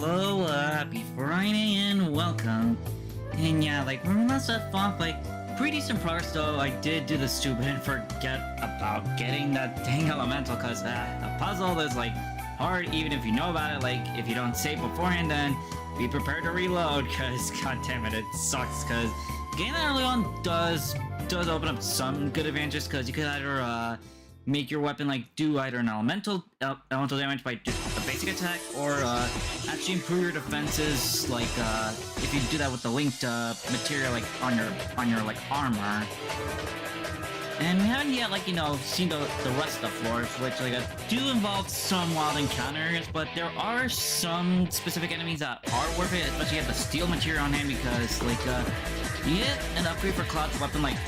hello, happy Friday and welcome. And yeah, like, when we last left off, like, pretty decent progress though. I did do the stupid and forget about getting that dang elemental, cause the puzzle is like hard even if you know about it. Like, if you don't save beforehand, then be prepared to reload, cause god damn it, it sucks, cause getting that early on does open up some good advantages, cause you could either make your weapon like do either an elemental damage by just a basic attack, or actually improve your defenses, like if you do that with the linked material like on your like armor. And we haven't yet, like, you know, seen the rest of the floors, which like do involve some wild encounters, but there are some specific enemies that are worth it, especially if you have the steel material on hand, because like you get an upgrade for Cloud's weapon like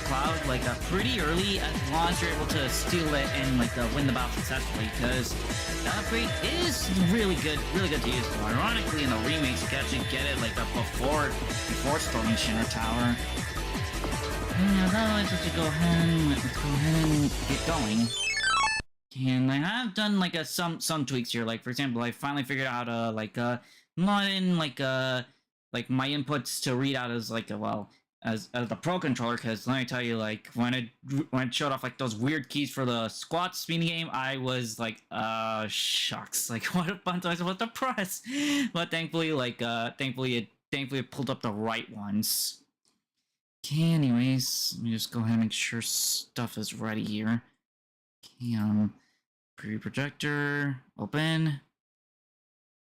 Cloud, like pretty early, as long as you're able to steal it and like win the battle successfully, because that upgrade is really good to use. So ironically, in the remakes, you can actually get it like before storming Shinra Tower. Yeah, otherwise, let's go ahead and get going. And I have done like some tweaks here. Like, for example, I finally figured out how to like mod in like my inputs to read out as like as the pro controller, because let me tell you, like, when it showed off like those weird keys for the squat speed game, I was like, shucks, like what a bunch I was supposed to press. But thankfully, like thankfully it pulled up the right ones. Okay, anyways, let me just go ahead and make sure stuff is ready here. Okay, preview projector, open.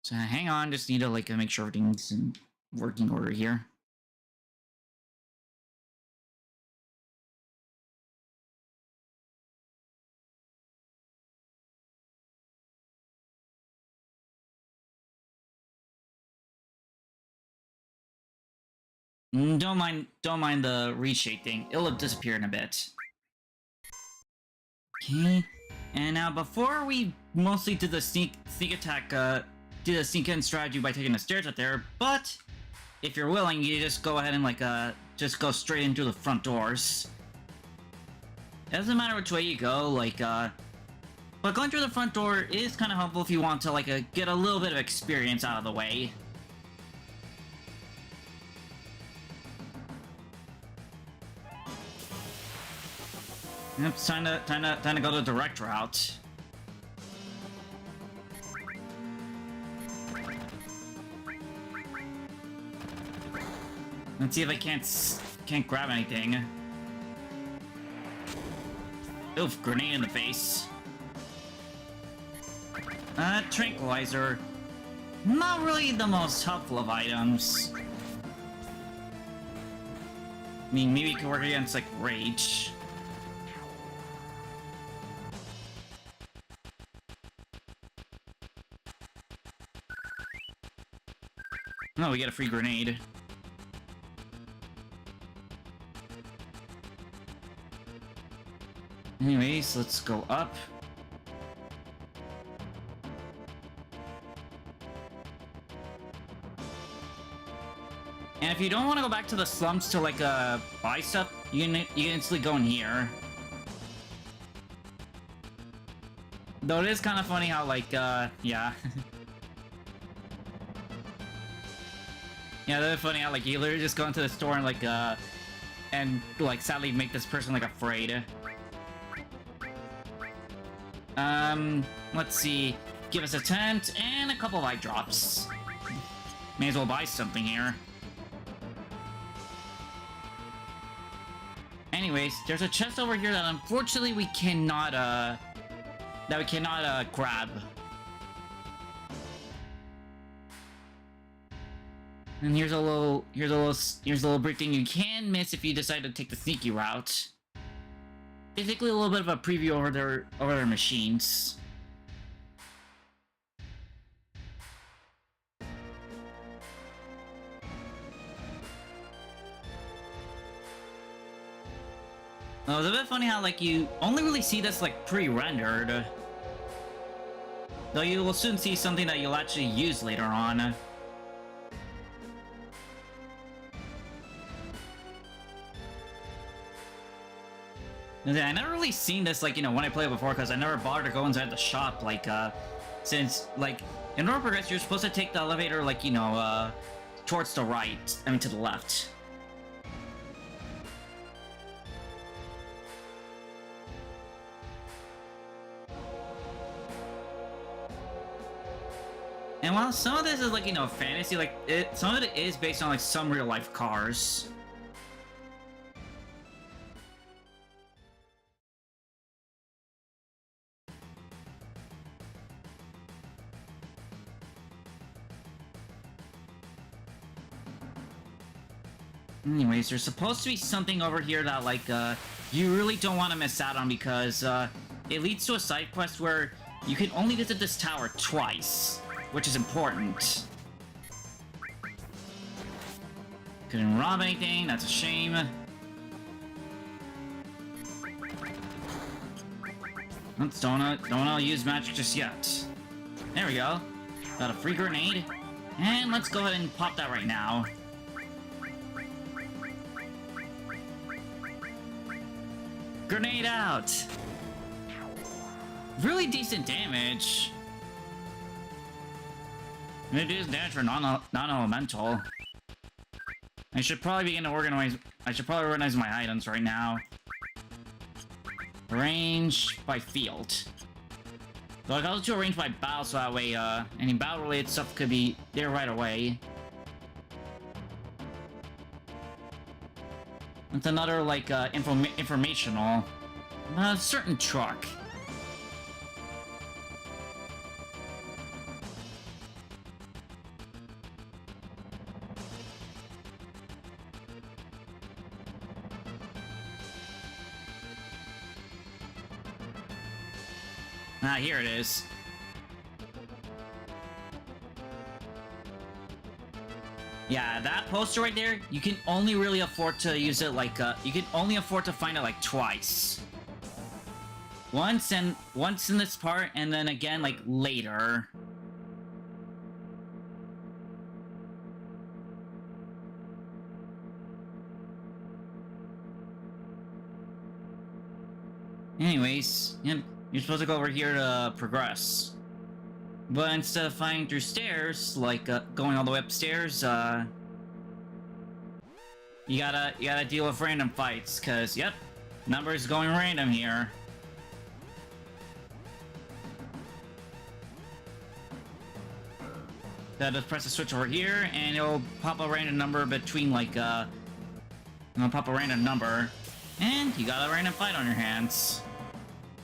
So hang on, just need to like make sure everything's in working order here. Don't mind the reshape thing. It'll disappear in a bit. Okay, and now before we mostly did the sneak attack, did a sneak in strategy by taking the stairs up there, but if you're willing, you just go ahead and like just go straight into the front doors. It doesn't matter which way you go, like but going through the front door is kind of helpful if you want to like get a little bit of experience out of the way. Yep, it's time to go the direct route. Let's see if I can't grab anything. Oof, grenade in the face. Tranquilizer. Not really the most helpful of items. I mean, maybe it could work against like rage. Oh, we get a free grenade. Anyways, let's go up. And if you don't want to go back to the slums to like buy stuff, you can instantly go in here. Though it is kind of funny how like yeah. Yeah, that's funny how like you literally just go into the store and like sadly make this person like afraid. Let's see. Give us a tent and a couple of eye drops. May as well buy something here. Anyways, there's a chest over here that unfortunately we cannot grab. And here's a little brick thing you can miss if you decide to take the sneaky route. Basically, a little bit of a preview over their machines. Well, it's a bit funny how like you only really see this like pre-rendered, though you will soon see something that you'll actually use later on. I never really seen this, like, you know, when I played before, because I never bothered to go inside the shop, like, since, like, in order to progress, you're supposed to take the elevator, like, you know, towards the right. I mean, to the left. And while some of this is, like, you know, fantasy, like, some of it is based on, like, some real-life cars. Anyways, there's supposed to be something over here that, like, you really don't want to miss out on because, it leads to a side quest where you can only visit this tower twice, which is important. Couldn't rob anything, that's a shame. Don't use magic just yet. There we go. Got a free grenade. And let's go ahead and pop that right now. Grenade out! Really decent damage. It is damage for non-elemental. I should probably begin to organize. I should probably organize my items right now. Arrange by field. So I'll also arrange by battle, so that way, any battle-related stuff could be there right away. That's another, like, informational. A certain truck. Ah, here it is. Yeah, that poster right there, you can only really afford to use it like, you can only afford to find it like twice. Once in this part, and then again, like, later. Anyways, yeah, you're supposed to go over here to progress. But instead of flying through stairs, like, going all the way upstairs, you gotta deal with random fights, cause, yep, numbers going random here. Just press the switch over here, and it'll pop a random number between, like, it'll pop a random number, and you got a random fight on your hands.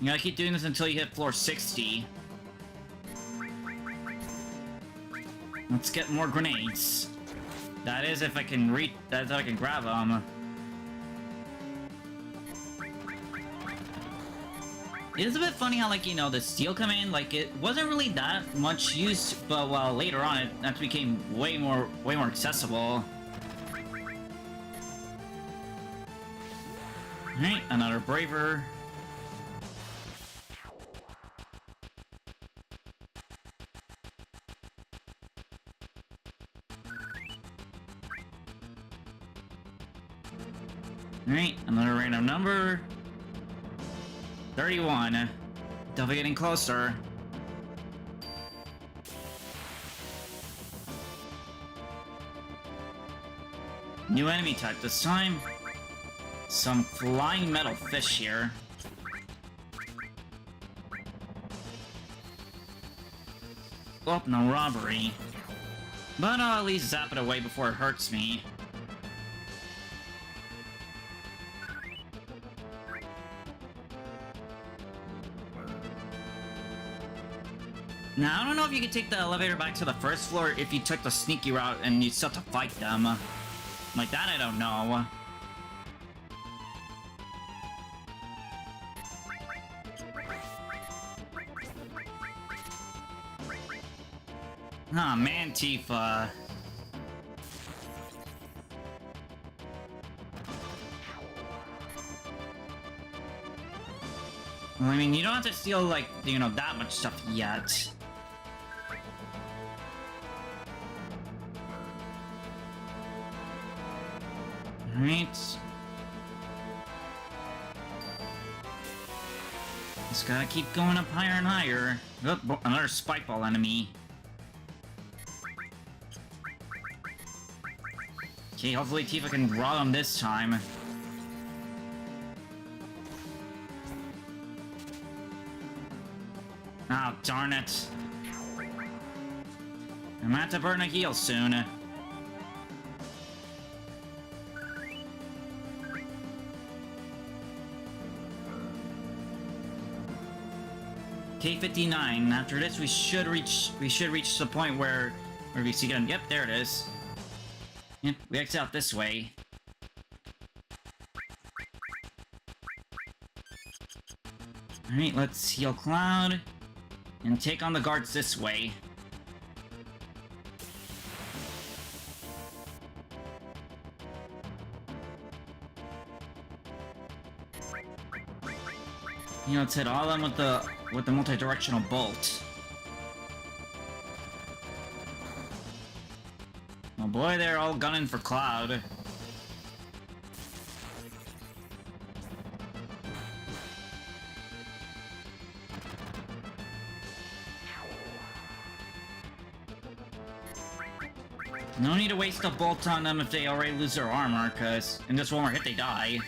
You gotta keep doing this until you hit floor 60. Let's get more grenades. That is if I can that's if I can grab them. It is a bit funny how, like, you know, the steel command, like, it wasn't really that much used, but well, later on it actually became way more accessible. Alright, another braver. Alright, another random number. 31. Definitely getting closer. New enemy type this time. Some flying metal fish here. Oh, no robbery. But I'll at least zap it away before it hurts me. Now, I don't know if you could take the elevator back to the first floor if you took the sneaky route and you still have to fight them. Like that, I don't know. Ah, man, Tifa. Well, I mean, you don't have to steal, like, you know, that much stuff yet. Alright. Just gotta keep going up higher and higher. Oh, another spike ball enemy. Okay, hopefully Tifa can rot him this time. Oh, darn it. I'm gonna have to burn a heal soon. K59. After this, we should reach the point where we see gun. Yep, there it is. Yep, we exit out this way. Alright, let's heal Cloud and take on the guards this way. You know, let's hit all of them with the multi-directional bolt. Oh boy, they're all gunning for Cloud. No need to waste a bolt on them if they already lose their armor, because in this one more hit they die.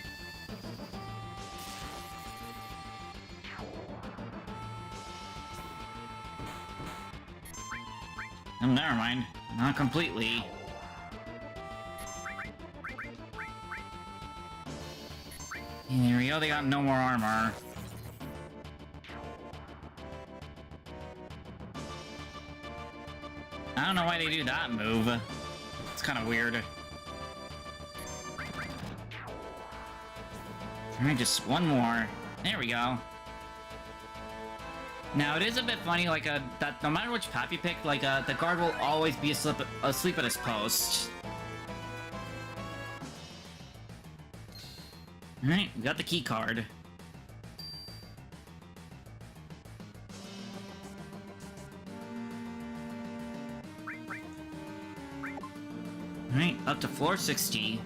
Oh, never mind. Not completely. Here we go, they got no more armor. I don't know why they do that move. It's kind of weird. Alright, just one more. There we go. Now, it is a bit funny, like, that no matter which path you pick, like, the guard will always be asleep at his post. Alright, we got the key card. Alright, up to floor 60.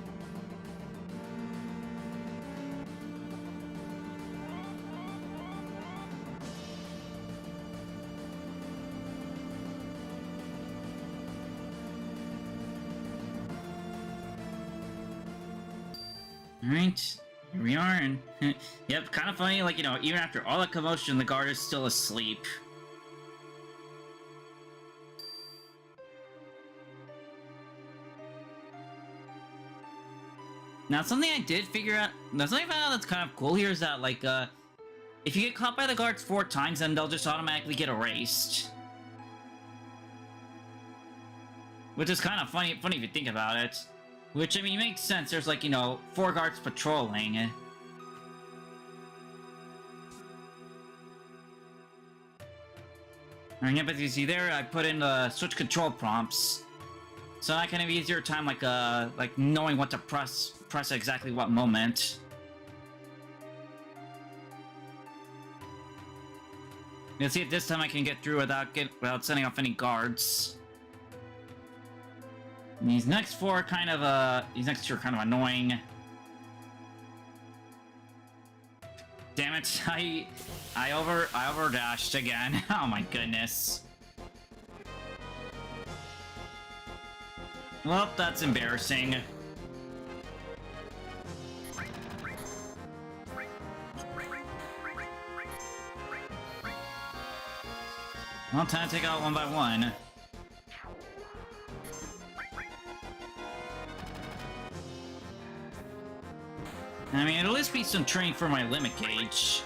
Alright, here we are, and yep, kind of funny, like, you know, even after all that commotion, the guard is still asleep. Now, something I did figure out, something I found out that's kind of cool here is that, like, if you get caught by the guards 4 times, then they'll just automatically get erased. Which is kind of funny if you think about it. Which, I mean, makes sense. There's, like, you know, 4 guards patrolling. Alright, yeah, but you see there, I put in the switch control prompts. So I can have easier time, like knowing what to press at exactly what moment. You'll see if this time I can get through without sending off any guards. And these next 2 are kind of annoying. Damn it, I overdashed again. Oh my goodness. Well, that's embarrassing. Well, time to take out one by one. I mean, it'll at least be some training for my limit gauge.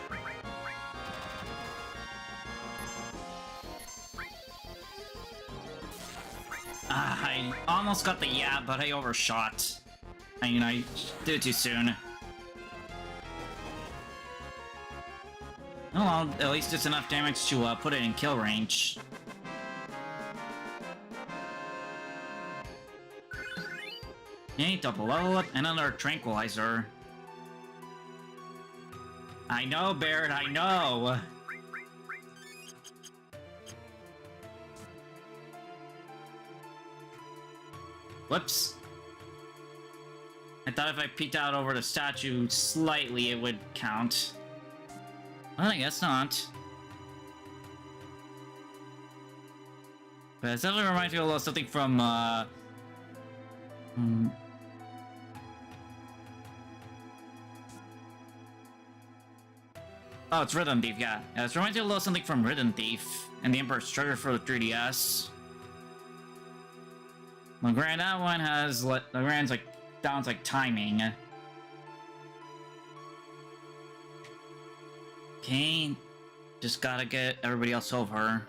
I almost got the yab, but I overshot. I mean, I did it too soon. Oh well, at least it's enough damage to put it in kill range. Okay, double level up, and another tranquilizer. I know, Barrett, I know! Whoops. I thought if I peeked out over the statue slightly, it would count. Well, I guess not. But it definitely reminds me a little something from, Oh, it's Rhythm Thief, yeah. Yeah, this reminds me a little something from Rhythm Thief and the Emperor's Treasure for the 3DS. Legrand, that one has Legrand's like down's like timing. Okay, just gotta get everybody else over.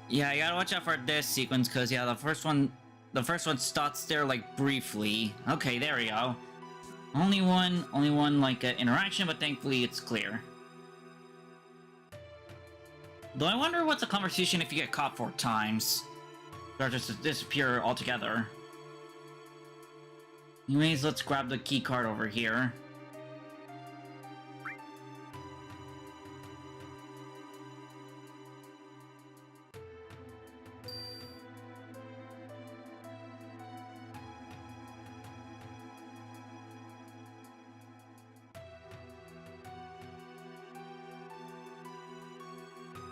Yeah, you gotta watch out for this sequence, cause yeah, the first one starts there like briefly. Okay, there we go. Only one like interaction, but thankfully it's clear. Though I wonder what's the conversation if you get caught 4 times, or just disappear altogether. Anyways, let's grab the key card over here.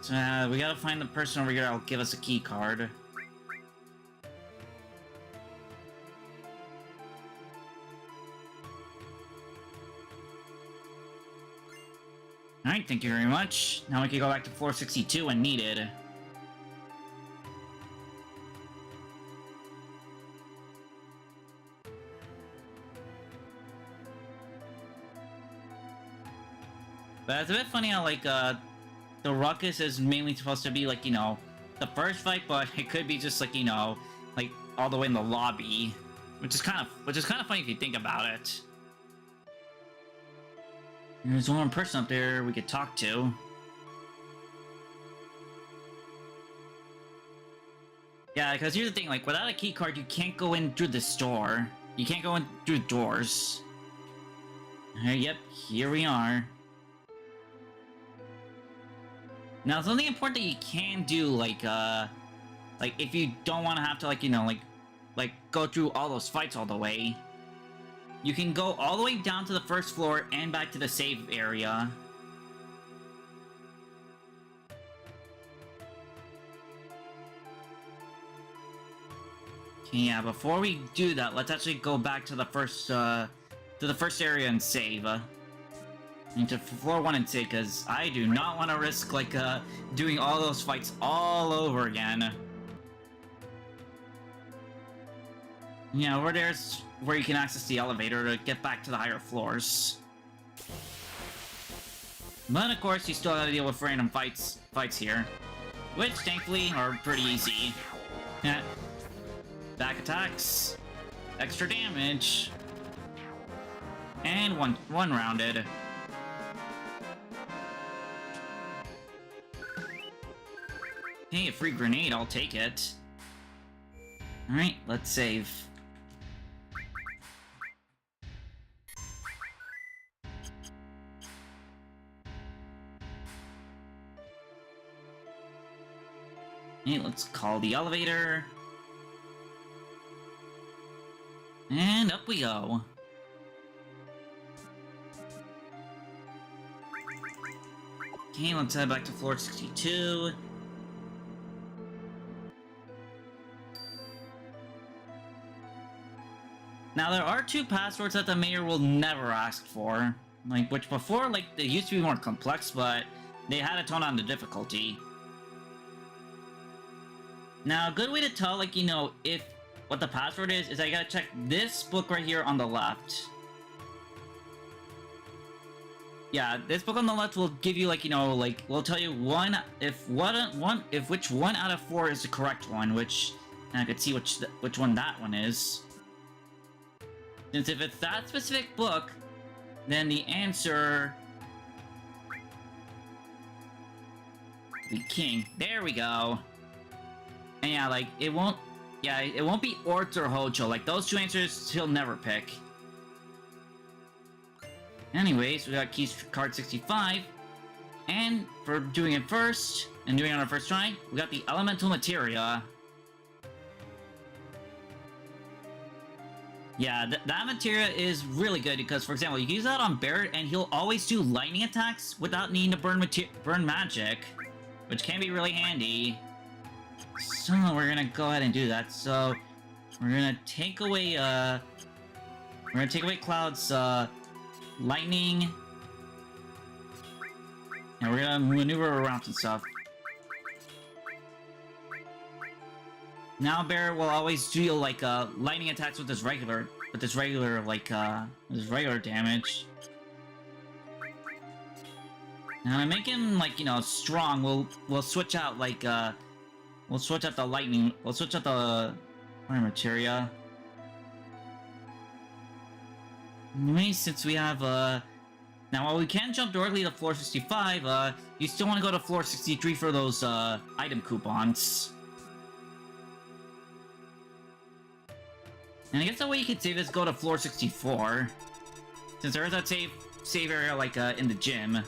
So, we gotta find the person over here that'll give us a key card. Alright, thank you very much. Now we can go back to floor 62 when needed. But it's a bit funny how, like, the ruckus is mainly supposed to be, like, you know, the first fight, but it could be just, like, you know, like, all the way in the lobby. Which is kind of funny if you think about it. There's one more person up there we could talk to. Yeah, because here's the thing, like, without a key card, you can't go in through the store. You can't go in through doors. Yep, here we are. Now, something important that you can do, like, if you don't want to have to, like, you know, like, go through all those fights all the way, you can go all the way down to the first floor and back to the save area. Okay, yeah, before we do that, let's actually go back to the first area and save. Into floor 1 and 2, because I do not want to risk, like, doing all those fights all over again. Yeah, over there's where you can access the elevator to get back to the higher floors. But of course, you still gotta deal with random fights here. Which, thankfully, are pretty easy. Yeah. Back attacks. Extra damage. And one rounded. Hey, a free grenade, I'll take it. Alright, let's save. Hey, let's call the elevator. And up we go. Okay, let's head back to floor 62. Now, there are 2 passwords that the mayor will never ask for. Like, which before, like, they used to be more complex, but they had to tone down the difficulty. Now, a good way to tell, like, you know, what the password is that you gotta check this book right here on the left. Yeah, this book on the left will give you, like, you know, like, will tell you if which one out of 4 is the correct one, which, and I could see which one that one is. Since if it's that specific book, then the answer... the king. There we go. And yeah, like, it won't be Ort or Hojo. Like, those 2 answers he'll never pick. Anyways, we got key card 65. And for doing it first, and doing it on our first try, we got the elemental materia. Yeah, that materia is really good because, for example, you can use that on Barret and he'll always do lightning attacks without needing to burn magic. which can be really handy. So we're gonna go ahead and do that. So we're gonna take away Cloud's lightning, and we're gonna maneuver around some stuff. Now Bear will always deal like lightning attacks with this regular damage. Now to make him like, you know, strong, we'll switch out like we'll switch out the lightning, we'll switch out the fire materia. Anyway, since we have now while we can jump directly to floor 65, you still want to go to floor 63 for those item coupons. And I guess the way you could save is go to floor 64, since there is that save area like in the gym.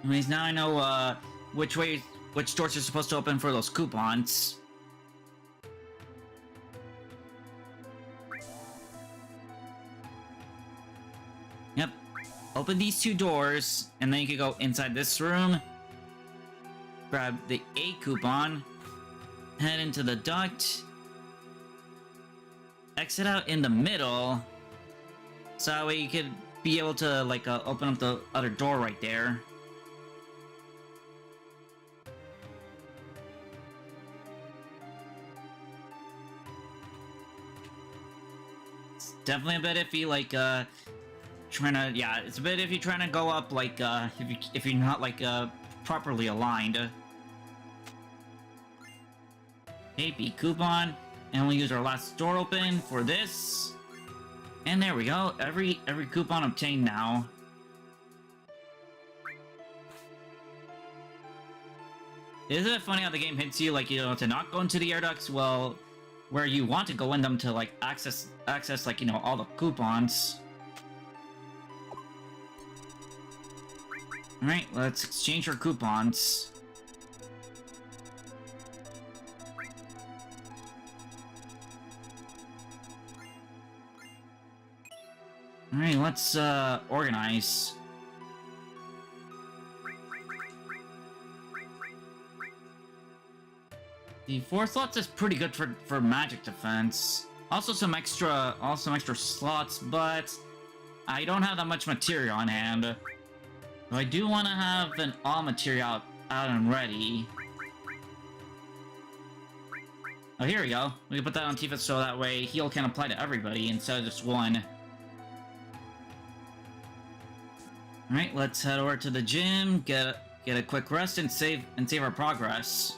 Anyways, now I know which doors are supposed to open for those coupons. Yep. Open these two doors, and then you can go inside this room. Grab the A coupon. Head into the duct. Exit out in the middle. So that way you could be able to, like, open up the other door right there. It's definitely a bit iffy, like, it's a bit iffy trying to go up, like, if you're not, like, properly aligned. AP coupon, and we'll use our last door open for this. And there we go. Every coupon obtained now. Isn't it funny how the game hits you, like, you know, to not go into the air ducts, well, where you want to go in them to, like, access, like, you know, all the coupons. Alright, let's exchange our coupons. Alright, let's, organize. The 4 slots is pretty good for magic defense. Also some extra slots, but I don't have that much material on hand. I do want to have an all material out and ready. Oh, here we go. We can put that on Tifa so that way heal can apply to everybody instead of just one. Alright, let's head over to the gym, get a quick rest, and save our progress.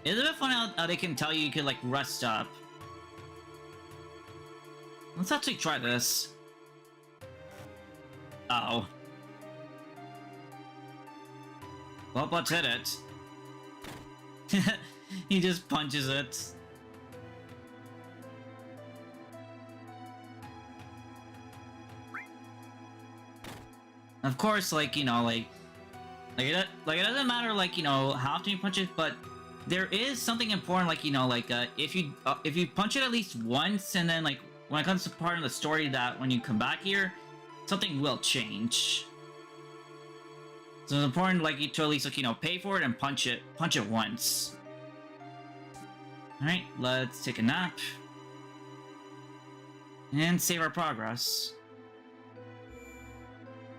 It's a bit funny how they can tell you could, like, rest up. Let's actually try this. Uh-oh. Well, let's hit it. He just punches it. Of course, like, you know, like it doesn't matter, like, you know, how often you punch it, but there is something important, like, you know, like, if you punch it at least once, and then, like, when it comes to part of the story that when you come back here, something will change. So it's important, like, you to at least, like, you know, pay for it and punch it once. Alright, let's take a nap. And save our progress.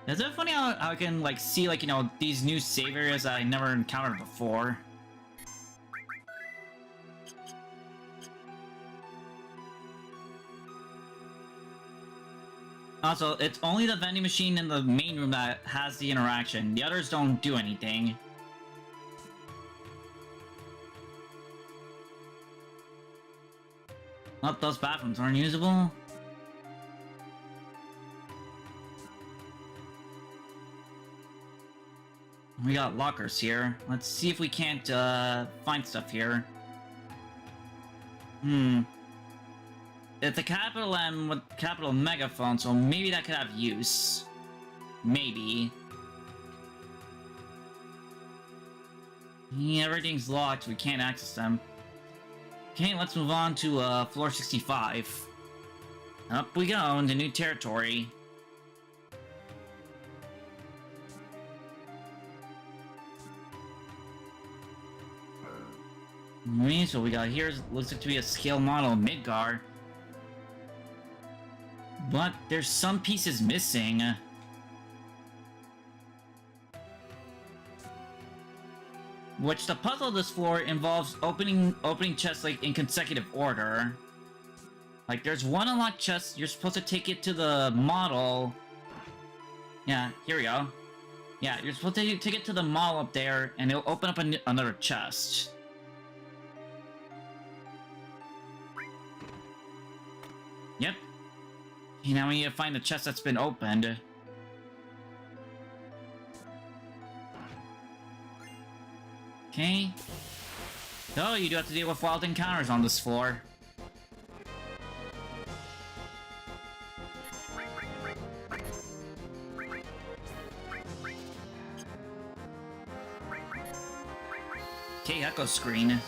Is it funny how I can, like, see, like, you know, these new save areas that I never encountered before? Also, it's only the vending machine in the main room that has the interaction. The others don't do anything. Oh, those bathrooms aren't usable. We got lockers here. Let's see if we can't, find stuff here. It's a capital M with capital megaphone, so maybe that could have use. Maybe. Yeah, everything's locked, we can't access them. Okay, let's move on to floor 65. Up we go into new territory. Okay, so we got here looks like to be a scale model of Midgar. But there's some pieces missing. Which the puzzle of this floor involves opening chests like in consecutive order. Like there's one unlocked chest, you're supposed to take it to the model. Yeah, here we go. Yeah, you're supposed to take it to the model up there and it'll open up another chest. Yep. Okay, now we need to find the chest that's been opened. Okay. Oh, you do have to deal with wild encounters on this floor. Okay, echo screen.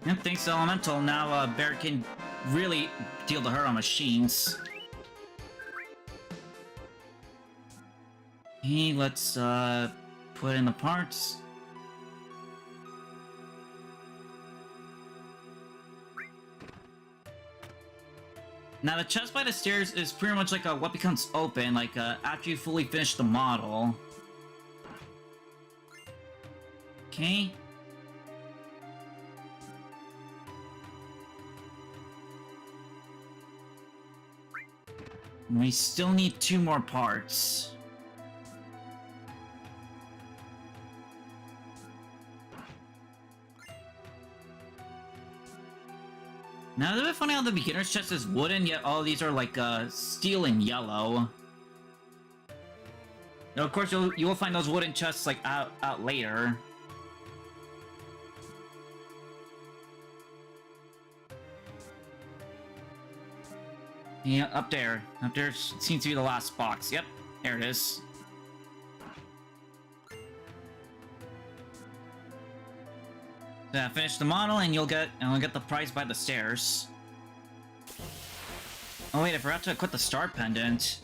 And thanks to Elemental, now Bear can really deal to her on machines. Okay, let's put in the parts. Now the chest by the stairs is pretty much like what becomes open, like after you fully finish the model. Okay. We still need 2 more parts. Now, it's a bit funny how the beginner's chest is wooden, yet all these are like steel and yellow. Now, of course, you will find those wooden chests like out later. Yeah, up there. Up there seems to be the last box. Yep, there it is. Yeah, finish the model and you'll get the prize by the stairs. Oh wait, I forgot to equip the star pendant.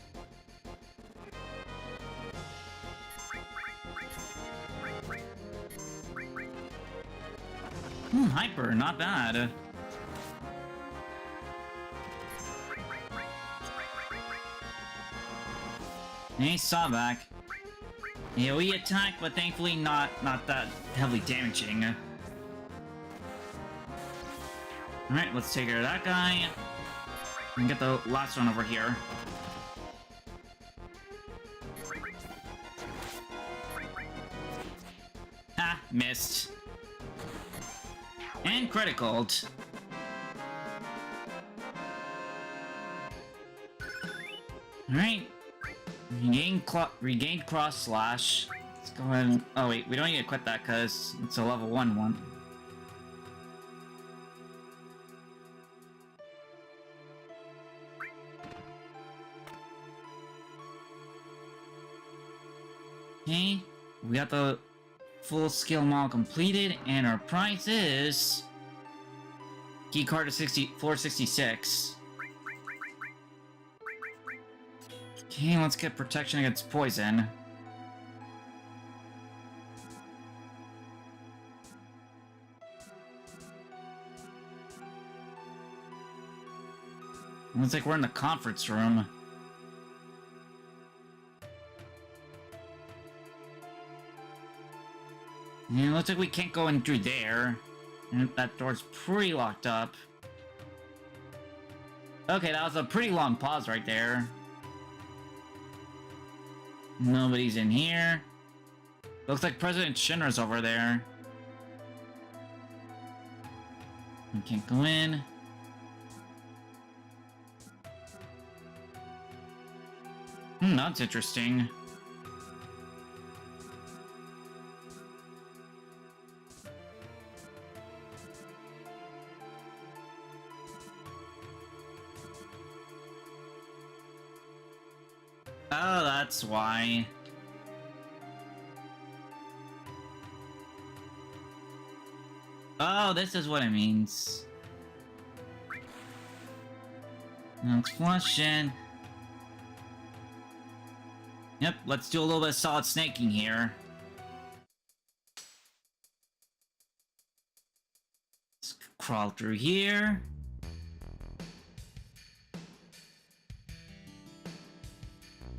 Hyper, not bad. Hey, Sawback. Yeah, we attack, but thankfully not that heavily damaging. Alright, let's take care of that guy. And get the last one over here. Ah, missed. And critical. Alright. Regained cross slash. Let's go ahead and... Oh wait, we don't need to quit that because it's a level 1 one. Okay, we got the full scale model completed, and our prize is key card to floor 66. Okay, let's get protection against poison. Looks like we're in the conference room. Yeah, looks like we can't go in through there. And that door's pretty locked up. Okay, that was a pretty long pause right there. Nobody's in here. Looks like President Shinra's over there. We can't go in. That's interesting. Oh, that's why. Oh, this is what it means. Now it's flushing. Yep, let's do a little bit of solid snaking here. Let's crawl through here.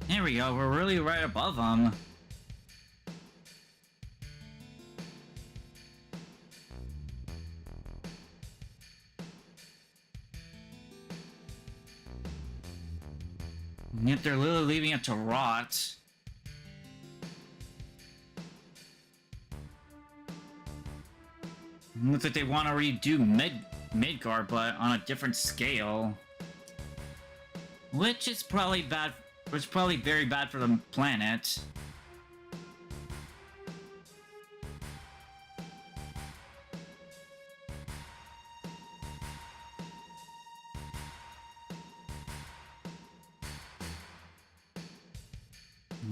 There we go, we're really right above them. Yep, they're literally leaving it to rot. Looks like they want to redo Midgar, but on a different scale. Which is probably bad. Which is probably very bad for the planet.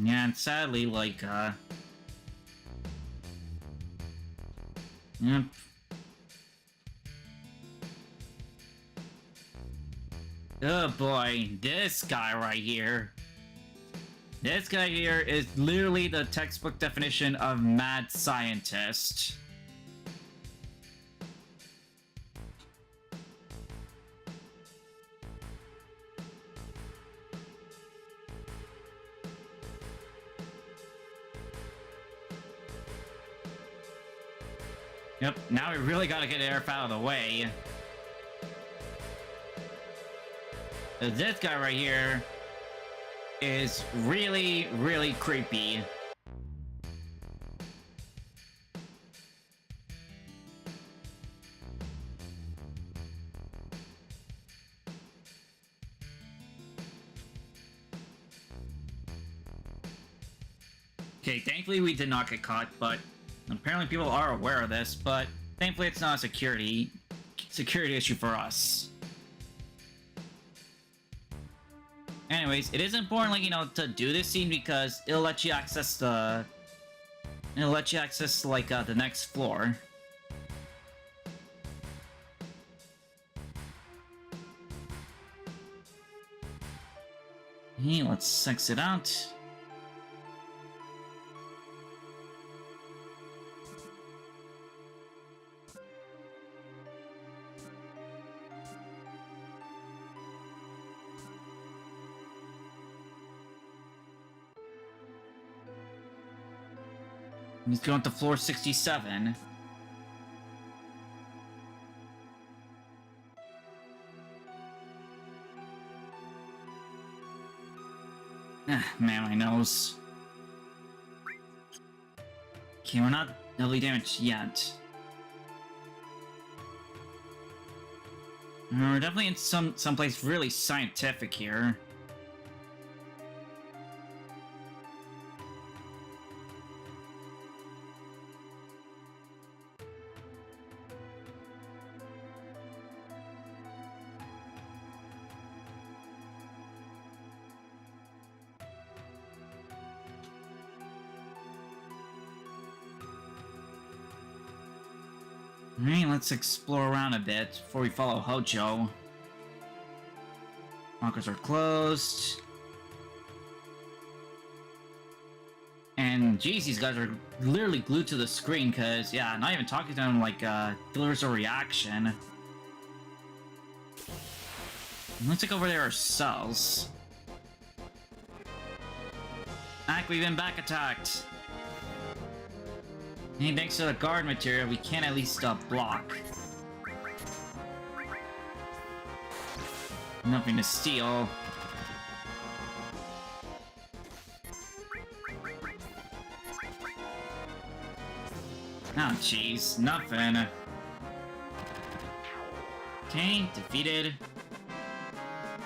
Yeah, and sadly, like, yep. Oh boy, this guy right here. This guy here is literally the textbook definition of mad scientist. Yep, now we really gotta get Aerith out of the way. This guy right here is really, really creepy. Okay, thankfully we did not get caught, but apparently people are aware of this, but thankfully it's not a security issue for us. Anyways, it is important, like, you know, to do this scene because it'll let you access the... like, the next floor. Hey, let's exit out. He's going to floor 67. Man, my nose. Okay, we're not heavily damaged yet. We're definitely in someplace really scientific here. Alright, let's explore around a bit before we follow Hojo. Lockers are closed. And geez, these guys are literally glued to the screen because, yeah, not even talking to them like delivers a reaction. Let's look over there ourselves. We've been back attacked. Hey, thanks to the guard material, we can at least block. Nothing to steal. Oh, jeez, nothing. Okay, defeated.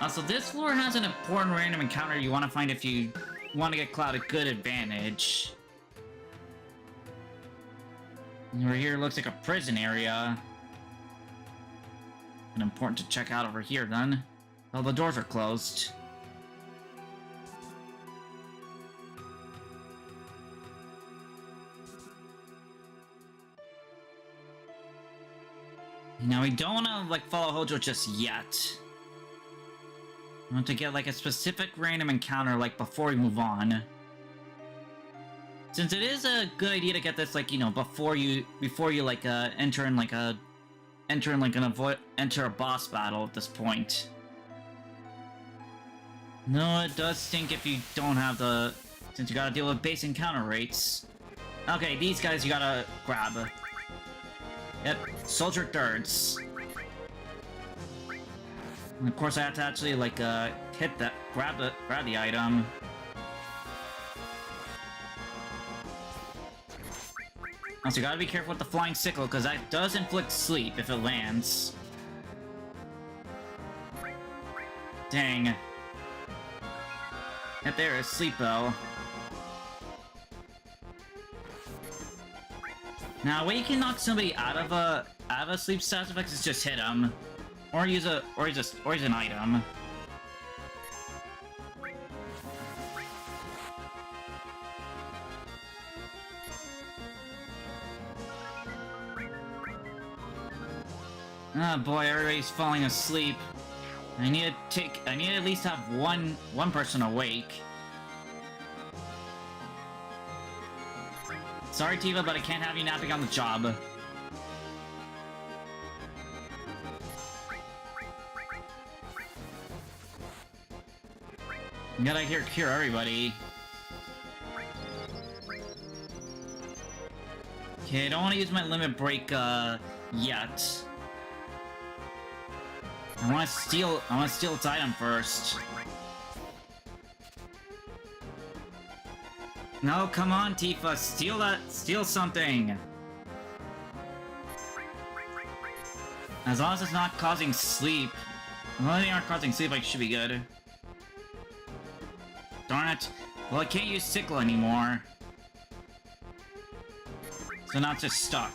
Also, this floor has an important random encounter you want to find if you want to get Cloud a good advantage. Over here looks like a prison area. And important to check out over here then. Oh, the doors are closed. Now we don't want to like follow Hojo just yet. We want to get like a specific random encounter like before we move on. Since it is a good idea to get this like, you know, before you like enter a boss battle at this point. No, it does stink if you don't have the... Since you gotta deal with base encounter rates. Okay, these guys you gotta grab. Yep, soldier thirds. And of course I have to actually, like, hit that, grab the item. Also, you gotta be careful with the flying sickle, because that does inflict sleep if it lands. Dang. Yep, there is sleep though. Now, a way you can knock somebody out of a sleep status effect is just hit them, or use an item. Ah, boy, everybody's falling asleep. I need to at least have one person awake. Sorry, Tifa, but I can't have you napping on the job. You gotta cure everybody. Okay, I don't want to use my limit break, yet. I want to steal its item first. No, come on, Tifa, steal something. As long as it's not causing sleep. As long as they aren't causing sleep, I should be good. Darn it. Well, I can't use sickle anymore. So now it's just stuck.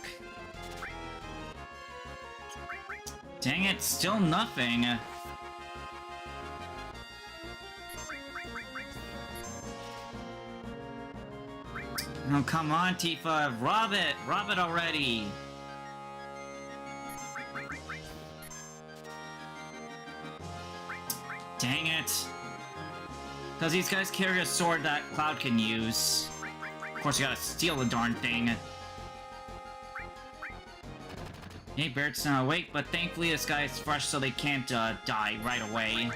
Dang it, still nothing. Oh, come on, Tifa, rob it already. Dang it. Because these guys carry a sword that Cloud can use. Of course, you gotta steal the darn thing. Hey, Barrett's not awake, but thankfully this guy is fresh so they can't die right away.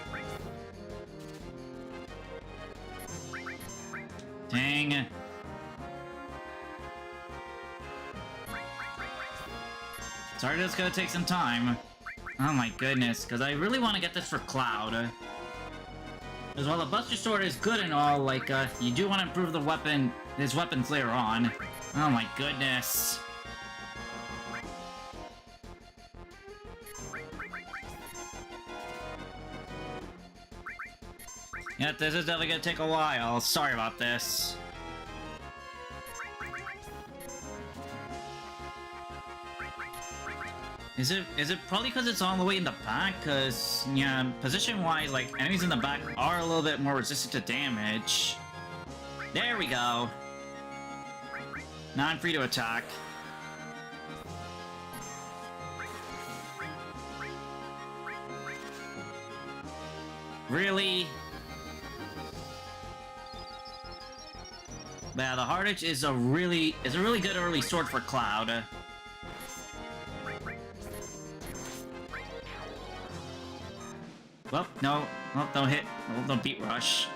Dang. Sorry, this is gonna take some time. Oh my goodness, because I really want to get this for Cloud. Because while the Buster Sword is good and all, like, you do want to improve his weapons later on. Oh my goodness. Yeah, this is definitely gonna take a while. Sorry about this. Is it probably because it's all the way in the back? Because, yeah, position-wise, like, enemies in the back are a little bit more resistant to damage. There we go. Now I'm free to attack. Really? Yeah, the Hard Edge is a really good early sword for Cloud. Well, no, well, don't hit, well, don't beat rush.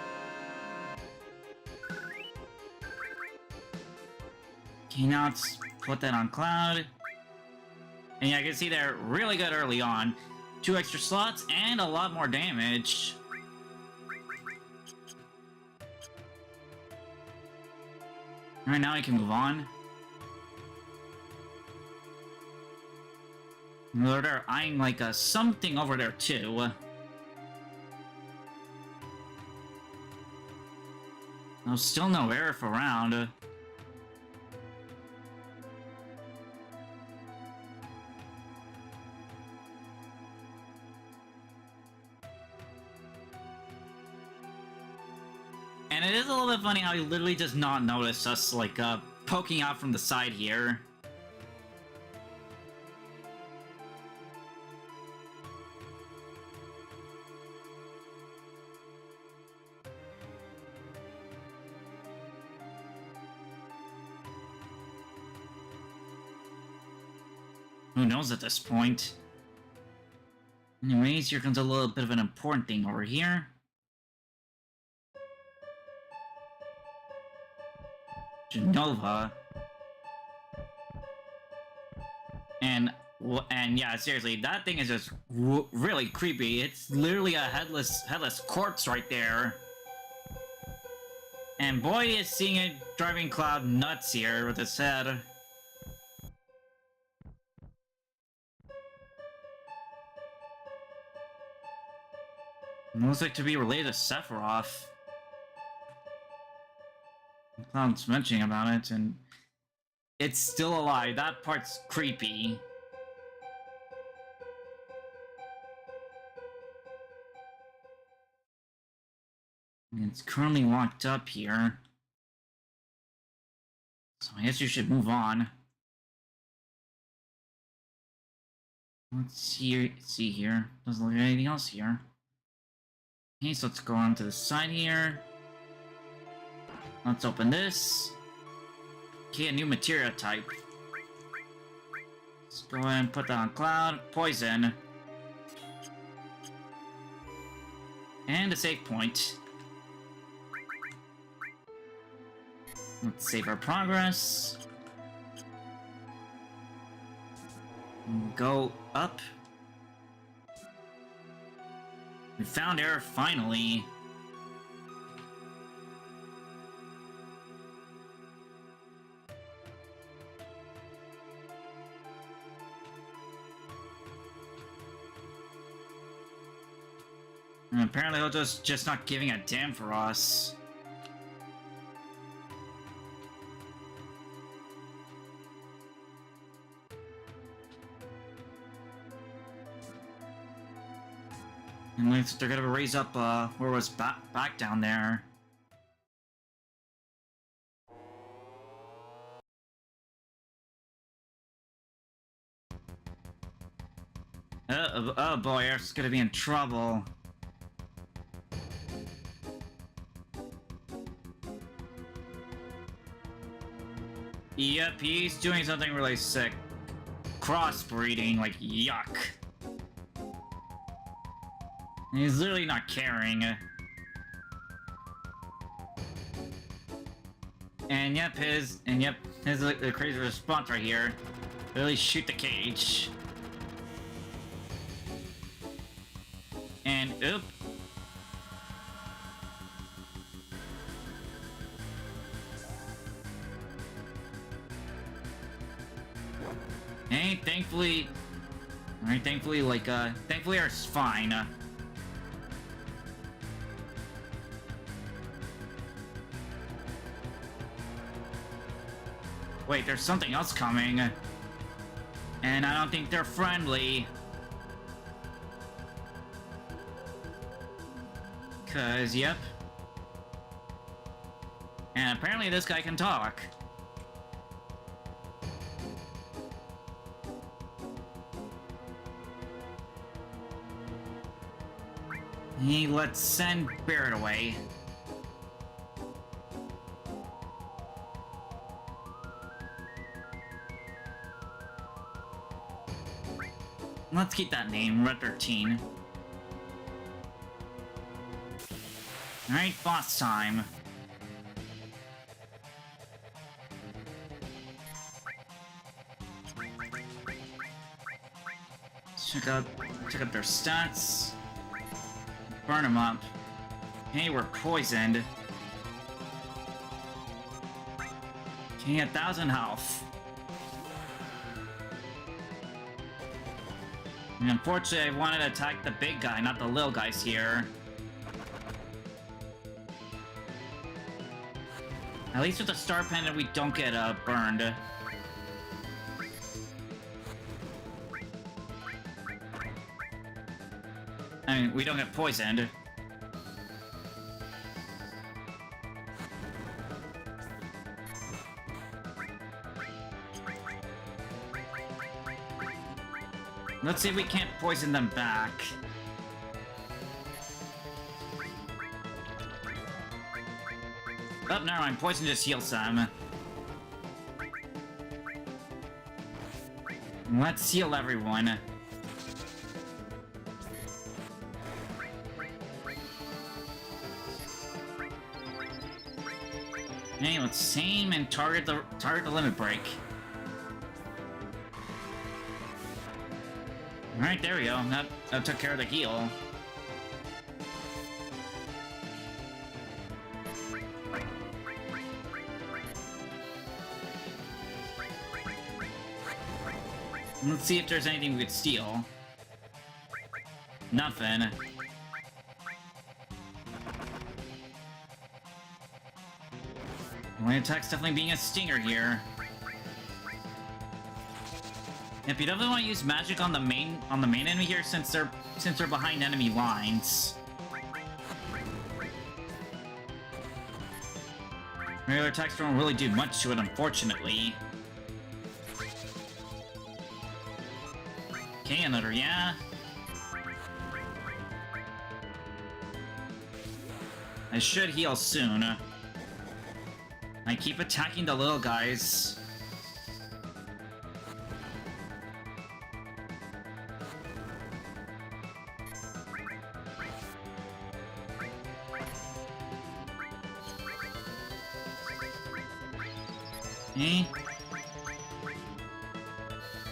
Okay, now let's put that on Cloud. And yeah, I can see they're really good early on. 2 extra slots and a lot more damage. Alright, now we can move on. They're eyeing like something over there too. Oh, still no Aerith around. And it is a little bit funny how he literally does not notice us, like, poking out from the side here. Who knows at this point? Anyways, here comes a little bit of an important thing over here. Genova. And yeah, seriously, that thing is just really creepy. It's literally a headless corpse right there. And boy, is seeing it driving Cloud nuts here with his head. It looks like to be related to Sephiroth. Cloud's mentioning about it, and it's still alive. That part's creepy. It's currently locked up here. So I guess you should move on. Let's see here. Doesn't look like anything else here. Okay, so let's go on to the side here. Let's open this. Okay, a new materia type. Let's go ahead and put that on Cloud. Poison. And a save point. Let's save our progress. Go up. We found Aerith finally. And apparently Hojo's just not giving a damn for us. And they're gonna raise up, where was back down there. Oh boy, Aerith's gonna be in trouble. Yep, he's doing something really sick. Crossbreeding, like, yuck. He's literally not caring. And yep, his the crazy response right here. Really shoot the cage. And oop. Hey, thankfully, thankfully ours fine. Wait, there's something else coming. And I don't think they're friendly. Cause, yep. And apparently this guy can talk. Hey, let's send Barret away. Let's keep that name, Red 13. Alright, boss time. Check out their stats. Burn them up. Hey, we're poisoned. Okay, 1,000 health. And unfortunately, I wanted to attack the big guy, not the little guys here. At least with the Star Pendant, we don't get burned. I mean, we don't get poisoned. Let's see if we can't poison them back. Oh, never mind. Poison just heals them. Let's heal everyone. Okay, let's aim and target the limit break. Alright, there we go. That took care of the heal. Let's see if there's anything we could steal. Nothing. My attack's definitely being a stinger here. Yep, you definitely want to use magic on the main enemy here since they're behind enemy lines. Regular attacks don't really do much to it, unfortunately. Okay, another yeah. I should heal soon. I keep attacking the little guys. Okay.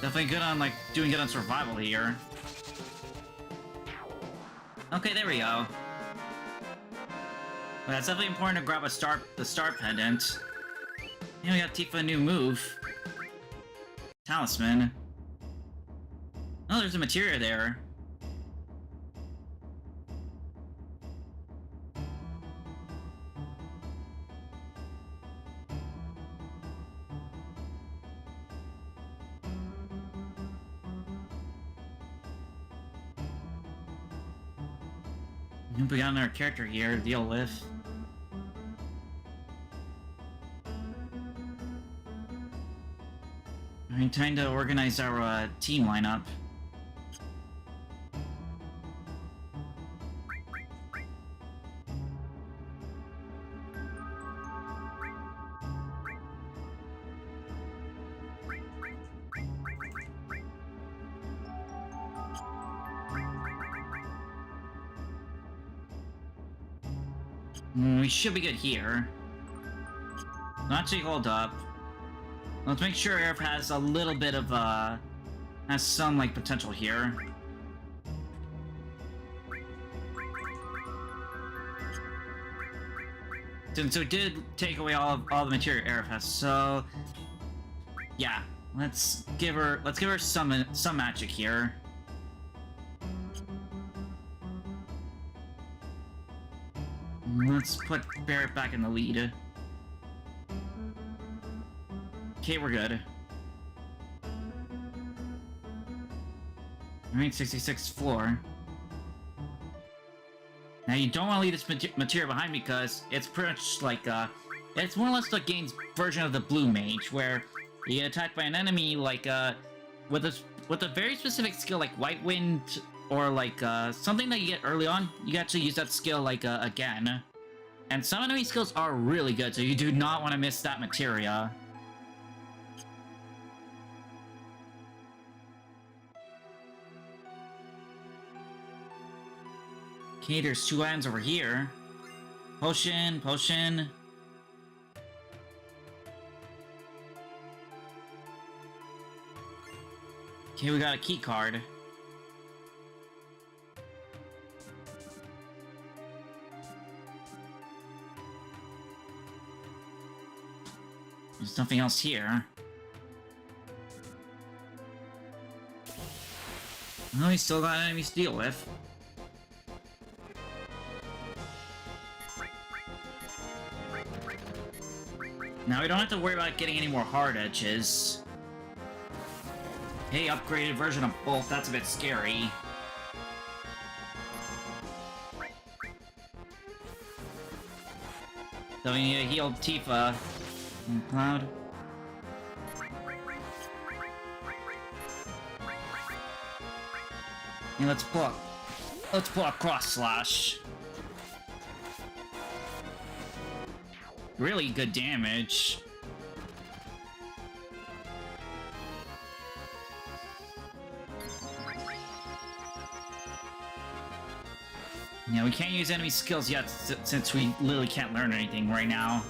Definitely good on, like, doing good on survival here. Okay, there we go. But it's definitely important to grab the star pendant. And we got Tifa a new move. Talisman. Oh, there's a materia there. We got another character here to deal with. I'm trying to organize our team lineup. We should be good here. Actually, hold up. Let's make sure Aerith has a little bit of, has some, like, potential here. Since it did take away all the material Aerith has, so... yeah, let's give her some magic here. Let's put Barrett back in the lead. Okay, we're good. Alright, 66th floor. Now you don't want to leave this materia behind because it's pretty much like, it's more or less the game's version of the Blue Mage, where you get attacked by an enemy, like, with a very specific skill like White Wind, or like, something that you get early on, you can actually use that skill, like, again. And some enemy skills are really good, so you do not want to miss that materia. Okay, there's 2 items over here. Potion, potion. Okay, we got a key card. There's nothing else here. Oh, we still got enemies to deal with. Now we don't have to worry about getting any more hard edges. Hey, upgraded version of both, that's a bit scary. So we need to heal Tifa. Cloud. And let's pull up cross slash. Really good damage. Yeah, we can't use enemy skills yet since we literally can't learn anything right now.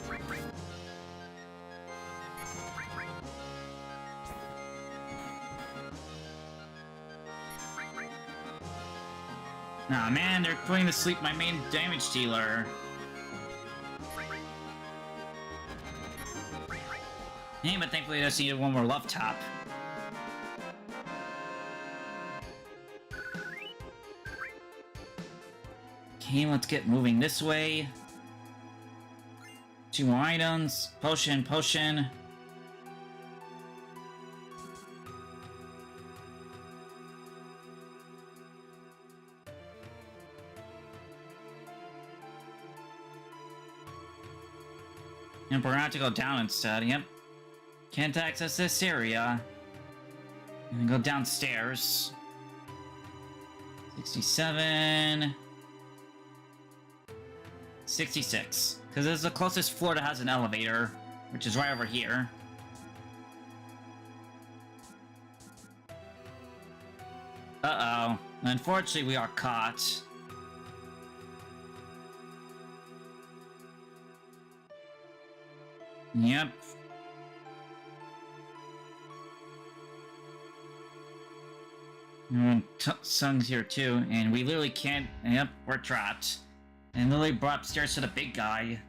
Nah, man, they're putting to sleep my main damage dealer. Hey, but thankfully I just needed one more love tap. Okay, let's get moving this way. 2 more items. Potion, potion. And we're gonna have to go down instead, yep. Can't access this area. And go downstairs. 67... 66. Because this is the closest floor that has an elevator, which is right over here. Uh-oh. Unfortunately, we are caught. Yep. Sung's here too, and we literally can't... Yep, we're trapped. And literally brought upstairs to the big guy.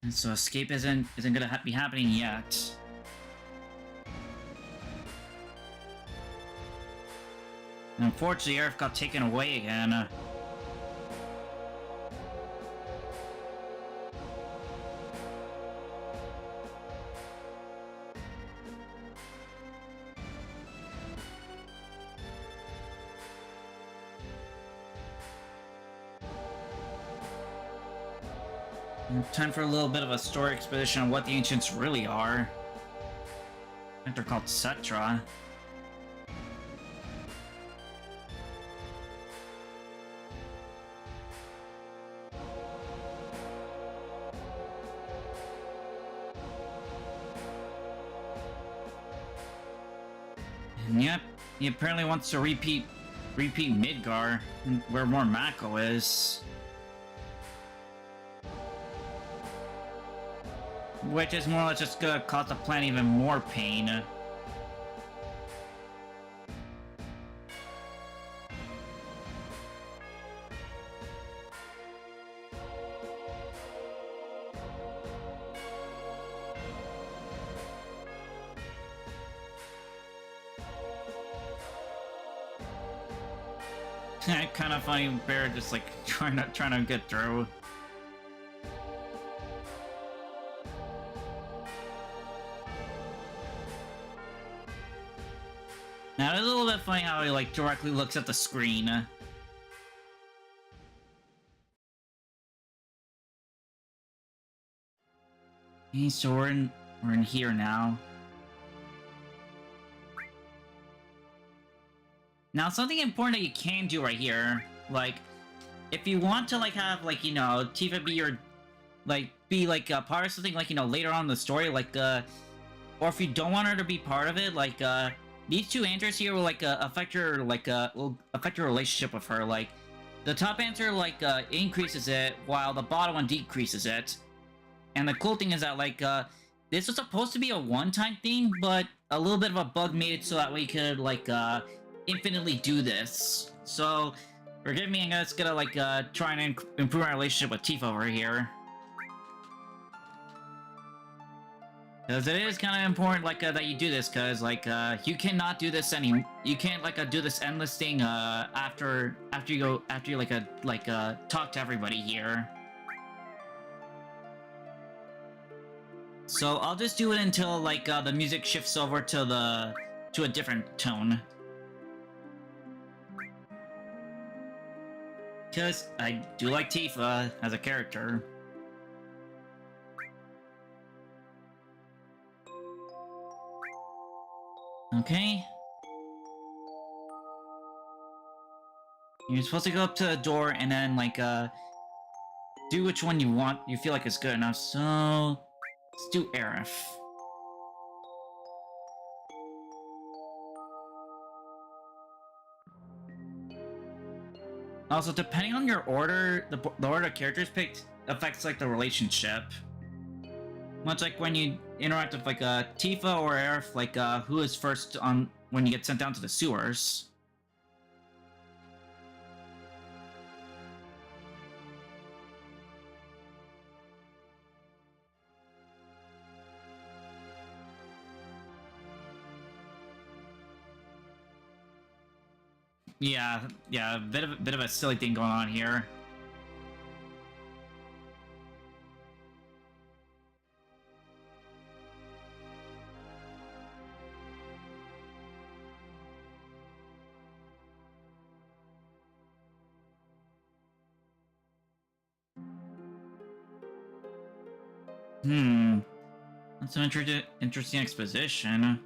And so escape isn't gonna be happening yet. And unfortunately, Aerith got taken away again. Time for a little bit of a story exposition on what the ancients really are. I think they're called Cetra. And yep, he apparently wants to repeat Midgar, where more Mako is. Which is more or less just gonna cause the planet even more pain. Kind of funny, Bear just like trying to get through. Now, it's a little bit funny how he, like, directly looks at the screen. Okay, so we're in here now. Now, something important that you can do right here, like, if you want to, like, have, like, you know, Tifa be your, like, be, like, a part of something, like, you know, later on in the story, like, or if you don't want her to be part of it, like, these 2 answers here will, like, affect your, like, will affect your relationship with her. Like, the top answer, like, increases it, while the bottom one decreases it. And the cool thing is that, like, this was supposed to be a one-time thing, but a little bit of a bug made it so that we could, like, infinitely do this. So, forgive me, I'm just gonna, like, try and improve my relationship with Tifa over here. Because it is kind of important, like, that you do this, because, like, you cannot do this you can't, like, do this endless thing, after you, like, talk to everybody here. So, I'll just do it until, like, the music shifts over to a different tone. Because I do like Tifa as a character. Okay. You're supposed to go up to the door and then, like, do which one you feel like is good enough. So, let's do Aerith. Also, depending on your order, the order of characters picked affects like the relationship. Much like when you interact with like a Tifa or Aerith, like who is first on when you get sent down to the sewers. Yeah, a bit of a silly thing going on here. That's an interesting exposition.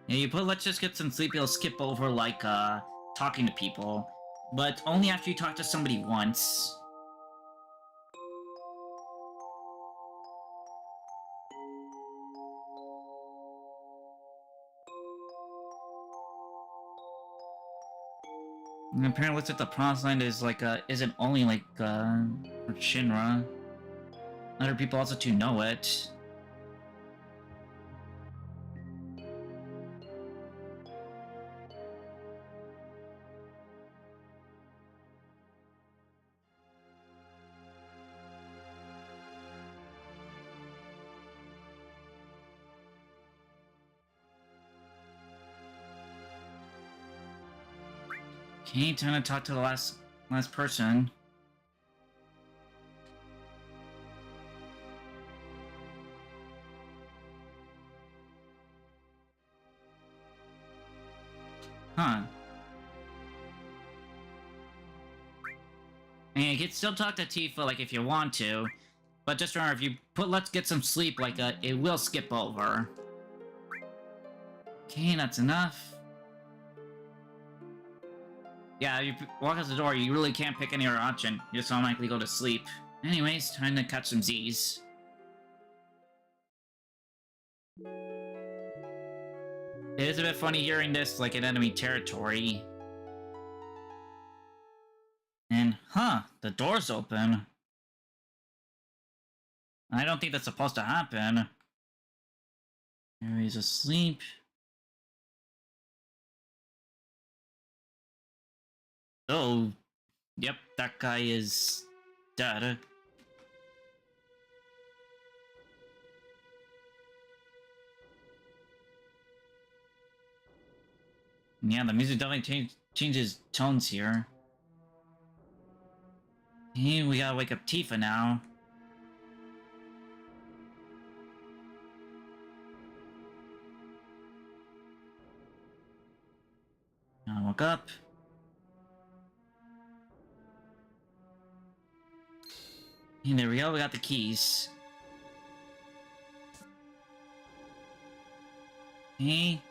Yeah, you put let's just get some sleep, you'll skip over like talking to people. But only after you talk to somebody once. And apparently looks like the promised land is like isn't only like for Shinra. Other people also to know it. Okay, time to talk to the last person. Huh. And you can still talk to Tifa, like, if you want to. But just remember, if you put let's get some sleep, like, it will skip over. Okay, that's enough. Yeah, you walk out the door, you really can't pick any other option. You just automatically go to sleep. Anyways, time to catch some Z's. It is a bit funny hearing this, like, in enemy territory. And, the door's open. I don't think that's supposed to happen. He's asleep. Oh, yep, that guy is dead. Yeah, the music definitely changes tones here. Hey, we gotta wake up Tifa now. I woke up. And there we go, we got the keys. Hey.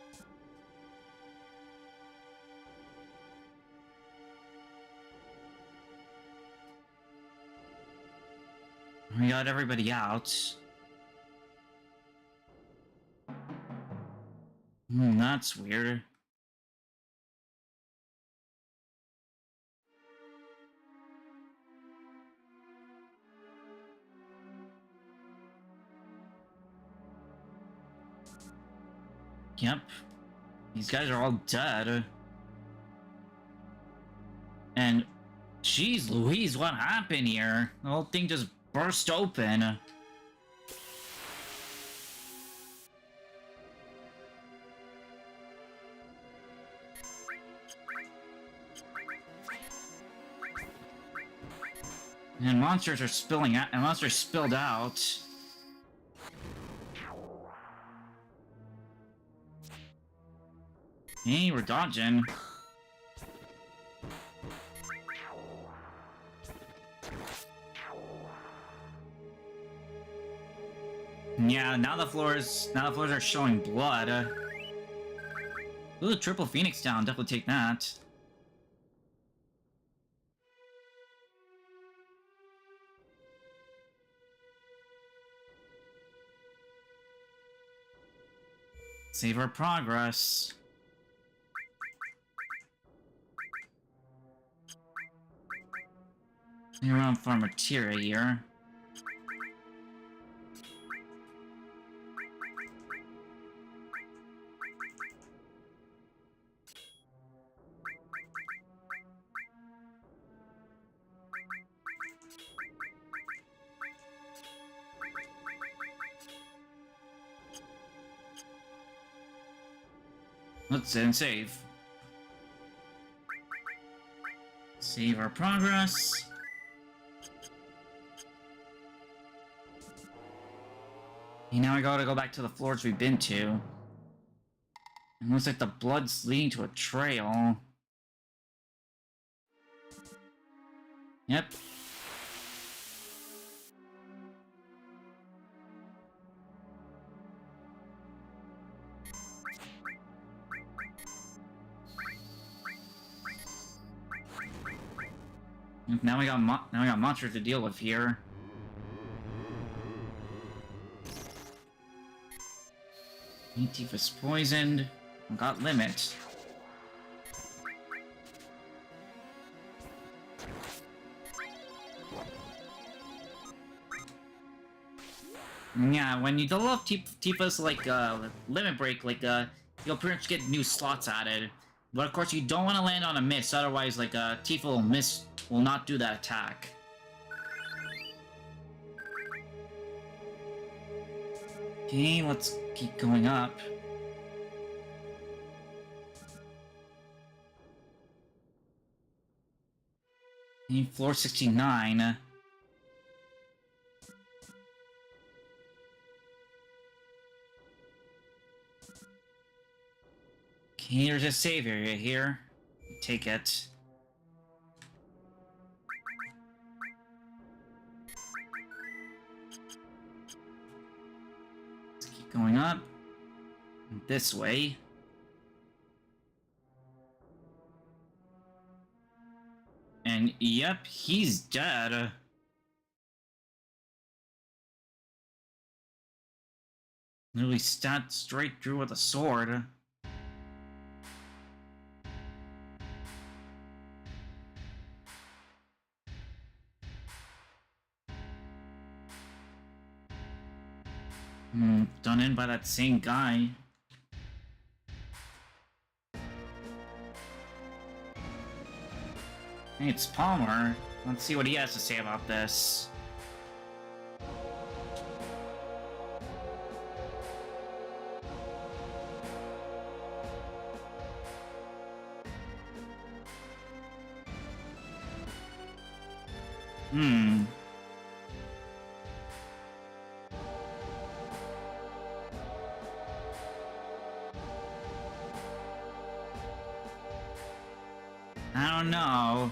We got everybody out. That's weird. Yep. These guys are all dead. And, jeez Louise, what happened here? The whole thing just burst open. And monsters are spilling out, and monsters spilled out. Hey, we're dodging. Yeah, now the floors are showing blood. Ooh, triple phoenix down. Definitely take that. Save our progress. You're around for materia here. Let's sit and save. Save our progress. And now we gotta go back to the floors we've been to. It looks like the blood's leading to a trail. Yep. Now we got monsters to deal with here. Tifa's poisoned. Got limit. Yeah, when you develop Tifa's like limit break, like you'll pretty much get new slots added. But of course, you don't want to land on a miss, otherwise, like Tifa will not do that attack. Okay, let's keep going up. Okay, floor 69. Okay, there's a save area here. Take it. Let's keep going up. This way. And yep, he's dead. Literally stabbed straight through with a sword. Done in by that same guy. Hey, it's Palmer. Let's see what he has to say about this. I don't know.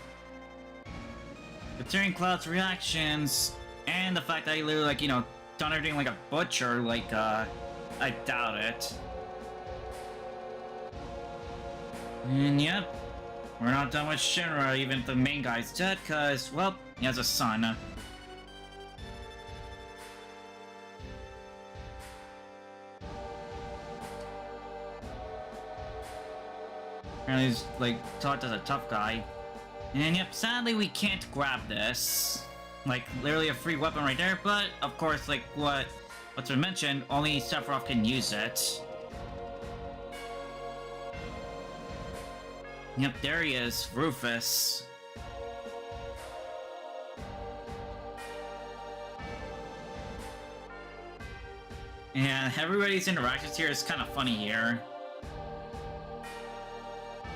Considering Cloud's reactions, and the fact that he literally, like, you know, done everything like a butcher, like, I doubt it. And yep, we're not done with Shinra, even if the main guy's dead, cause, well, he has a son. Apparently he's, like, taught as a tough guy. And yep, sadly we can't grab this. Like, literally a free weapon right there, but, of course, like, what's been mentioned, only Sephiroth can use it. Yep, there he is, Rufus. And everybody's interactions here is kind of funny here.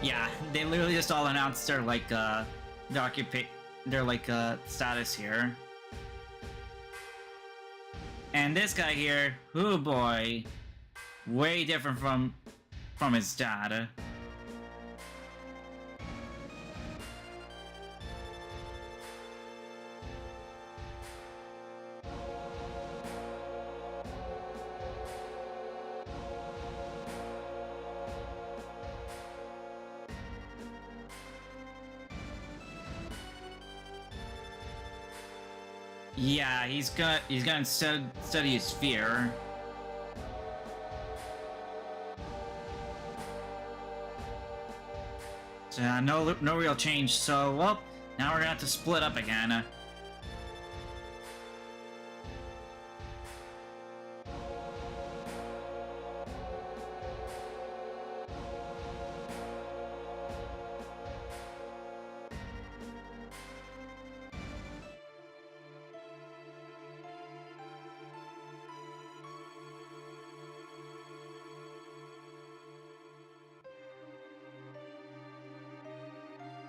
Yeah, they literally just all announced their, like, status here. And this guy here, oh boy, way different from his dad. Yeah, he's gonna study his fear. So no real change. So well, now we're gonna have to split up again.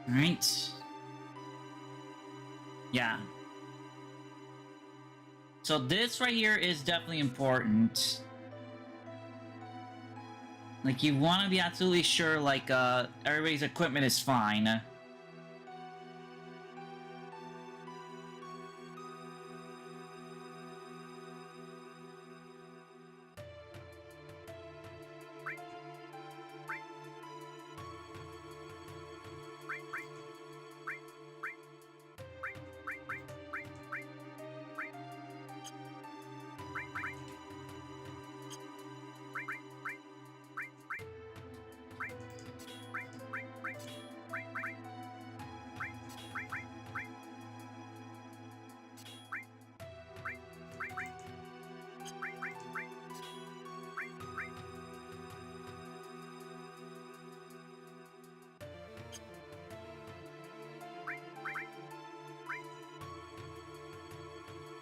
Right. Yeah. So this right here is definitely important. Like, you want to be absolutely sure, like, everybody's equipment is fine.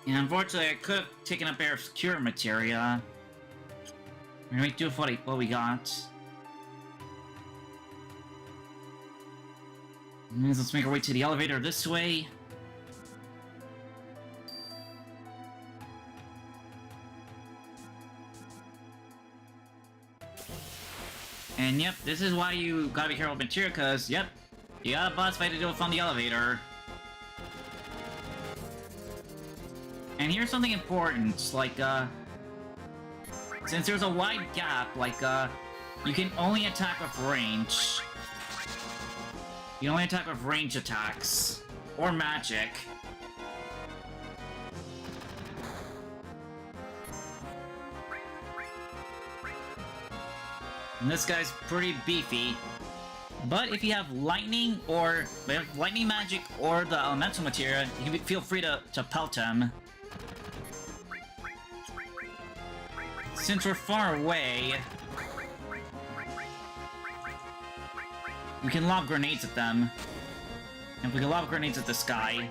And unfortunately, I could have taken up Aerith's cure materia. We're gonna make do with what we got. Let's make our way to the elevator this way. And yep, this is why you gotta be careful with materia, because, yep, you got a boss fight to do with on the elevator. And here's something important, like, since there's a wide gap, like, you can only attack with range. You can only attack with range attacks. Or magic. And this guy's pretty beefy. But if you have lightning magic or the elemental materia, you can feel free to pelt him. Since we're far away, we can lob grenades at them. And if we can lob grenades at this guy.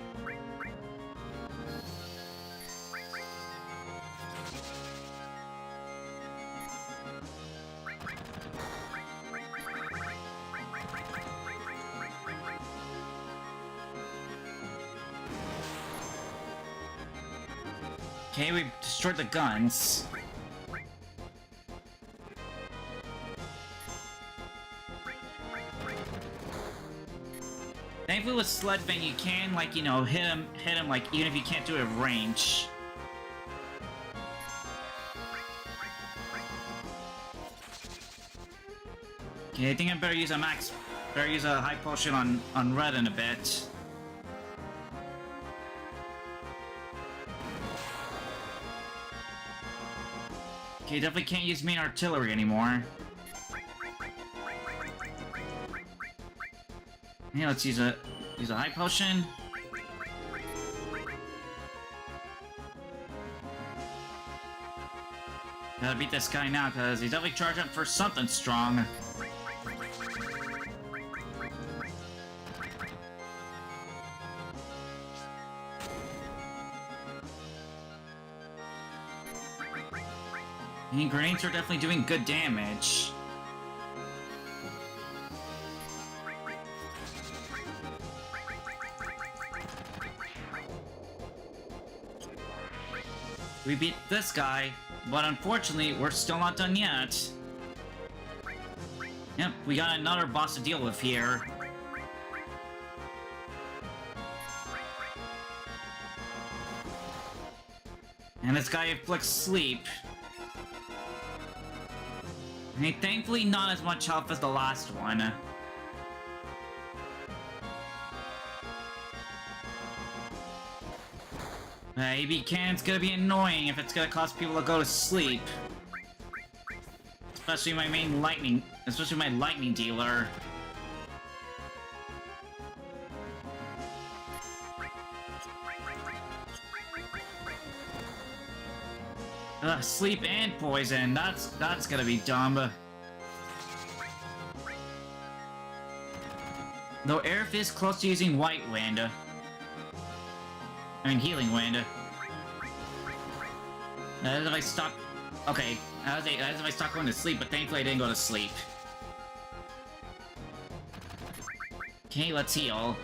Okay, we destroyed the guns. Thankfully with Sledving you can, like, you know, hit him, like, even if you can't do it at range. Okay, I think I better use a high potion on Red in a bit. Okay, definitely can't use main artillery anymore. Yeah, let's use a high potion. Gotta beat this guy now, because he's definitely charged up for something strong. And grenades are definitely doing good damage. We beat this guy, but unfortunately, we're still not done yet. Yep, we got another boss to deal with here. And this guy inflicts sleep. And thankfully not as much health as the last one. AB cannon's gonna be annoying if it's gonna cause people to go to sleep. Especially my lightning dealer. Sleep and poison. That's gonna be dumb. Though Aerith is close to using White Wind. I mean, Healing Wind. As if I stop... Okay, as if I stopped going to sleep, but thankfully I didn't go to sleep. Okay, let's heal.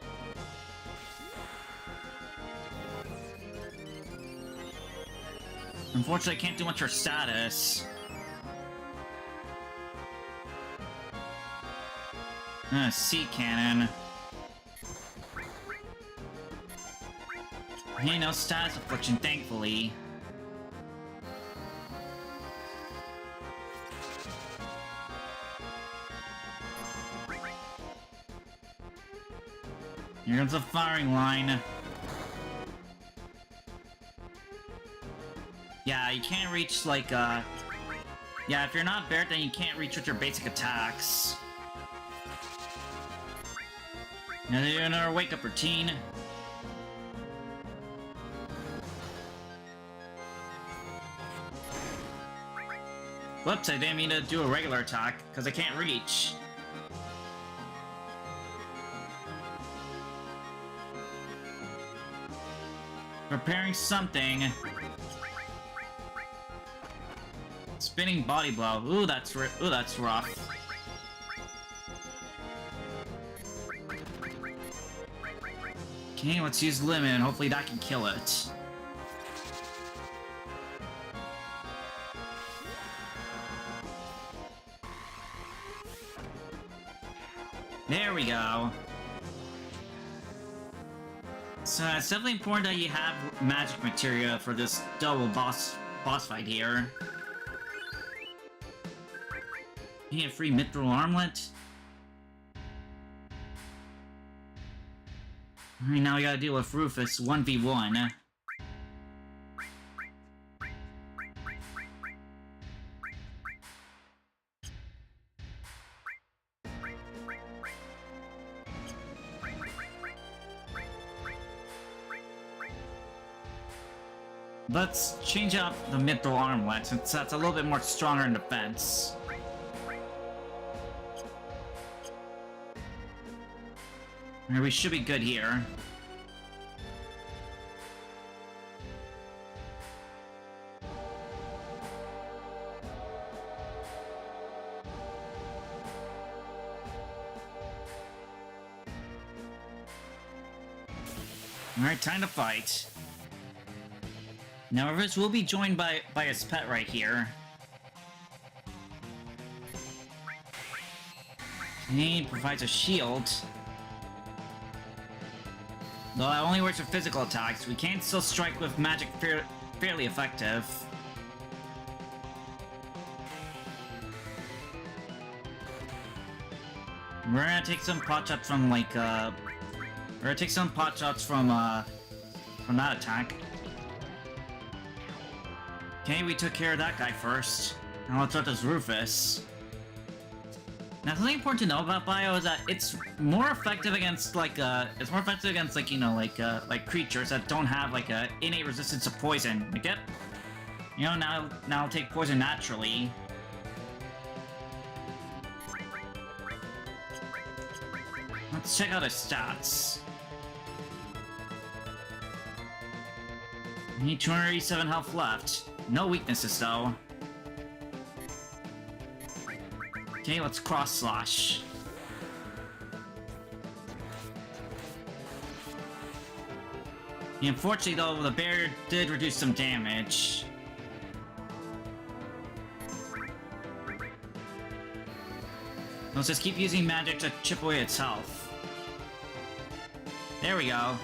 Unfortunately, I can't do much for status. Sea Cannon. Hey, no status affliction, thankfully. Here comes the firing line. Yeah, you can't reach, like, Yeah, if you're not Barret, then you can't reach with your basic attacks. Now they do another wake-up routine. Whoops, I didn't mean to do a regular attack, because I can't reach. Preparing something. Spinning body blow. Ooh, that's rough. Okay, let's use Limit, and hopefully that can kill it. There we go. So it's definitely important that you have magic materia for this double boss fight here. You get a free mithril armlet. Alright, now we gotta deal with Rufus 1v1. Let's change up the mithril armlet since that's a little bit more stronger in defense. Alright, we should be good here. Alright, time to fight. Now, Rufus will be joined by his pet right here. He provides a shield. Though that only works for physical attacks, we can still strike with magic fairly effective. We're gonna take some pot shots from like we're gonna take some pot shots from that attack. Okay, we took care of that guy first. Now let's start this Rufus. Now, something important to know about Bio is that it's more effective against like you know like creatures that don't have like a innate resistance to poison. Like it, you know, now it'll take poison naturally. Let's check out his stats. Need 287 health left. No weaknesses, though. Okay, let's cross slash. Unfortunately, though, the bear did reduce some damage. Let's just keep using magic to chip away its health. There we go.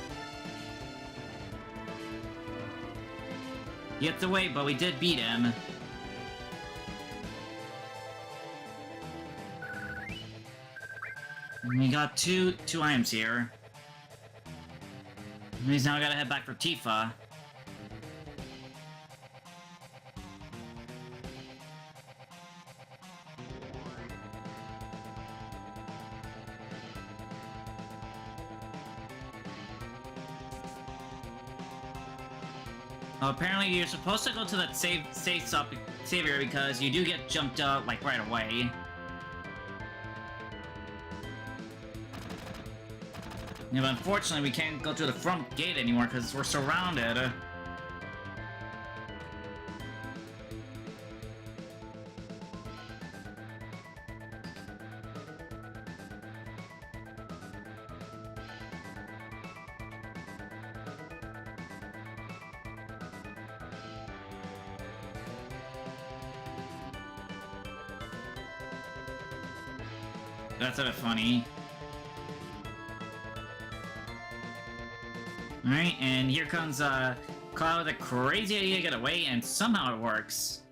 You have to wait, but we did beat him. And we got two items here. He's now gotta head back for Tifa. Apparently you're supposed to go to that save area because you do get jumped out, like, right away. Yeah, but unfortunately we can't go to the front gate anymore because we're surrounded. That's a bit funny. Alright, and here comes Cloud with a crazy idea to get away, and somehow it works.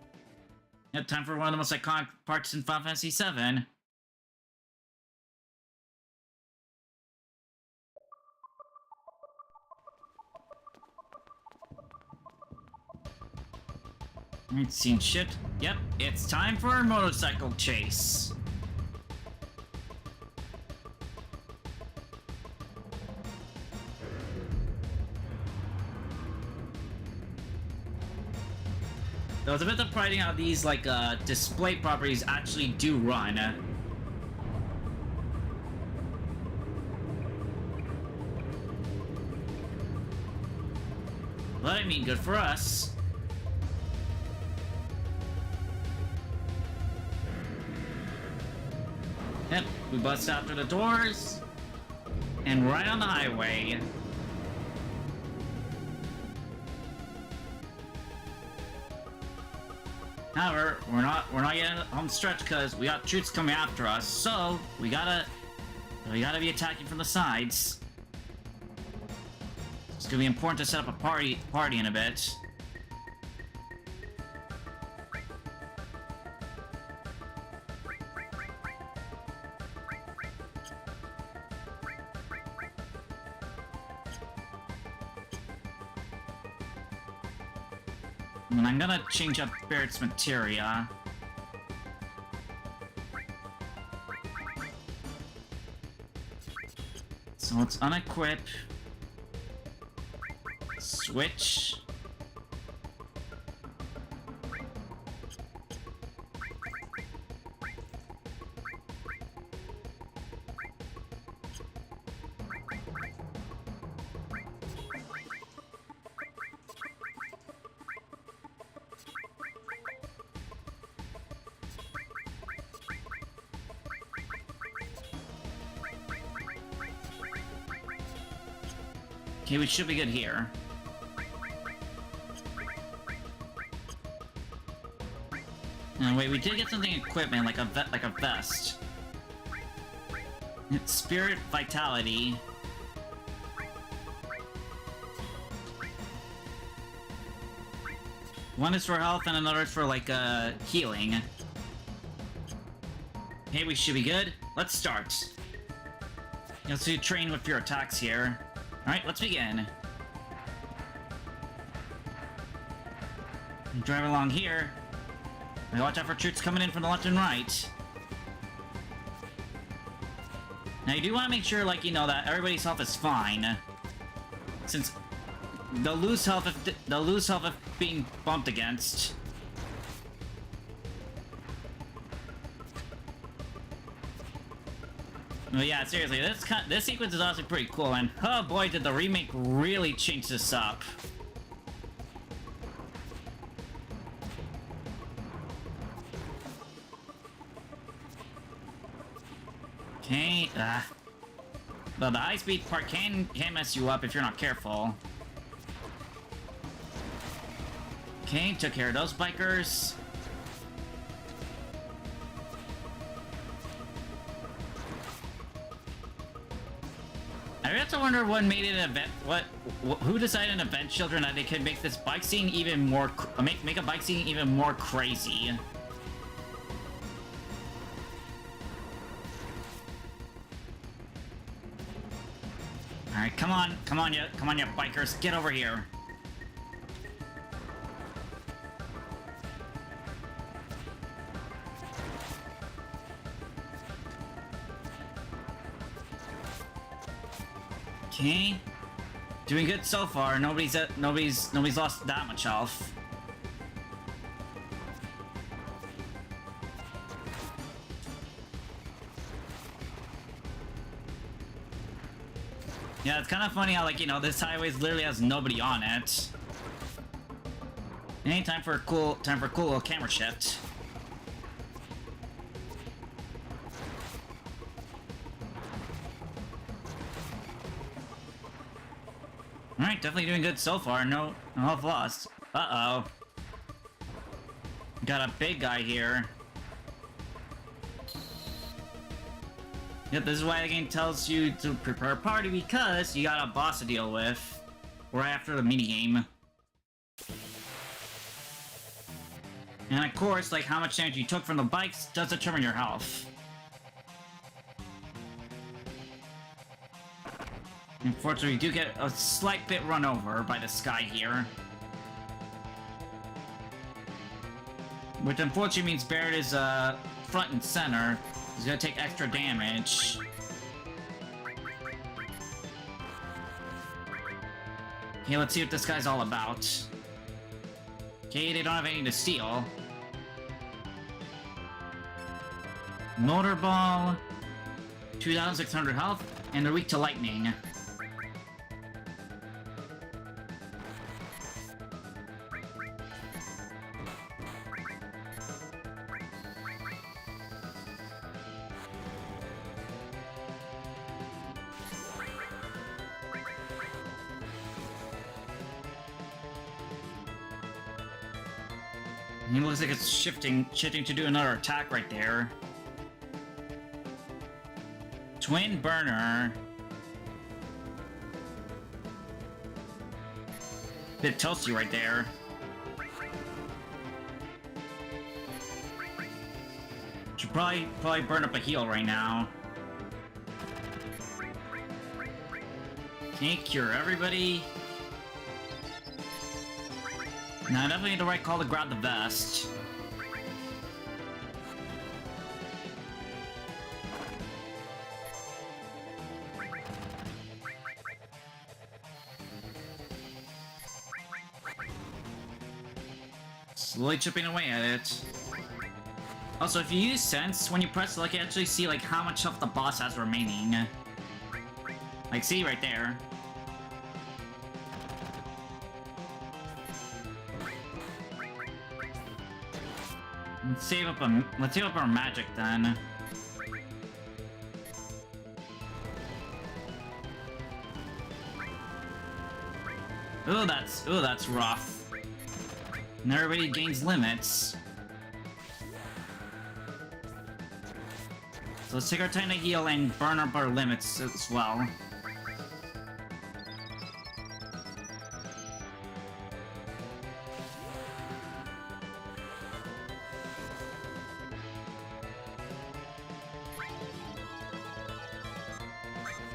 Yep, time for one of the most iconic parts in Final Fantasy VII. Alright, scene shift. Yep, it's time for a motorcycle chase. Though it's a bit surprising how these, like, display properties actually do run. But I mean, good for us. Yep, we bust out through the doors. And right on the highway. However, we're not yet home stretch because we got troops coming after us, so we gotta be attacking from the sides. It's gonna be important to set up a party in a bit. And I'm gonna change up Barrett's materia. So let's unequip. Switch. Okay, we should be good here. And wait, we did get something equipment, like a vest. It's Spirit Vitality. One is for health and another is for, like, healing. Okay, we should be good. Let's start. Let's do train with your attacks here. Alright, let's begin. Drive along here. Watch out for troops coming in from the left and right. Now you do want to make sure, like, you know, that everybody's health is fine. Since they'll lose health if being bumped against. Well, yeah, seriously, this sequence is honestly pretty cool, and oh boy, did the remake really change this up. Okay, well, the high-speed part can mess you up if you're not careful. Okay, took care of those bikers. I have to wonder what made it an event. Who decided in Event Children that they could make this bike scene even more make a bike scene even more crazy. All right, come on, you bikers, get over here. Okay. Doing good so far. Nobody's lost that much health. Yeah, it's kind of funny how, like, you know, this highway literally has nobody on it. Any time for a cool little camera shift. Alright, definitely doing good so far. No health lost. Uh-oh. Got a big guy here. Yep, this is why the game tells you to prepare a party, because you got a boss to deal with right after the minigame. And of course, like, how much damage you took from the bikes does determine your health. Unfortunately, we do get a slight bit run over by this guy here. Which unfortunately means Barrett is front and center. He's gonna take extra damage. Okay, let's see what this guy's all about. Okay, they don't have anything to steal. Motor Ball, 2,600 health, and they're weak to lightning. It looks like it's shifting to do another attack right there. Twin Burner. Bit toasty right there. Should probably burn up a heal right now. Can't cure everybody. Now, definitely the right call to grab the vest. Slowly chipping away at it. Also, if you use Sense, when you press, like, you actually see, like, how much health the boss has remaining. Like, see right there. Let's save up our magic then. Ooh, that's rough. And everybody gains limits. So let's take our time to heal and burn up our limits as well.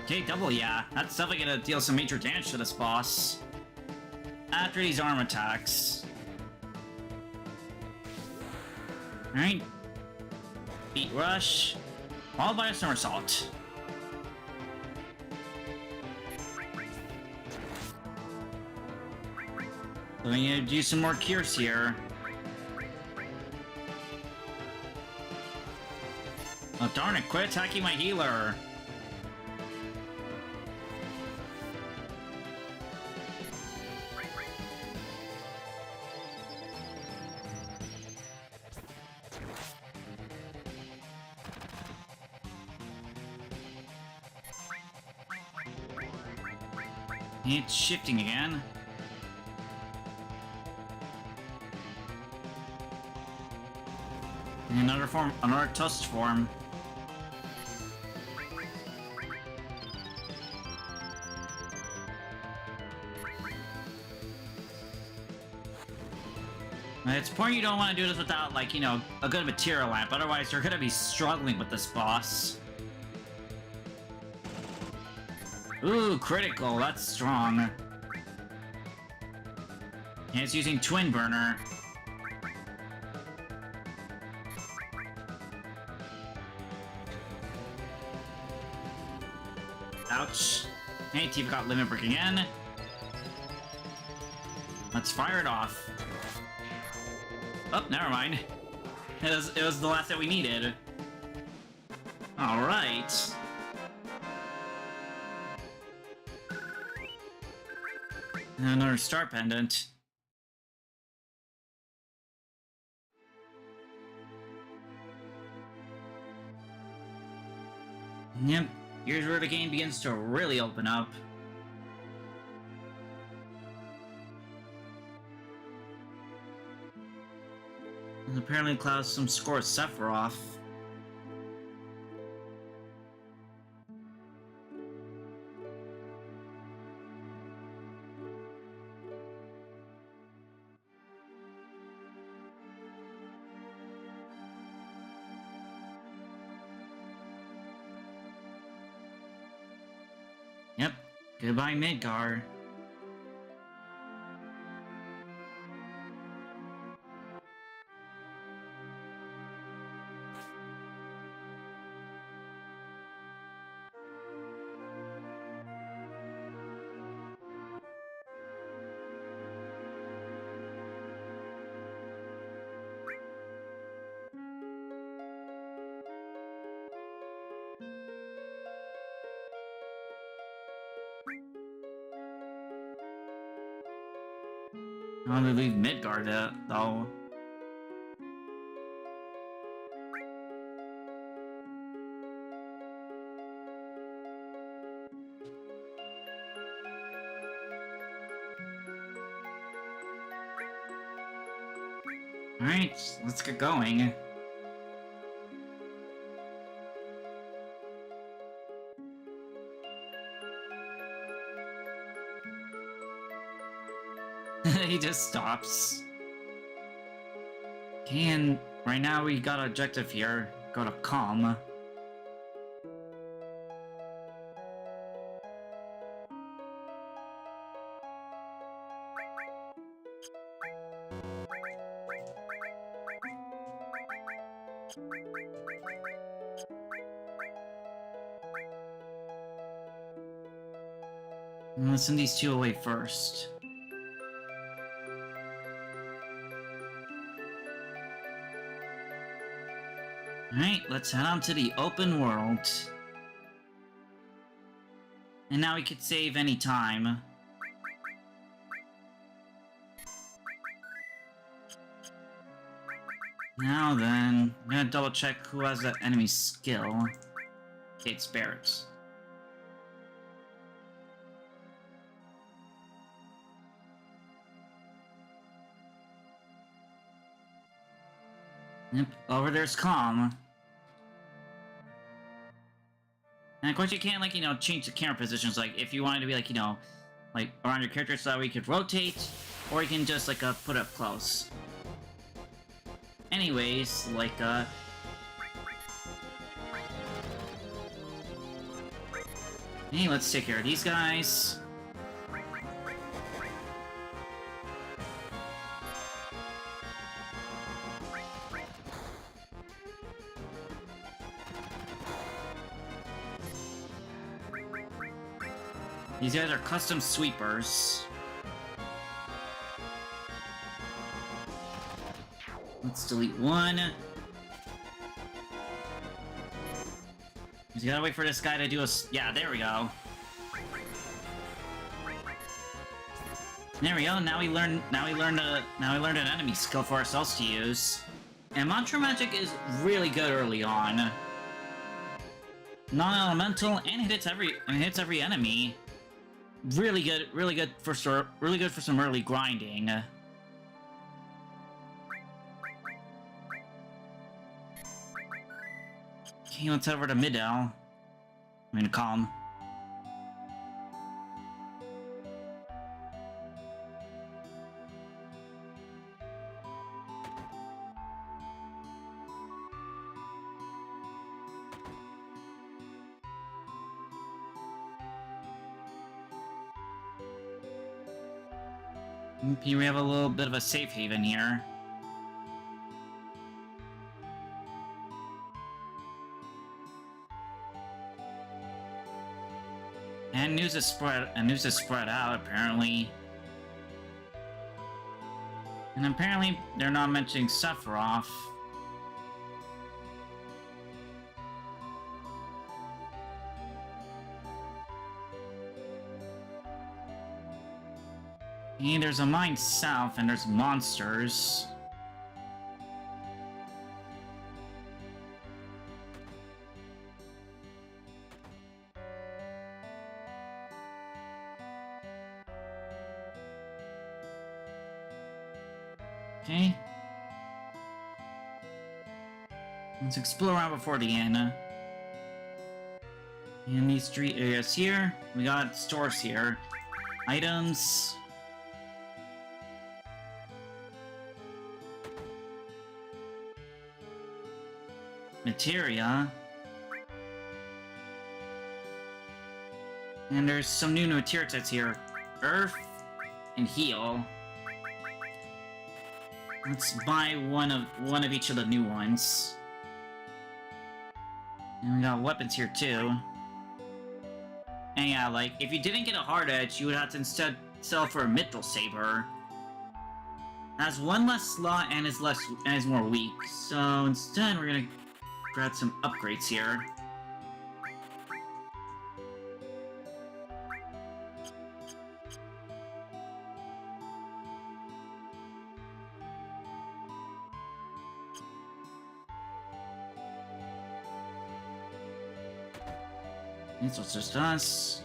Okay, double, yeah. That's definitely gonna deal some major damage to this boss. After these arm attacks. Alright. Beat Rush. Followed by a somersault. So we need to do some more cures here. Oh darn it, quit attacking my healer! It's shifting again. Another toast form. At this point, you don't want to do this without, like, you know, a good material lamp, otherwise you're gonna be struggling with this boss. Ooh, critical, that's strong. And it's using Twin Burner. Ouch. Hey, Tifa got Limit Break again. Let's fire it off. Oh, never mind. It was the last that we needed. Alright. Another star pendant. Yep, here's where the game begins to really open up. And apparently Cloud's some score Sephiroth. Yep, goodbye Midgar. I want to leave Midgar though. Alright, let's get going. He just stops. Okay, and right now we got an objective here. Go to calm. Let's send these two away first. Alright, let's head on to the open world. And now we could save any time. Now then, I'm gonna double check who has that enemy skill. Okay, it's Barrett. Yep, over there's Calm. And of course you can't, like, you know, change the camera positions, like, if you wanted to be, like, you know, like, around your character so that way you could rotate, or you can just, like, put it up close. Anyways, like, hey, let's take care of these guys. These guys are custom sweepers. Let's delete one. Just gotta wait for this guy to do a... Yeah, there we go. There we go. Now we learned an enemy skill for ourselves to use. And Mantra Magic is really good early on. Non-elemental and hits every enemy. Really good for some early grinding. Okay, let's head over to Midgar. I mean, Calm. Here we have a little bit of a safe haven here. And news is spread out, apparently. And apparently they're not mentioning Sephiroth. Hey, there's a mine south and there's monsters. Okay. Let's explore around before the end. In these three areas here, we got stores here. Items. Materia. And there's some new materia sets here. Earth and Heal. Let's buy one of each of the new ones. And we got weapons here too. And yeah, like, if you didn't get a hard edge, you would have to instead sell for a mithril saber. Has one less slot and is more weak. So instead, we're gonna grab some upgrades here. So it's just us.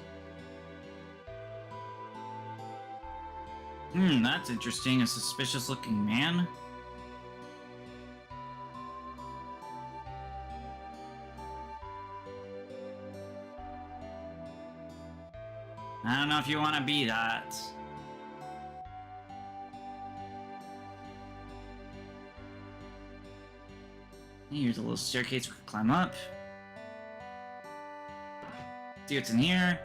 That's interesting. A suspicious looking man. I don't know if you want to be that. Here's a little staircase we can climb up. See what's in here.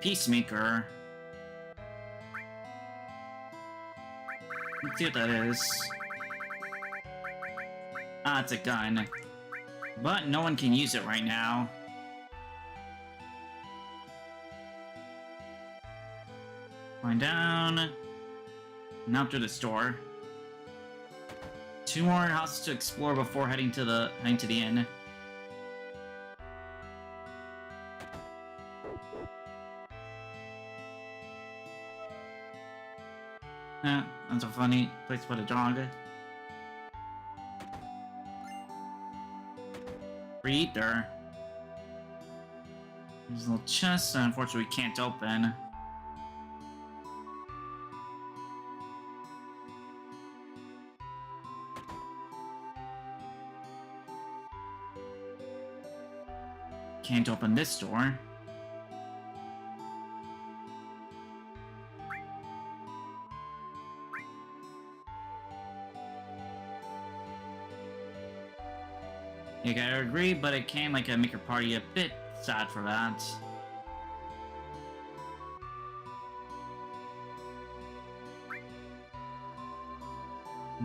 Peacemaker. Let's see what that is. Ah, it's a gun. But no one can use it right now. Climb down. And up to the store. 2 more houses to explore before heading to the inn. That's a funny place to put a dog. Free ether. There's a little chest that unfortunately we can't open. Can't open this door. I gotta agree, but it can make your party a bit sad for that.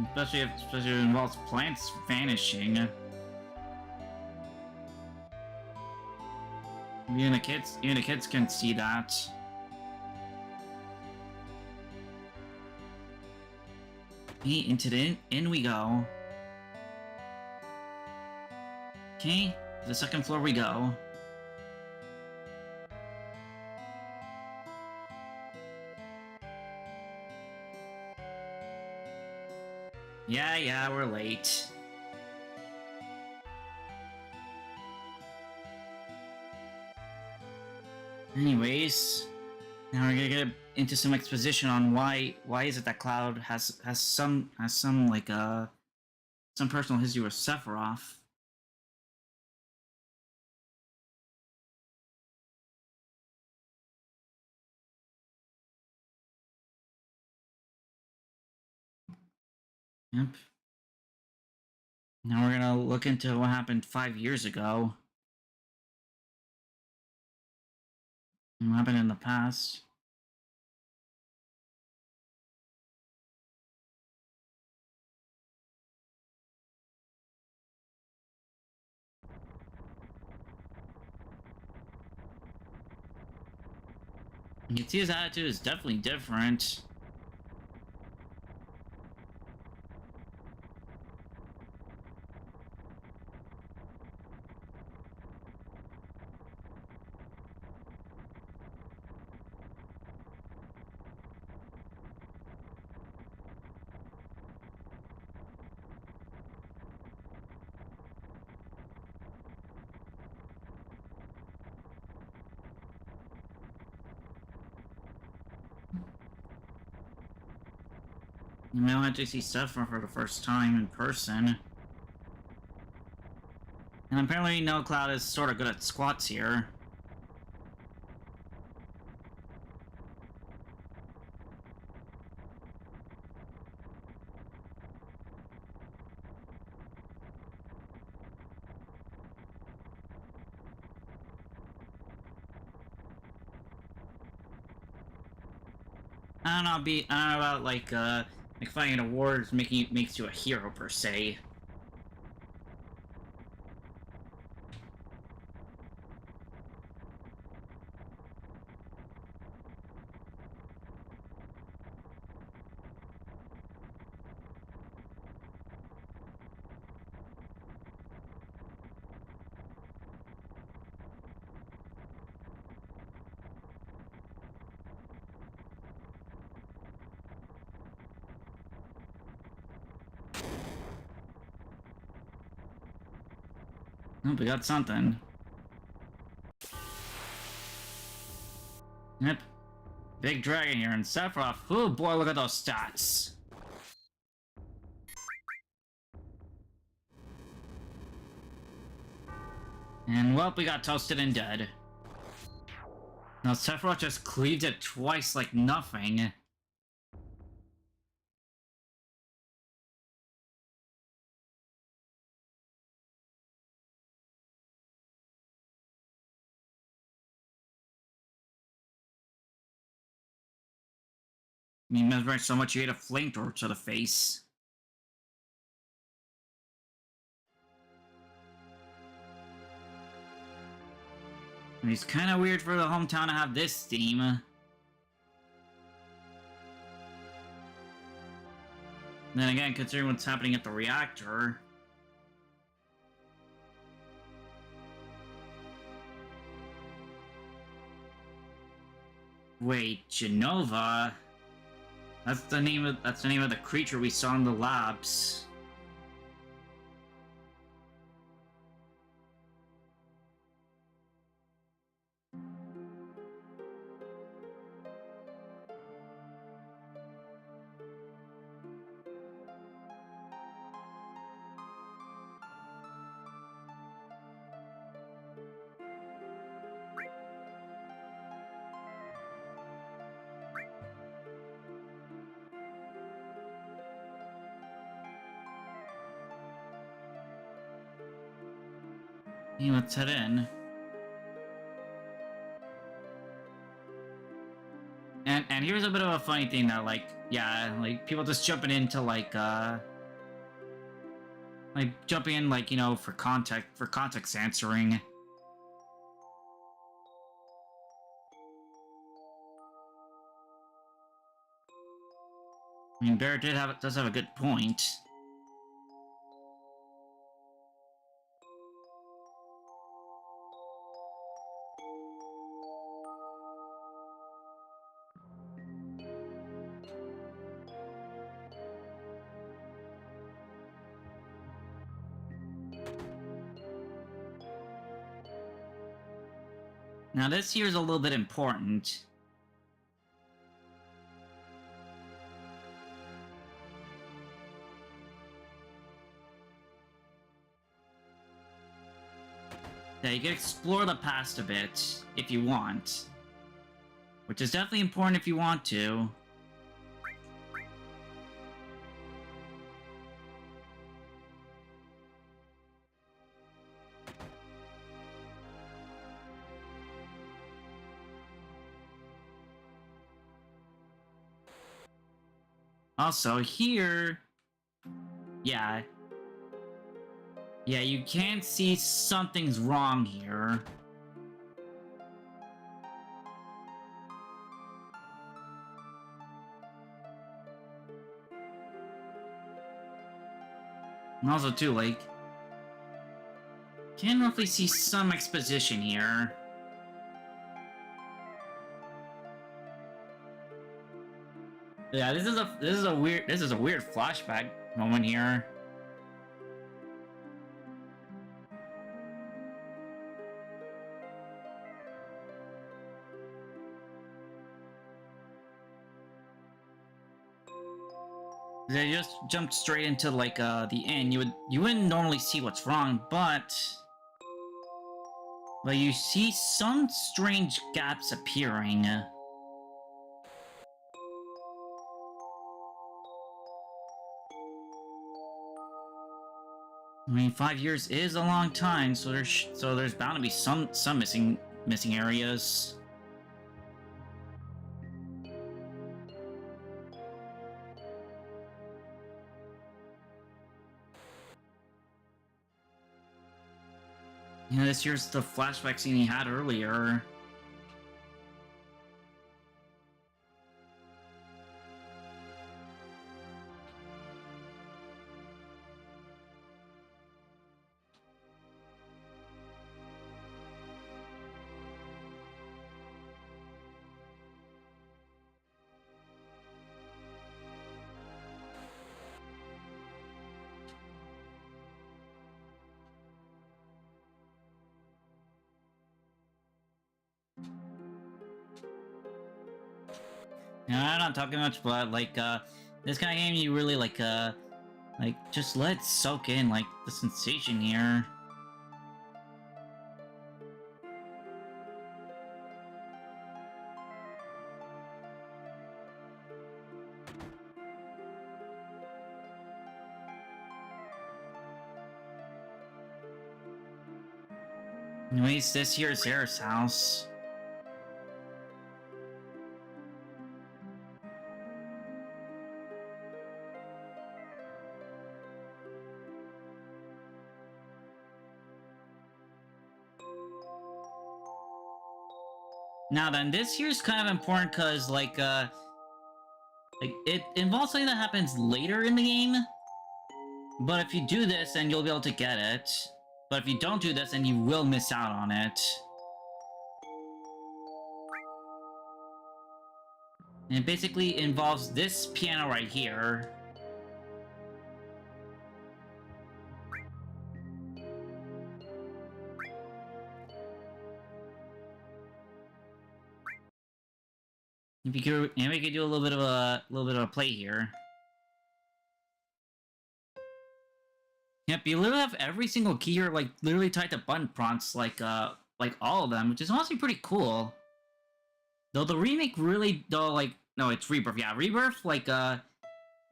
Especially if it involves plants vanishing. Even the kids can see that. Into the inn we go. Okay, to the second floor we go. Yeah, we're late. Anyways, now we're gonna get into some exposition on why is it that Cloud has some personal history with Sephiroth. Yep. Now we're gonna look into what happened 5 years ago. And what happened in the past. You can see his attitude is definitely different. You may want to see Sephiroth for the first time in person. And apparently No Cloud is sort of good at squats here. I don't know, I don't know about like finding awards makes you a hero per se. Oh, we got something. Yep. Big dragon here, and Sephiroth. Oh boy, look at those stats. And well, we got toasted and dead. Now Sephiroth just cleaved it twice like nothing. I mean, mesmerized so much you hit a flamethrower to the face. I mean, it's kind of weird for the hometown to have this theme. Then again, considering what's happening at the reactor. Wait, Genova? That's the name of the creature we saw in the labs. Hey, let's head in. And here's a bit of a funny thing that, like, yeah, like, people just jumping into, like, jumping in, like, you know, for context answering. I mean, Bear does have a good point. Now this here is a little bit important. Yeah, you can explore the past a bit, if you want. Which is definitely important if you want to. Also, here... Yeah. Yeah, you can see something's wrong here. And also, too, like... Can roughly see some exposition here. Yeah, this is a weird flashback moment here. They just jumped straight into like the inn. You wouldn't normally see what's wrong, but you see some strange gaps appearing. I mean, 5 years is a long time, so there's bound to be some missing areas. You know, this here's the flashback scene he had earlier. I'm not talking much, but like this kind of game, you really like just let it soak in like the sensation here. Anyways, this here is Aerith's house. Now then, this here's kind of important because like it involves something that happens later in the game. But if you do this, then you'll be able to get it. But if you don't do this, then you will miss out on it. And it basically involves this piano right here. If you could, and we could do a little bit of a play here. Yep, you literally have every single key here, like literally tied to button prompts, like all of them, which is honestly pretty cool. Though the remake really, no, it's Rebirth. Yeah, Rebirth, like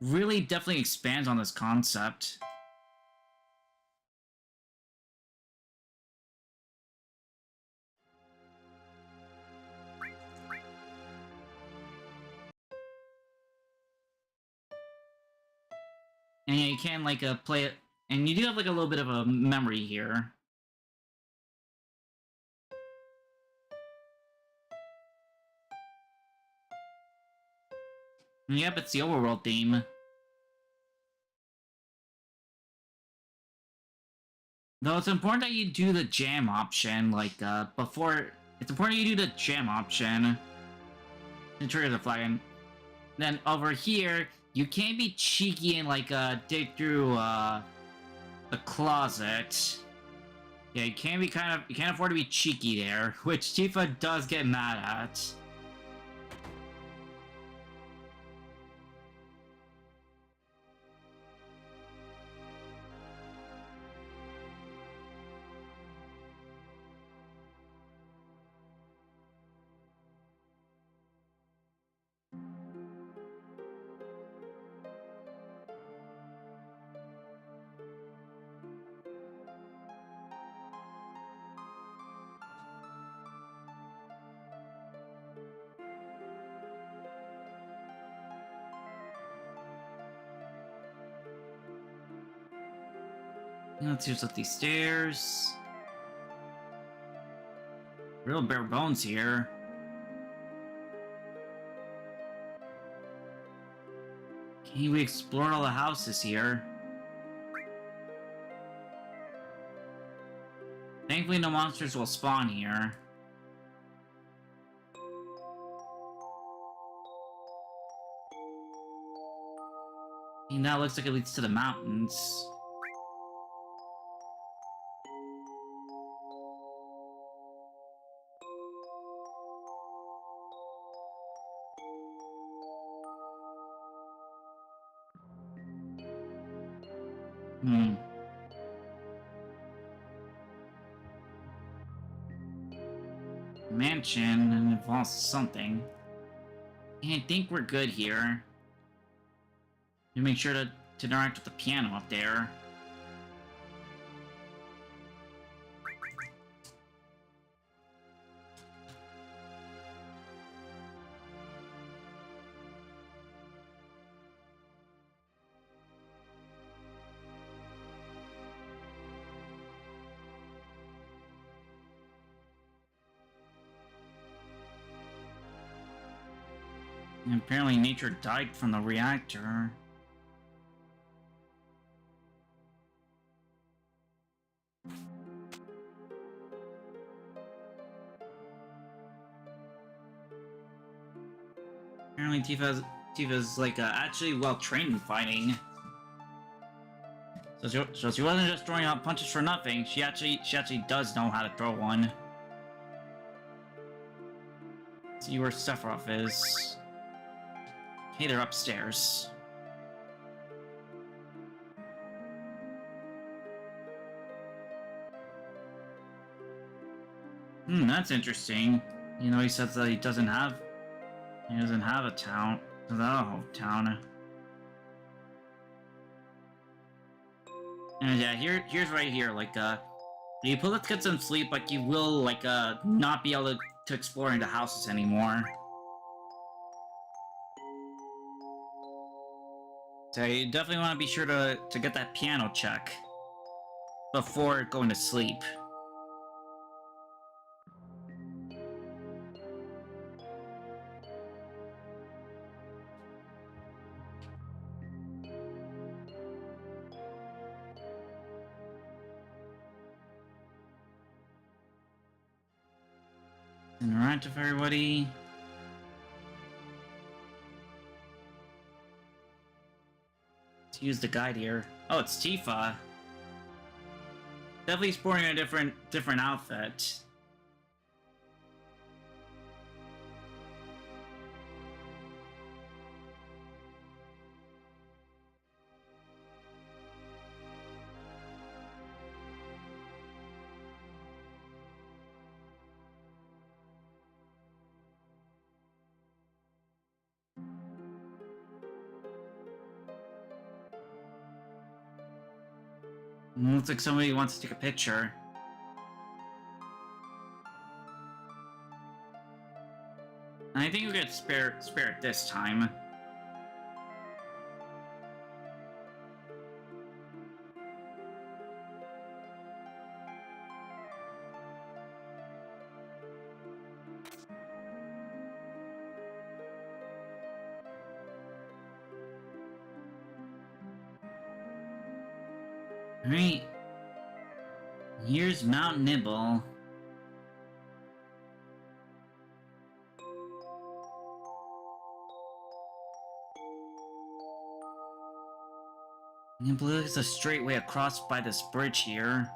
really definitely expands on this concept. And yeah, you can like play it, and you do have like a little bit of a memory here. And yep, it's the overworld theme. Though it's important that you do the jam option, like before. It's important you do the jam option to trigger the flag. And then over here, you can't be cheeky and like dig through the closet. Yeah, you can't afford to be cheeky there, which Tifa does get mad at. Let's use up these stairs. Real bare bones here. Okay, we explored all the houses here. Thankfully, no monsters will spawn here. And that looks like it leads to the mountains. Hmm. Mansion involves something. I think we're good here. You make sure to interact with the piano up there. And apparently nature died from the reactor. Apparently Tifa's like actually well trained in fighting. So she wasn't just throwing out punches for nothing. She actually does know how to throw one. See where Sephiroth is. Hey, they're upstairs. That's interesting. You know, he says that he doesn't have a town. Doesn't have a town. And yeah, here's right here, like, you let's get some sleep, like, you will, like, not be able to explore into houses anymore. So you definitely want to be sure to get that piano check before going to sleep. Interact with everybody. Let's use the guide here. Oh, it's Tifa. Definitely sporting a different outfit. Looks like somebody wants to take a picture. I think we get spare it this time. Alright. Here's Mount Nibble. Nibble is a straight way across by this bridge here.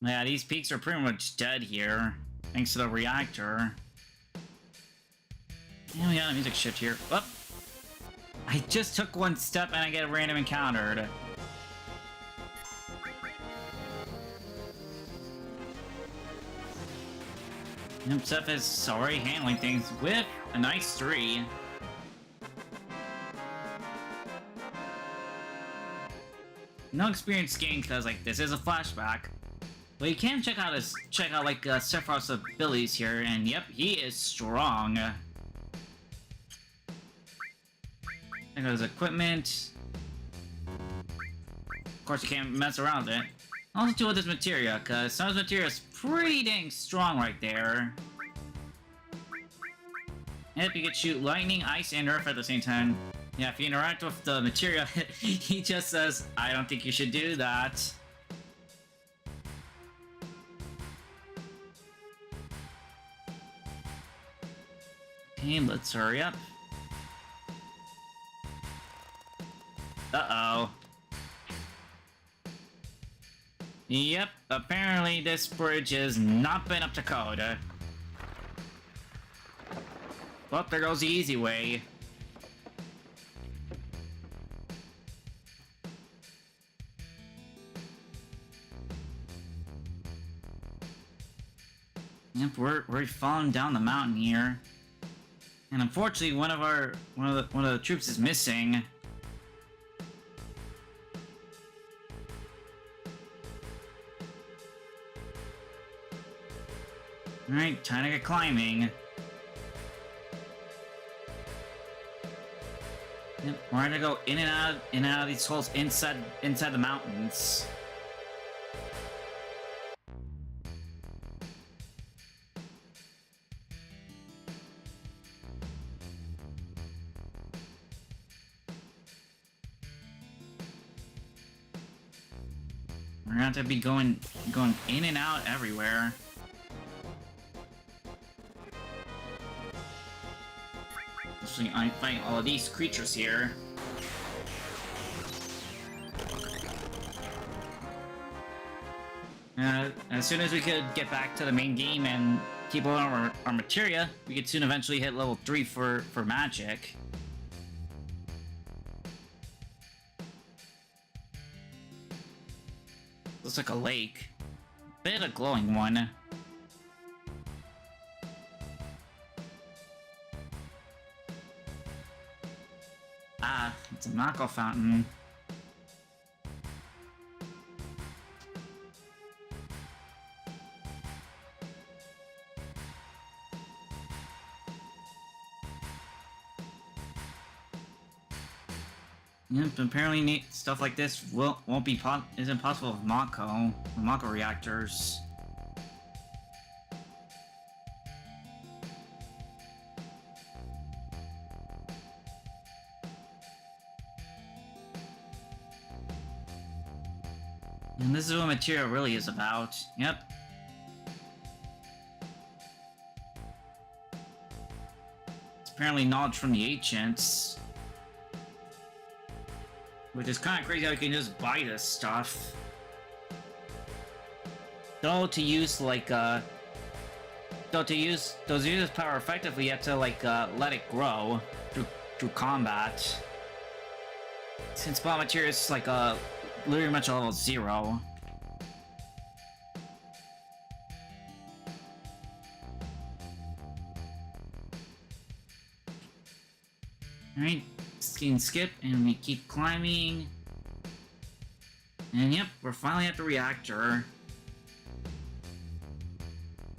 Yeah, these peaks are pretty much dead here, thanks to the reactor. Yeah, we got a music shift here. Whoop! I just took one step and I get random encountered. Yep, Seth is already handling things with a nice 3. No experience gained because like this is a flashback. But you can check out like Sephiroth's abilities here, and yep, he is strong. Check out his equipment. Of course, you can't mess around with it. Also do with this materia, because some of this materia is pretty dang strong right there. Yep, you can shoot lightning, ice, and earth at the same time. Yeah, if you interact with the materia, he just says, I don't think you should do that. Okay, let's hurry up. Uh-oh. Yep, apparently this bridge has not been up to code. Well, there goes the easy way. Yep, we're falling down the mountain here. And unfortunately, one of the troops is missing. Alright, time to get climbing. Yep, we're gonna go in and out of these holes inside the mountains. We're gonna have to be going in and out everywhere. Actually, I'm fighting all of these creatures here. As soon as we could get back to the main game and keep on our materia, we could soon eventually hit level 3 for magic. Looks like a lake. Bit of glowing one. Ah, it's a Mako fountain. Yep, apparently stuff like this isn't possible with Mako reactors. And this is what material really is about. Yep. It's apparently knowledge from the ancients. Which is kind of crazy how you can just buy this stuff. Though to use to use this power effectively, you have to let it grow through combat. Since bomb material is literally much a level 0. Alright, skip, and we keep climbing. And yep, we're finally at the reactor.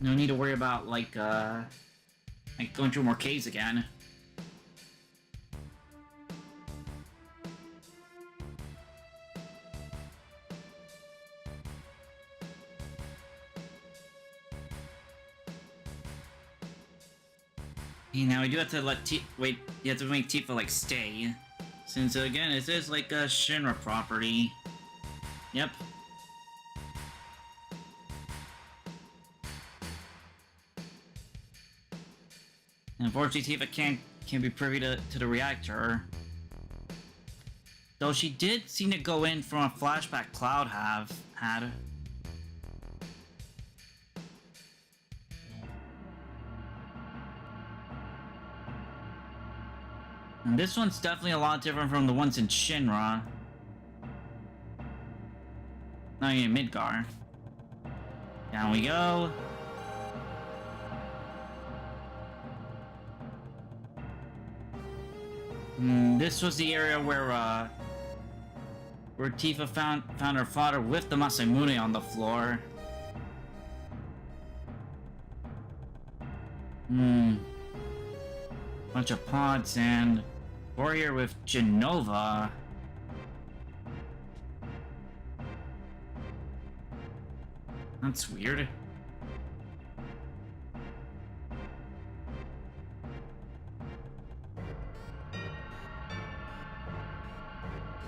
No need to worry about going through more caves again. Hey, now we do have to wait, you have to make Tifa stay. Since again, it is a Shinra property. Yep. And unfortunately, Tifa can't be privy to the reactor. Though she did seem to go in from a flashback Cloud had. And this one's definitely a lot different from the ones in Shinra. Not even Midgar. Down we go. This was the area where Tifa found her father with the Masamune on the floor. Bunch of pods and warrior with Genova. That's weird.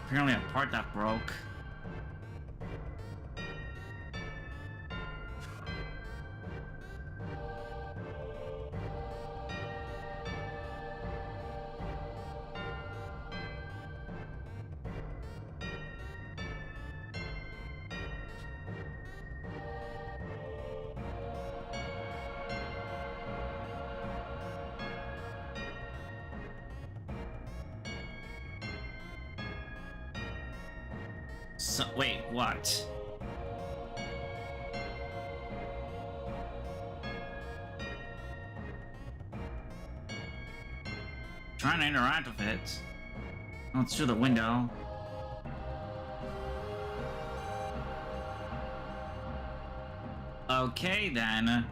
Apparently a part that broke. So, wait, what? trying to interact with it. Oh, it's through the window. Okay, then.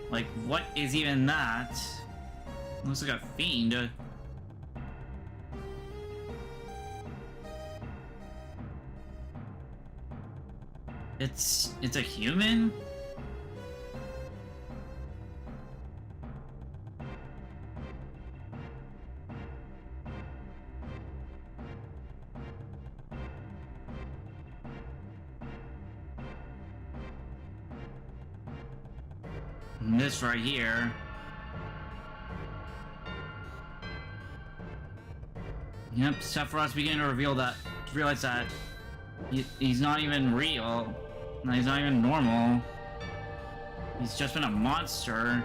Like, what is even that? Looks like a fiend. It's a human? And this right here. Yep, Sephiroth's beginning to realize that he's not even real. No, he's not even normal. He's just been a monster.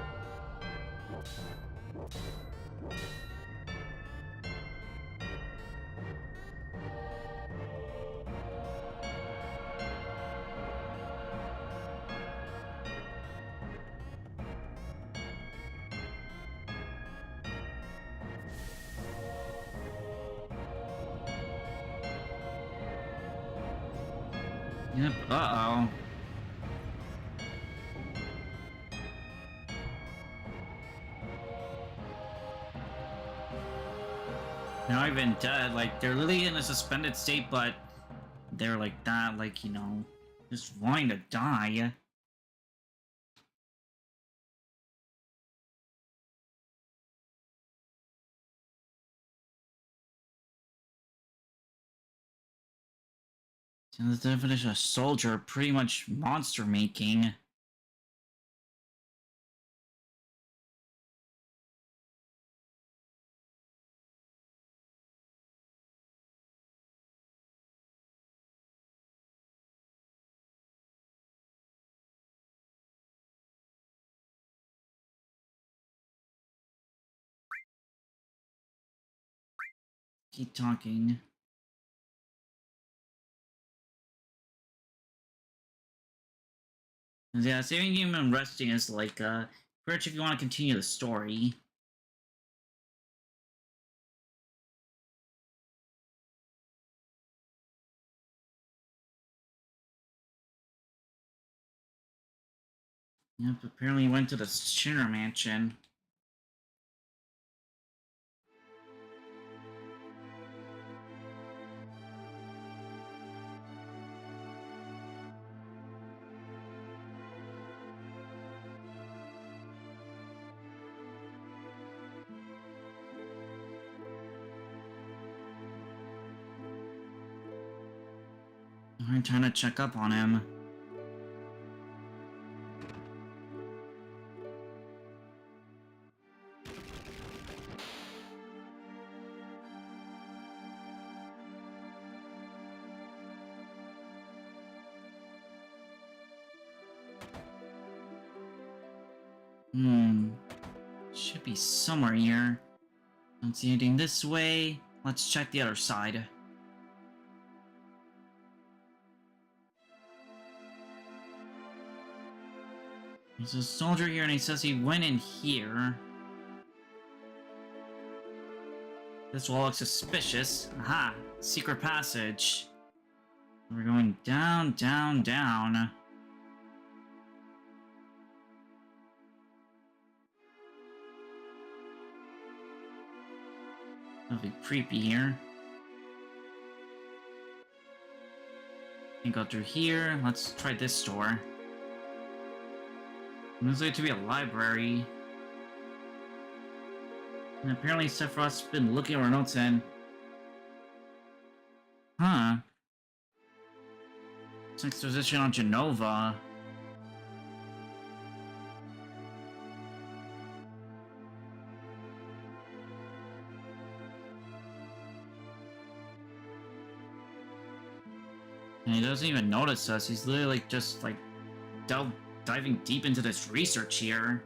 Yep, uh-oh. Not even dead, like, they're literally in a suspended state, but they're like that, like, you know, just wanting to die. So the definition of soldier, pretty much monster making. Keep talking. Yeah, saving game and resting is like, pretty much if you want to continue the story. Yep, apparently he went to the Shinra Mansion. I'm trying to check up on him. Should be somewhere here. Don't see anything this way. Let's check the other side. There's a soldier here and he says he went in here. This wall looks suspicious. Aha! Secret passage. We're going down, down, down. Nothing creepy here. Can go through here. Let's try this door. Looks like to be a library. And apparently Sephiroth's been looking at our notes and... Huh. It's an exposition on Genova. And he doesn't even notice us. He's literally like, just like diving deep into this research here.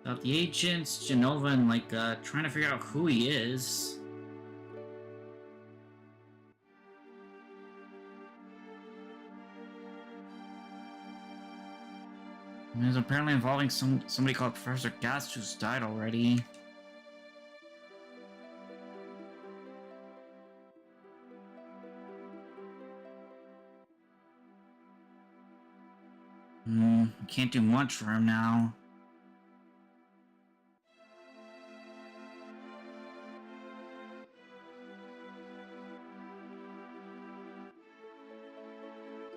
About the agents, Genova, and like trying to figure out who he is. And it's apparently involving somebody called Professor Gast who's died already. Can't do much for him now.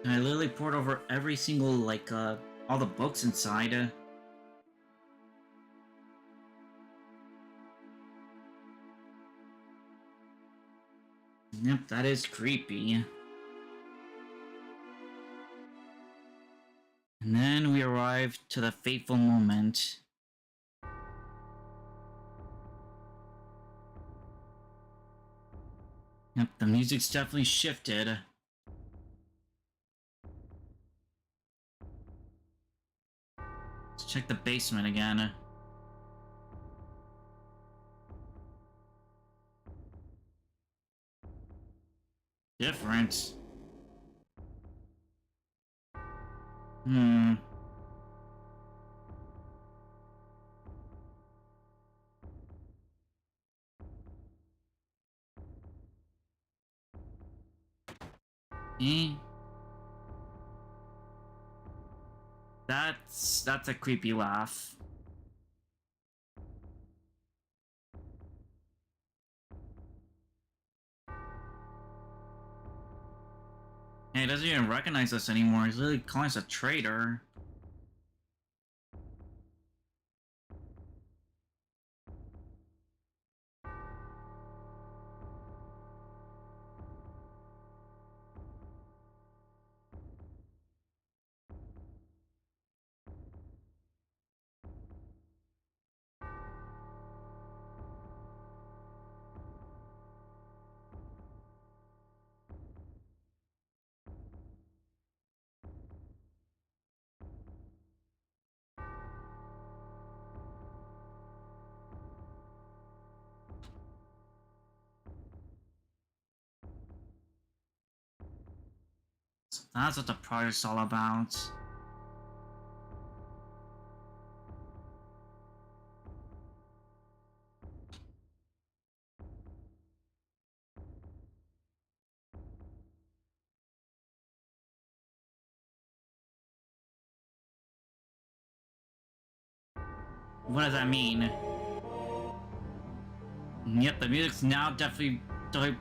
And I literally poured over every single, like, all the books inside. Yep, that is creepy. And then we arrive to the fateful moment. Yep, the music's definitely shifted. Let's check the basement again. Different. Eh? That's a creepy laugh. Hey, he doesn't even recognize us anymore. He's literally calling us a traitor. So that's what the project's all about. What does that mean? Yep, the music's now definitely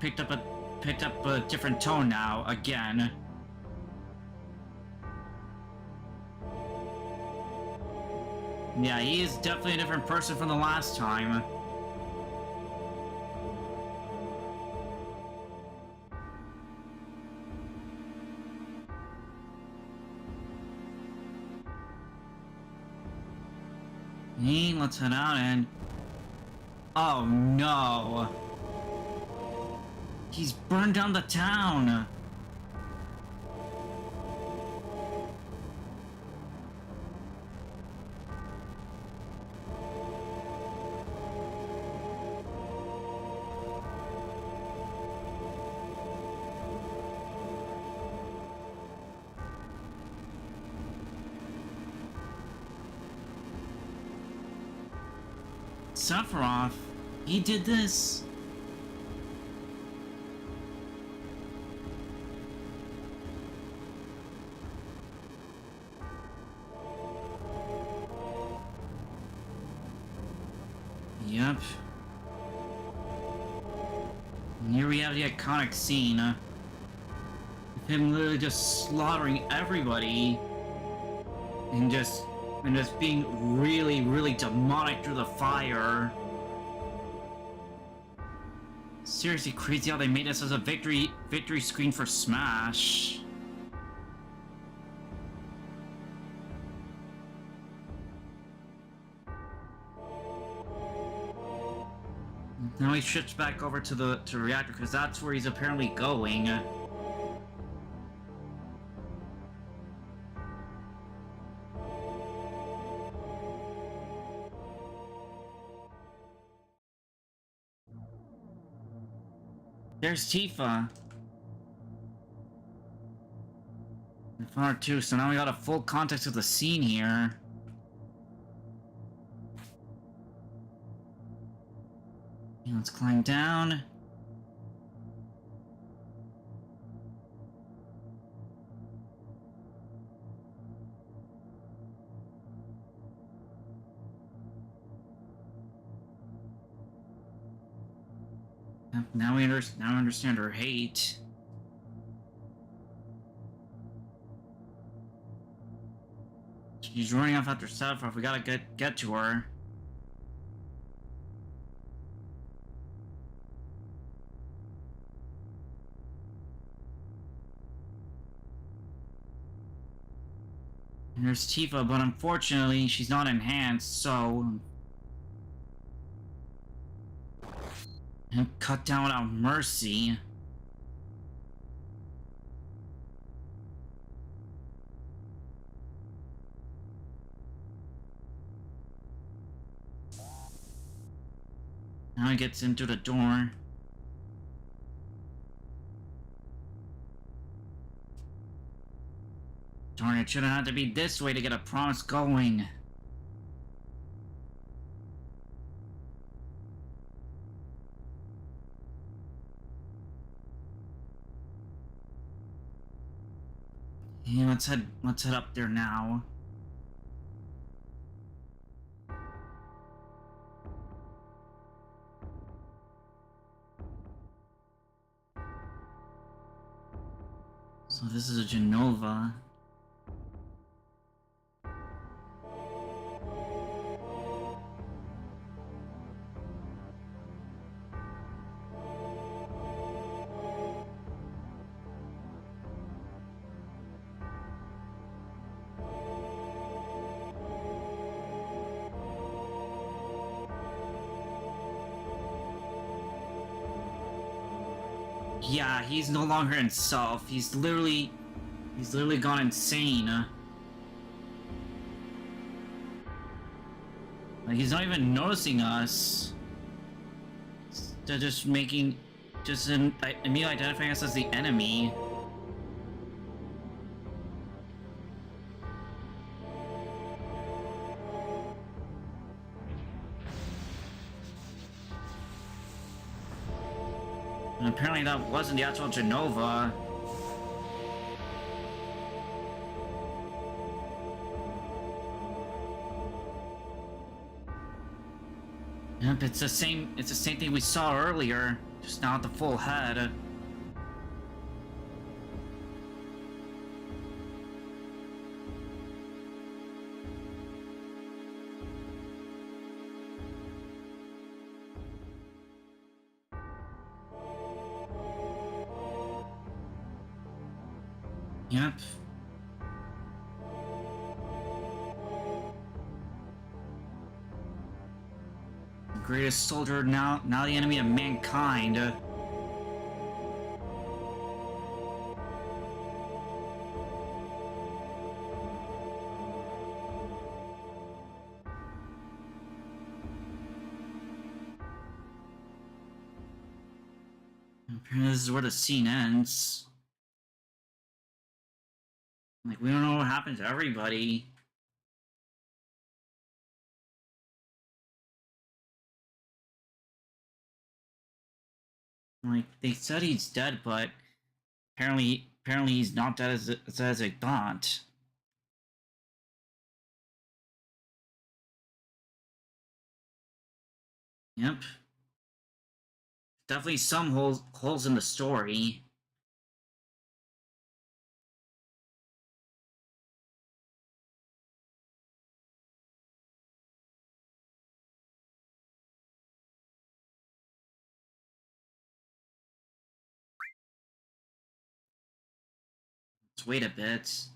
picked up a different tone now again. Yeah, he is definitely a different person from the last time. Hey, let's head out and... Oh no! He's burned down the town! Sephiroth, he did this. Yep. And here we have the iconic scene of him literally just slaughtering everybody and just being really, really demonic through the fire. Seriously crazy how they made this as a victory screen for Smash. Now he shifts back over to the reactor because that's where he's apparently going. There's Tifa. And Far too, so now we got a full context of the scene here. Okay, let's climb down. Now we understand her hate. She's running off after Sapphire. We gotta get to her. And there's Tifa, but unfortunately she's not enhanced, so... And cut down without mercy. Now he gets into the door. Darn, it shouldn't have to be this way to get a promise going. Yeah, let's head up there now. So this is a Genova. Yeah, he's no longer himself. He's literally gone insane. Like, he's not even noticing us. They're just immediately identifying us as the enemy. And apparently that wasn't the actual Genova. Yep, it's the same thing we saw earlier, just now at the full head. Yep. The greatest soldier now the enemy of mankind. Apparently this is where the scene ends. Like, we don't know what happened to everybody. Like, they said he's dead, but apparently he's not dead as they thought. Yep. Definitely some holes in the story. Let's wait a bit.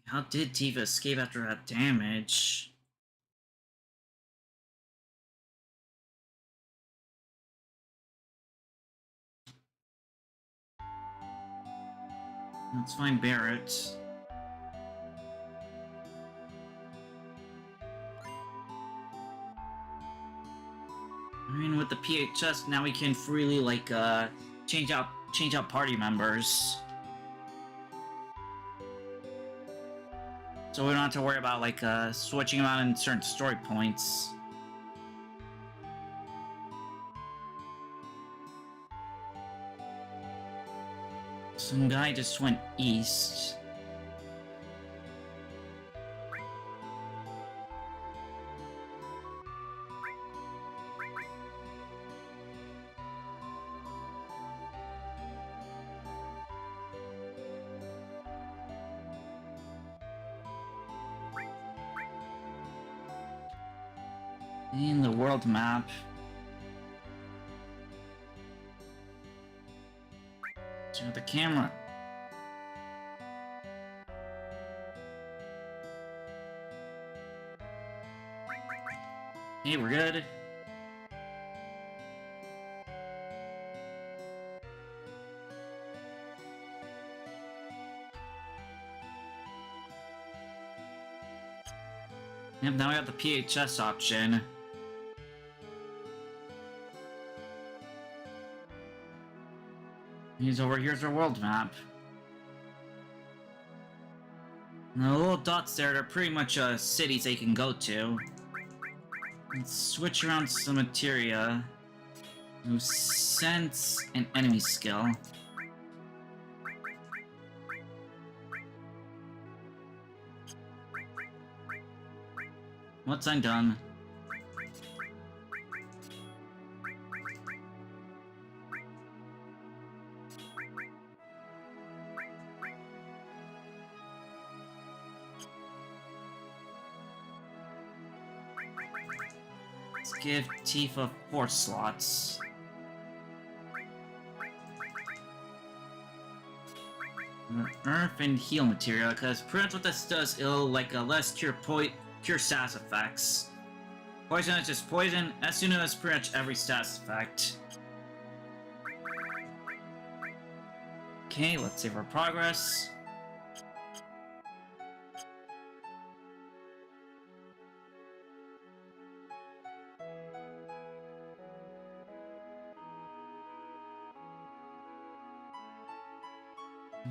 How did Tifa escape after that damage? Let's find Barrett. I mean, with the PHS, now we can freely, like, change out party members. So we don't have to worry about, like, switching them out in certain story points. Some guy just went east. In the world map. So the camera. Hey, we're good. Yep, now we got the PHS option. Here's our world map. And the little dots there, they're pretty much cities they can go to. Let's switch around some materia. Do sense and enemy skill. Once I'm done. Let's give Tifa 4 slots. Earth and heal material, because pretty much what this does, it'll like less cure status effects. Poison is just poison, as soon as pretty much every status effect. Okay, let's save our progress.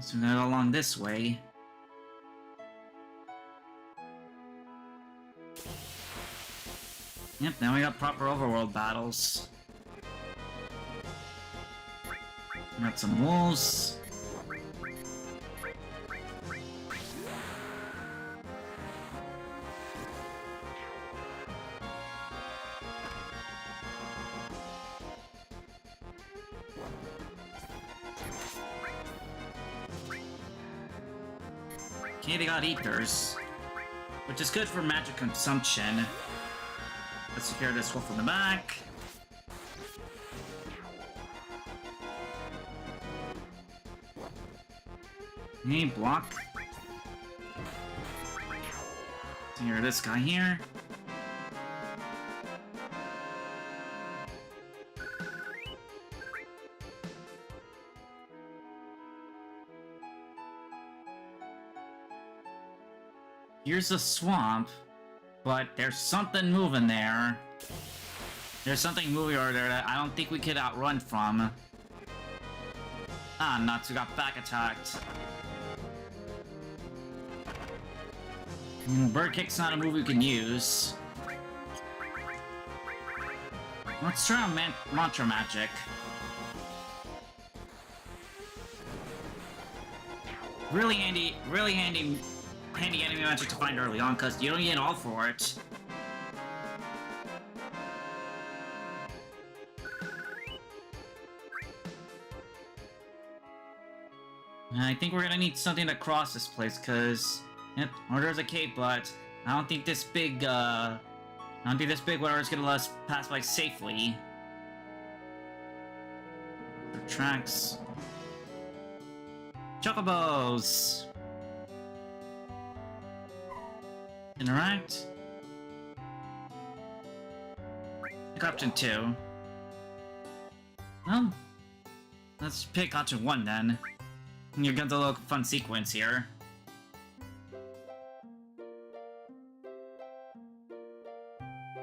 So we gotta go along this way. Yep, now we got proper overworld battles. We got some wolves. Okay, they got ethers, which is good for magic consumption. Let's secure this wolf from the back. Okay, block. Secure this guy here. Here's a swamp, but there's something moving there. There's something moving over there that I don't think we could outrun from. Ah, nuts, we got back attacked. Bird Kick's not a move we can use. Let's try Mantra Magic. Really handy enemy magic to find early on, because you don't get all for it. I think we're gonna need something to cross this place, because yep, Order's a cape, but I don't think this big water is gonna let us pass by safely. For tracks. Chocobos! Interact. Pick option 2. Well, let's pick option 1 then. You're getting a little fun sequence here.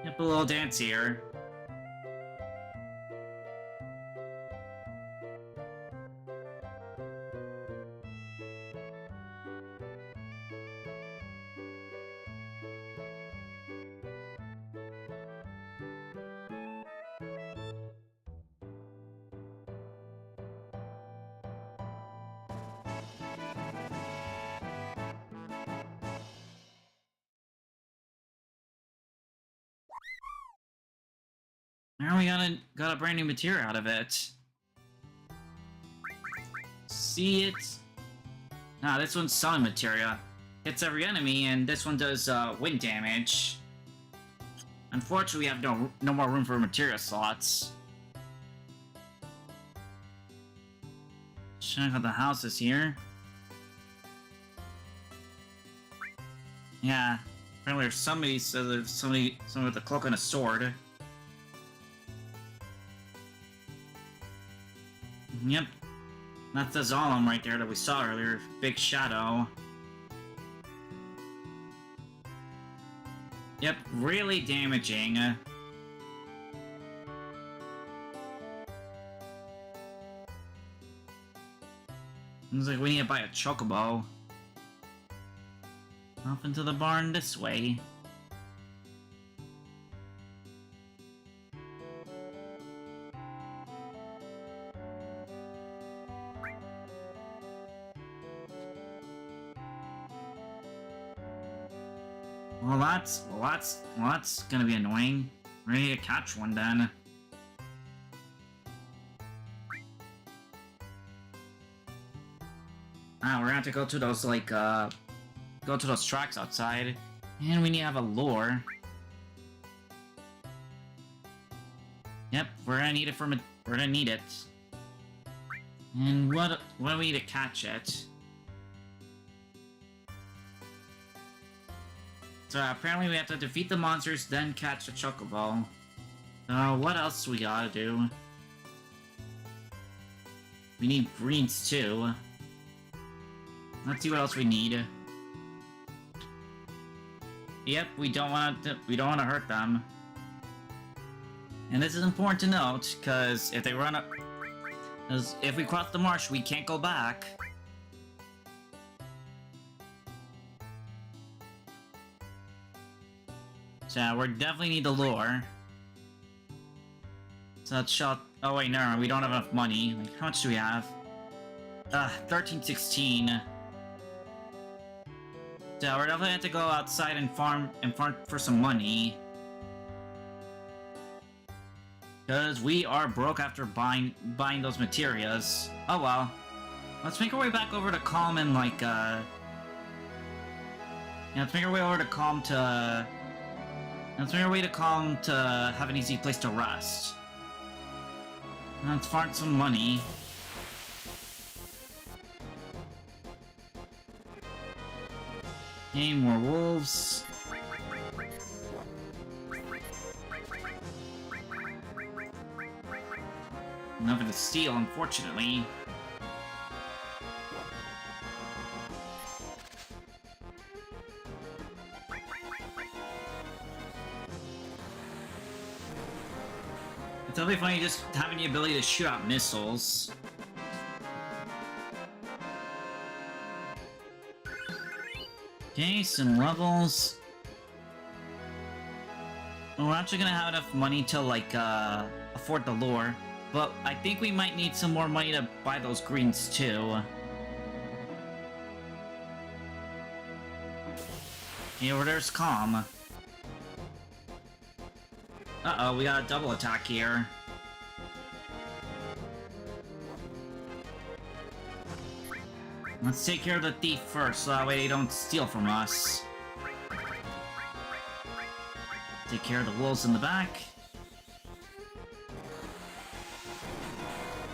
Yep, a little dance here. Now we got a brand new material out of it. See it? Nah, this one's summon materia. Hits every enemy, and this one does wind damage. Unfortunately, we have no more room for materia slots. Check out the houses here. Yeah, apparently there's somebody. So there's somebody with a cloak and a sword. Yep. That's the Zalem right there that we saw earlier. Big shadow. Yep, really damaging. Looks like we need to buy a chocobo. Off into the barn this way. Well, that's gonna be annoying. Ready to catch one then. Ah, we're gonna have to go to those go to those tracks outside, and we need to have a lure. Yep, we're gonna need it we're gonna need it. And what do we need to catch it? So apparently we have to defeat the monsters, then catch the chocobo. What else we gotta do? We need greens too. Let's see what else we need. Yep, we don't want to hurt them. And this is important to note, because if they run up, if we cross the marsh, we can't go back. So we definitely need the lure. So let's shot. Oh wait, no, we don't have enough money. Like, how much do we have? 1316. So we're definitely have to go outside and farm for some money. Because we are broke after buying those materials. Oh well. Let's make our way back over to Calm and like yeah, let's make our way over to Calm to have an easy place to rest. Let's farm some money. Okay, more wolves. Nothing to steal, unfortunately. It's definitely funny just having the ability to shoot out missiles. Okay, some levels. We're actually gonna have enough money to, like, afford the lure. But I think we might need some more money to buy those greens, too. Yeah, well, there's Calm. Uh-oh, we got a double attack here. Let's take care of the thief first, so that way they don't steal from us. Take care of the wolves in the back.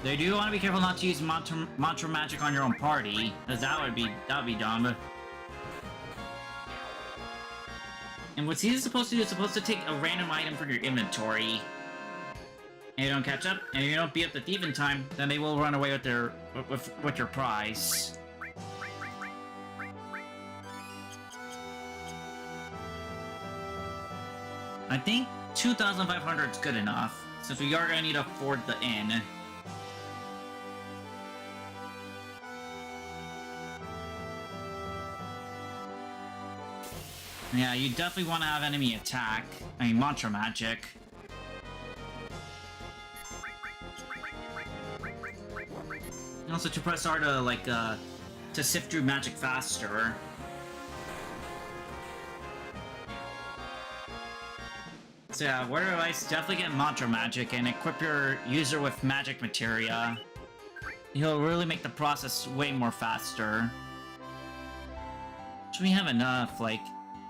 They do want to be careful not to use mantra magic on your own party, because that would be dumb. And what he's supposed to do is supposed to take a random item from your inventory. And you don't catch up, and you don't beat up the thief in time, then they will run away with with your prize. I think 2,500 is good enough, since we are going to need to afford the inn. Yeah, you definitely want to have enemy attack. I mean, mantra magic. And also to press R to, like, to sift through magic faster. So yeah, word of advice, definitely get mantra magic and equip your user with magic materia. He'll really make the process way more faster. Should we have enough, like...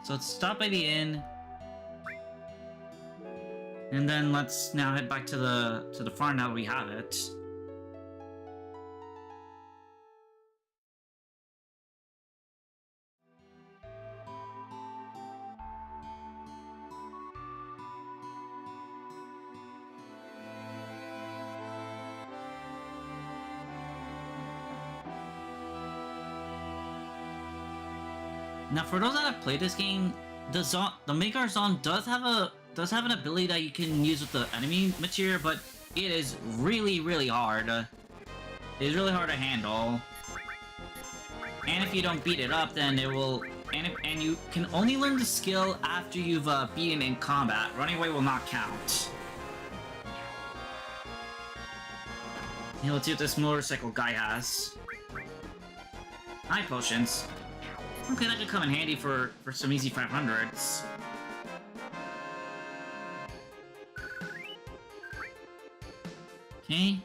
So let's stop by the inn. And then let's now head back to the farm now that we have it. Now, for those that have played this game, the Midgar Zone does have an ability that you can use with the enemy material, but it is really hard. It is really hard to handle. And if you don't beat it up, then it will. And you can only learn the skill after you've beaten in combat. Running away will not count. Yeah, let's see what this motorcycle guy has. High potions. Okay, that could come in handy for some easy 500s. Okay.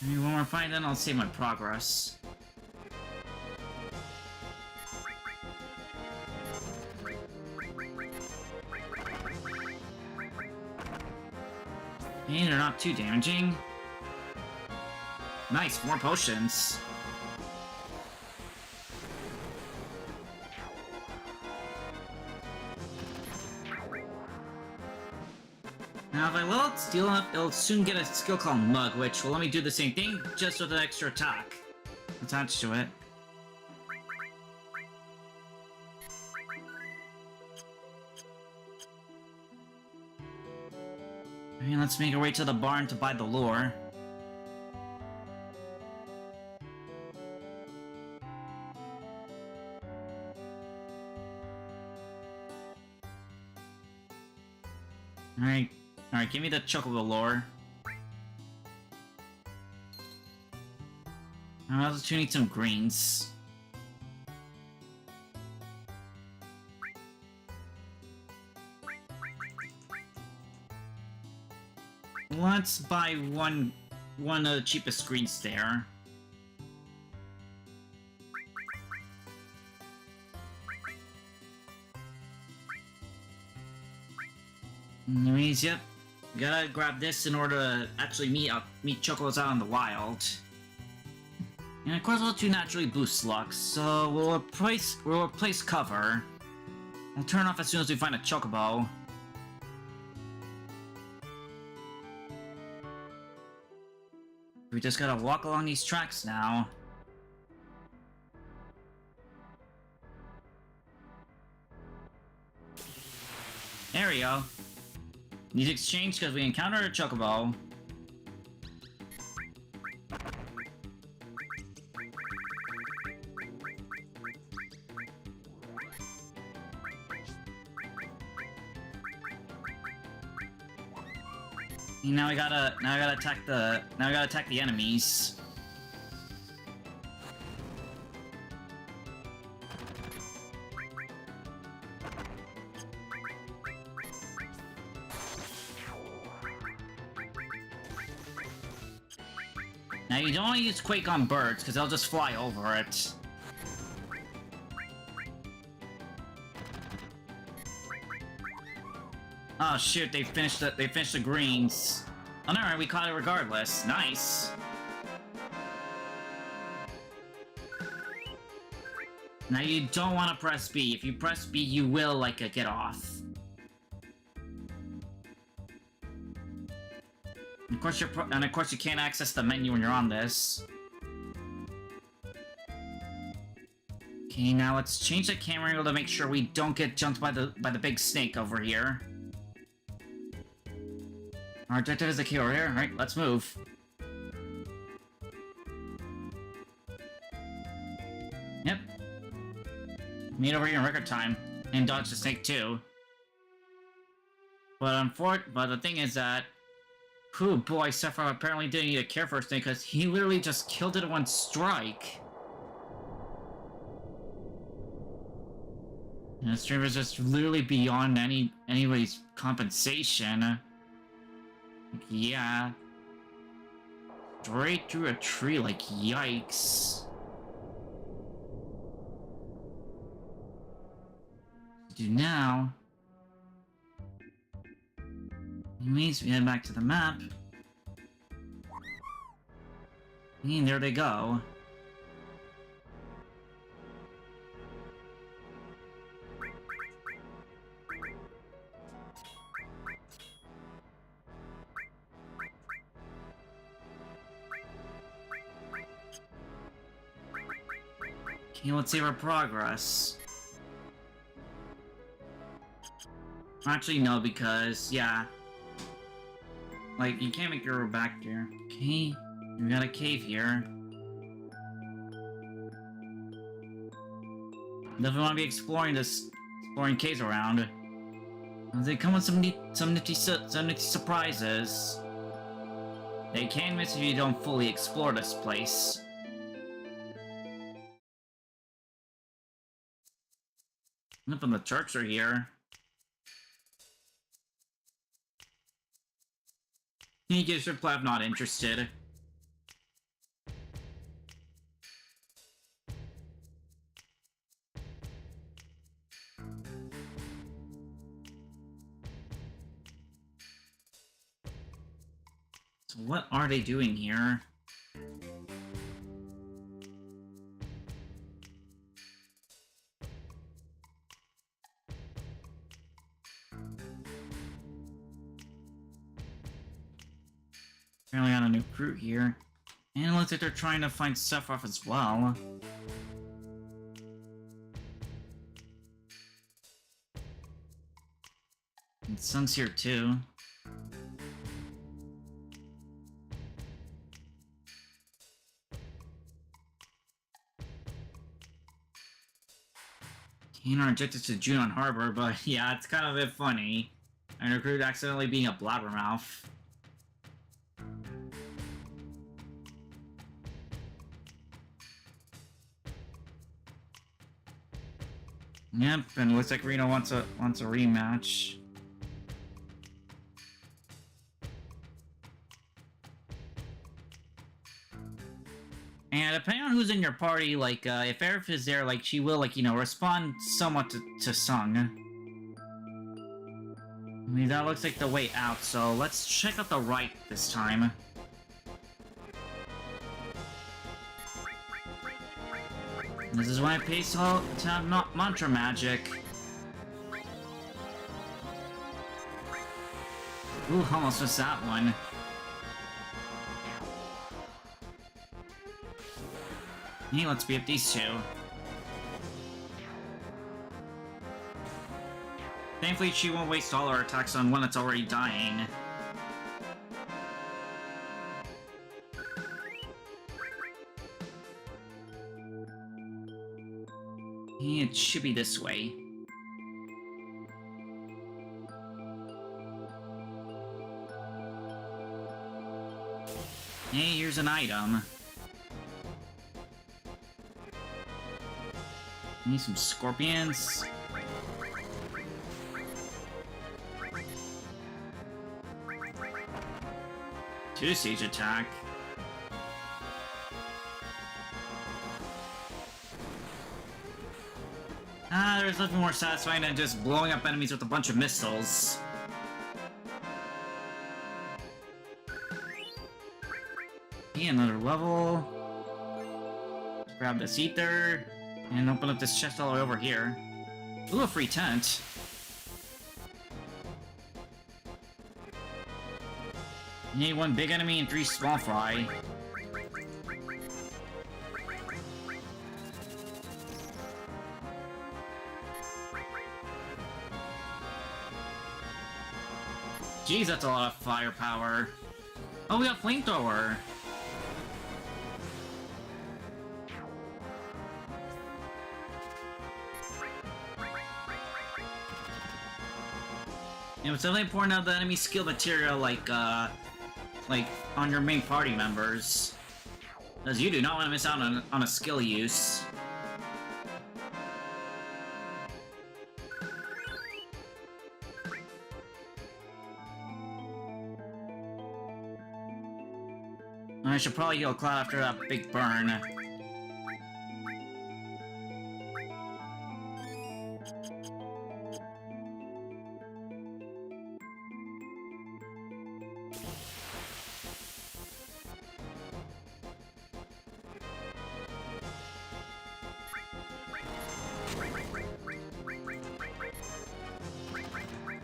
Maybe one more fight, then I'll save my progress. Hey, they're not too damaging. Nice, more potions. Now, if I level up Steel up, it'll soon get a skill called Mug, which will let me do the same thing, just with an extra attack attached to it. Okay, let's make our way to the barn to buy the lure. Alright, give me the chocobo lure. I also need some greens. Let's buy one of the cheapest greens there. Anyways, yep. Gotta grab this in order to actually meet chocobos out in the wild. And of course, we'll do naturally boost luck, so we'll replace cover. We'll turn off as soon as we find a chocobo. We just gotta walk along these tracks now. There we go. Need to exchange because we encountered a chocobo. Now we gotta attack the enemies. Now you don't want to use Quake on birds because they'll just fly over it. Oh shoot, they finished the greens. Oh no, we caught it regardless. Nice. Now you don't want to press B. If you press B, you will like get off. Of course you can't access the menu when you're on this. Okay, now let's change the camera angle to make sure we don't get jumped by the big snake over here. Our objective is the key over here. Alright, let's move. Yep. Meet over here in record time. And dodge the snake too. But the thing is that Whew, boy, Sephiroth apparently didn't need to care for his thing because he literally just killed it in one strike. And the stream is just literally beyond anybody's compensation. Like, yeah. Straight through a tree, like, yikes. Do now. It means we head back to the map. And there they go. Okay, let's save our progress. Actually, no, because, yeah. Like, you can't make your way back there. Okay, we got a cave here. Definitely want to be exploring caves around. They come with some nifty surprises. They can miss if you don't fully explore this place. None from the Turks are here. He gives reply, I'm not interested. So what are they doing here? Apparently on a new crew here. And it looks like they're trying to find Sephiroth as well. And Sun's here too. Kane are ejected to Junon Harbor, but yeah, it's kind of a bit funny. And a recruit accidentally being a blabbermouth. Yep, and it looks like Reno wants a rematch. And depending on who's in your party, like, if Aerith is there, like, she will, like, you know, respond somewhat to Sung. I mean, that looks like the way out, so let's check out the right this time. This is why it pays to have mantra magic. Ooh, almost missed that one. Hey, let's beat up these two. Thankfully, she won't waste all her attacks on one that's already dying. It should be this way. Hey, here's an item. Need some scorpions. Two siege attack. There's nothing more satisfying than just blowing up enemies with a bunch of missiles. Okay, another level. Let's grab this ether, and open up this chest all the way over here. Ooh, a free tent. You need one big enemy and 3 small fry. Jeez, that's a lot of firepower. Oh, we got Pngtuber. It's definitely important to have the enemy skill material, like, like, on your main party members. Because you do not want to miss out on a skill use. I should probably heal Cloud after that big burn.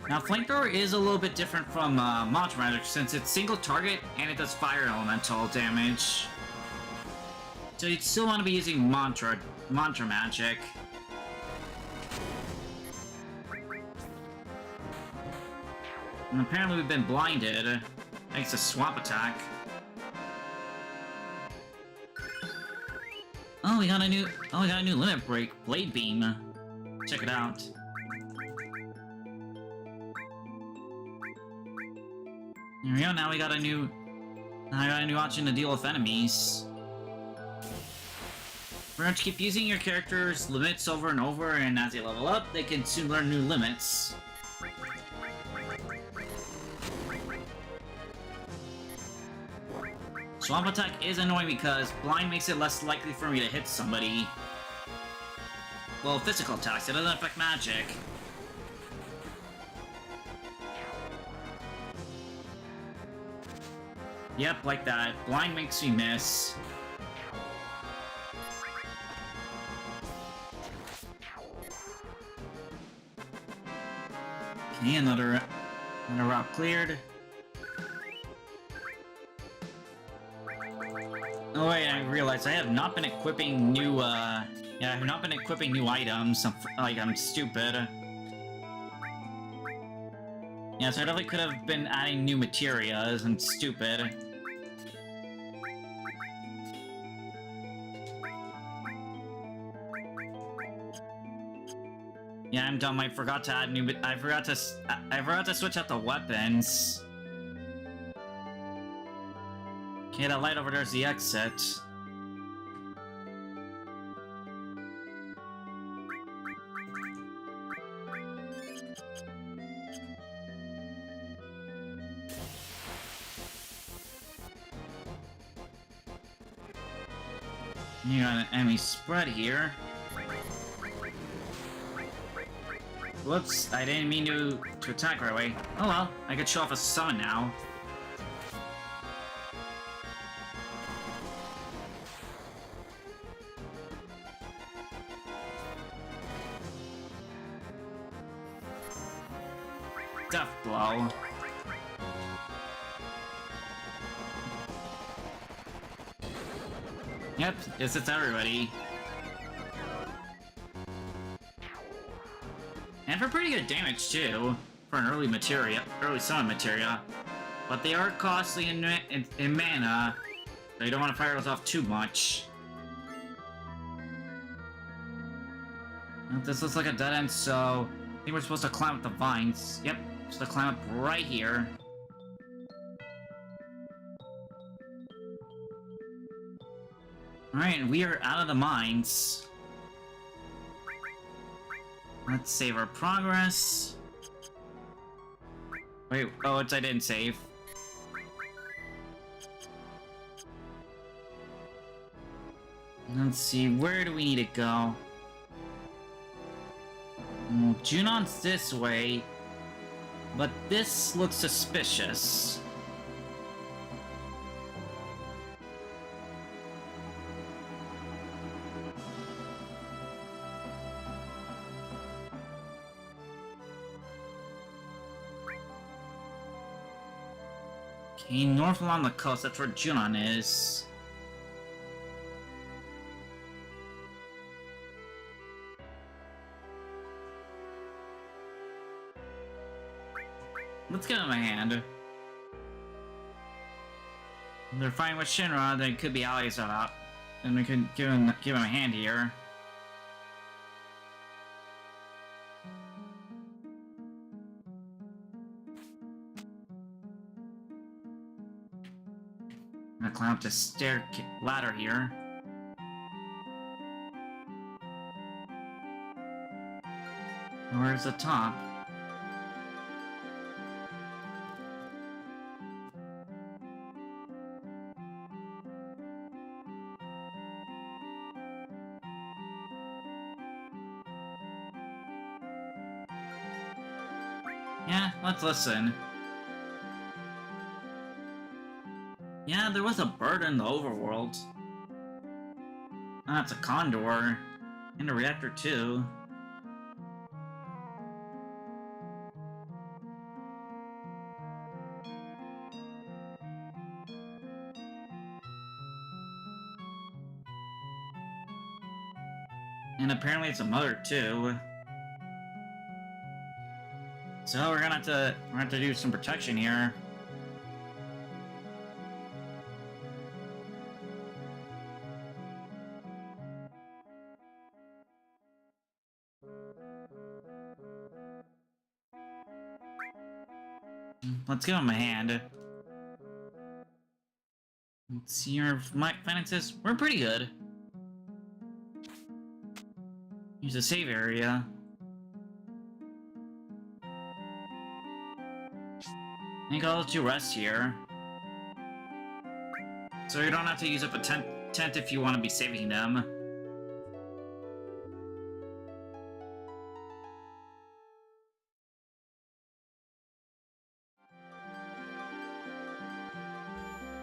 Now, Flamethrower is a little bit different from Mantra Magic since it's single target and it does fire elemental damage. So you'd still want to be using Mantra Magic. And apparently we've been blinded thanks to Swamp Attack. Oh, we got a new limit break, Blade Beam. Check it out. There we go, now I got a new option to deal with enemies. Pretty much keep using your character's limits over and over, and as they level up, they can soon learn new limits. Swamp Attack is annoying because blind makes it less likely for me to hit somebody. Well, physical attacks, it doesn't affect magic. Yep, like that. Blind makes me miss. Okay, another route cleared. Oh wait, I realized I have not been equipping new, I have not been equipping new items. I'm stupid. Yeah, so I definitely could have been adding new materials. I'm stupid. Yeah, I'm dumb. I forgot to add new. I forgot to switch out the weapons. Okay, that light over there is the exit. You got an enemy spread here. Whoops, I didn't mean to attack right away. Oh well, I could show off a summon now. Death Blow. Yep, it's everybody. And for pretty good damage too, for an early summon materia. But they are costly in mana, so you don't want to fire those off too much. This looks like a dead end, so I think we're supposed to climb up the vines. Yep, supposed to climb up right here. Alright, we are out of the mines. Let's save our progress. Wait, oh, I didn't save. Let's see, where do we need to go? Junon's this way, but this looks suspicious. Okay, north along the coast, that's where Junon is. Let's give him a hand. If they're fighting with Shinra, they could be allies up, and we could give him a hand here. I'm gonna climb up the ladder here. Where's the top? Yeah, let's listen. Yeah, there was a bird in the overworld. Ah, it's a condor. And a reactor, too. And apparently it's a mother, too. So we're gonna have to do some protection here. Let's give him a hand. Let's see our finances. We're pretty good. Here's a save area. I think I'll let you rest here. So you don't have to use up a tent if you want to be saving them.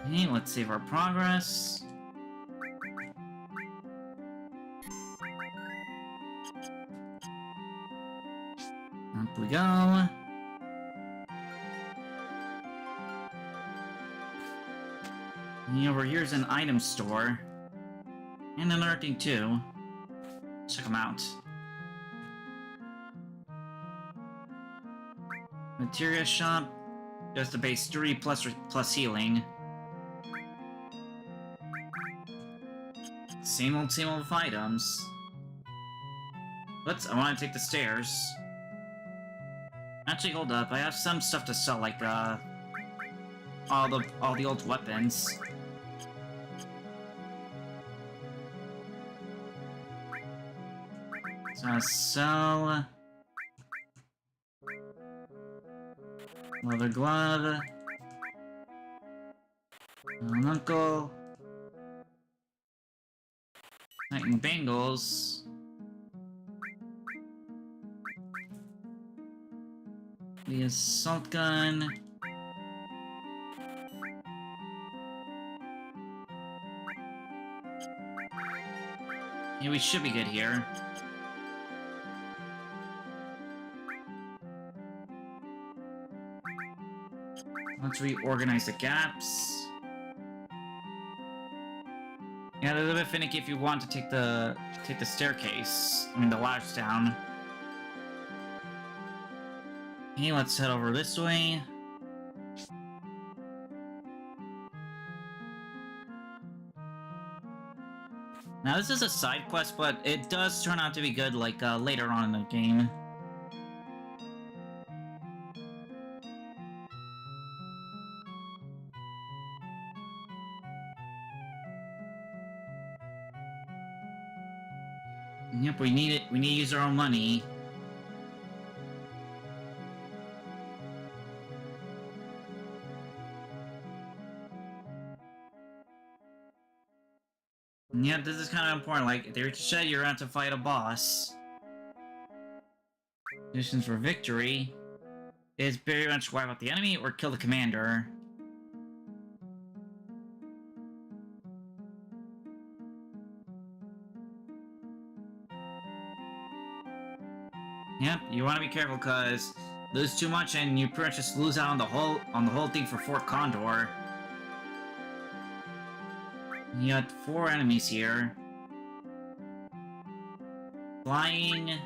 Okay, let's save our progress. Up we go. And over here's an item store. And another thing too. Check them out. Materia shop. Just the base 3 plus healing. Same old with items. But I want to take the stairs. Actually, hold up. I have some stuff to sell, like all the old weapons. So I sell leather glove, an uncle, Titan bangles. The assault gun. Yeah, we should be good here. Let's reorganize the gaps. Yeah, they're a bit finicky if you want to take the staircase. I mean the ladders down. Okay, let's head over this way. Now this is a side quest, but it does turn out to be good, like, later on in the game. Yep, we need it. We need to use our own money. Yep, this is kind of important. Like, they said you're about to fight a boss. Conditions for victory is very much wipe out the enemy or kill the commander. Yep, you want to be careful because lose too much and you pretty much just lose out on the whole thing for Fort Condor. You got 4 enemies here. Flying,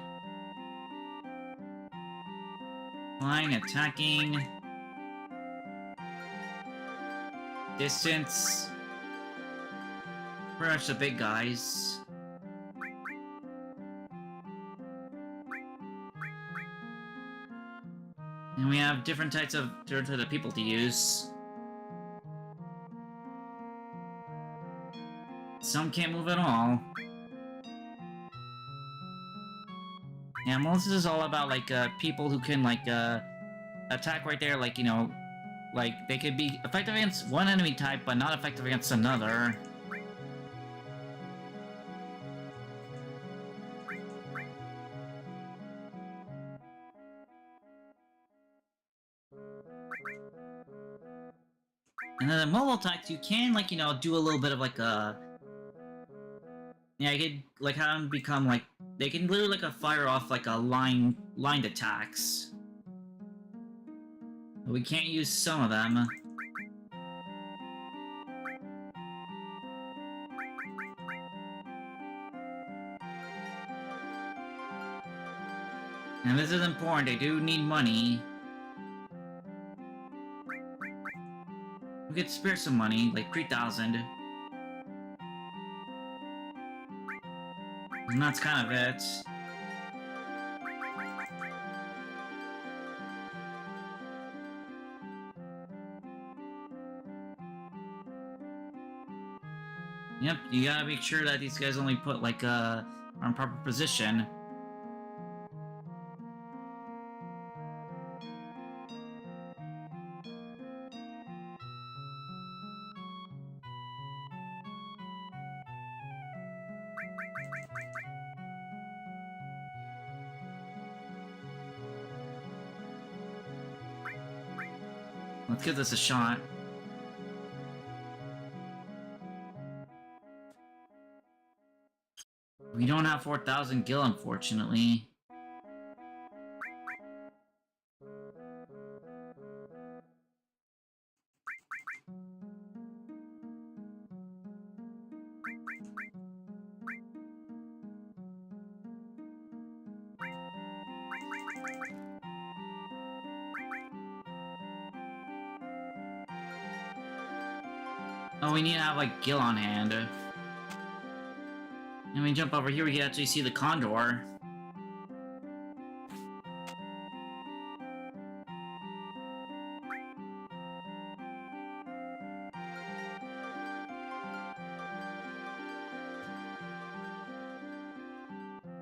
attacking, distance. Pretty much the big guys. And we have different types of people to use. Some can't move at all. Yeah, most of this is all about, like, people who can, like, attack right there, like, you know, like, they could be effective against one enemy type, but not effective against another. And then the mobile types, you can, like, you know, do a little bit of, like, a... Yeah, you could, like, have them become, like... They can literally, like, fire off, like, a lined attacks. But we can't use some of them. And this is important, they do need money. We could spare some money, like 3,000. And that's kind of it. Yep, you gotta make sure that these guys only put, like, are in proper position. Let's give this a shot. We don't have 4,000 gil, unfortunately. Oh, we need to have, like, gil on hand. And we jump over here, we can actually see the condor.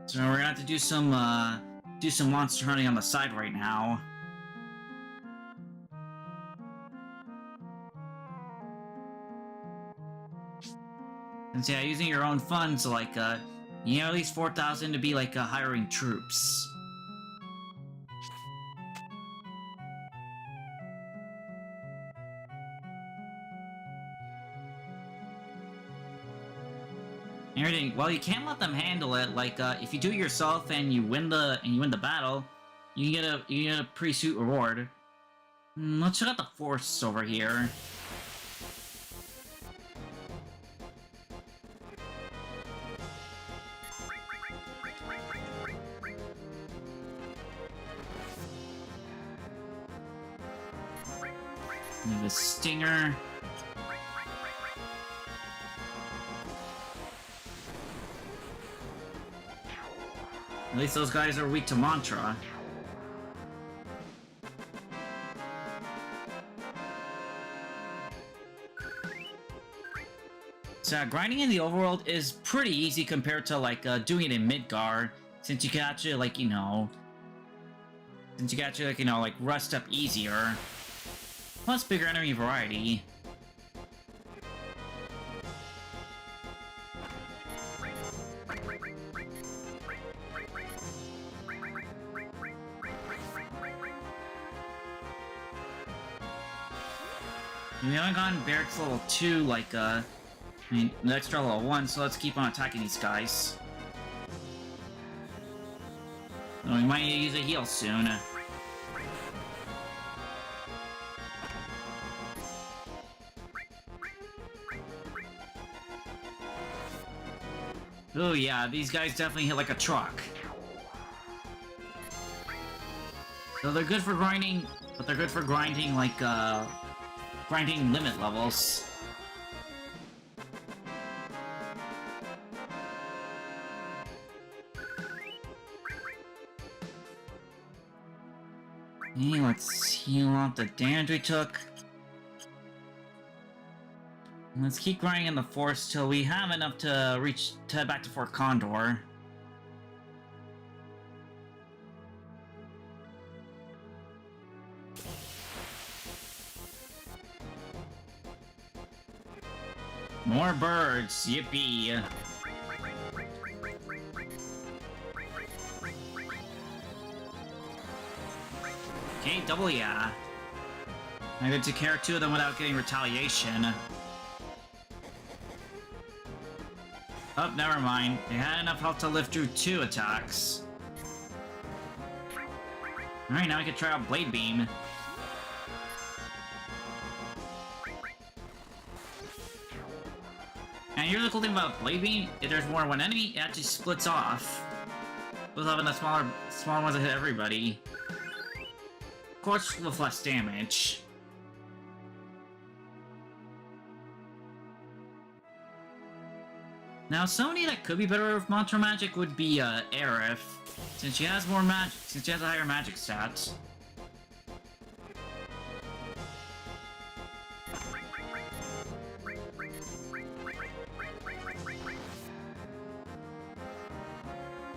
So we're gonna have to do some monster hunting on the side right now. And so, yeah, using your own funds, like, you know, at least 4,000 to be, like, hiring troops. Everything. Well, you can't let them handle it. Like, if you do it yourself and you win the battle, you can get a pretty sweet reward. Let's check out the force over here. We have a stinger. At least those guys are weak to mantra. So grinding in the overworld is pretty easy compared to, like, doing it in Midgar, since you can actually, like, you know... like, rust up easier. Plus bigger enemy variety. We haven't gotten barracks level 2, like, I mean, the extra level 1, so let's keep on attacking these guys. Oh, we might need to use a heal soon. Oh yeah, these guys definitely hit like a truck. So they're good for grinding, but they're good for grinding, like, grinding limit levels. Okay, let's heal out the damage we took. Let's keep grinding in the forest till we have enough to head back to Fort Condor. More birds, yippee! Okay, double yeah. I get to care 2 of them without getting retaliation. Oh, never mind. They had enough health to live through 2 attacks. Alright, now we can try out Blade Beam. And here's the cool thing about Blade Beam, if there's more than one enemy, it actually splits off. With having the smaller ones that hit everybody. Of course, with less damage. Now, somebody that could be better with Mantra Magic would be Aerith, since she has more magic, since she has a higher magic stats.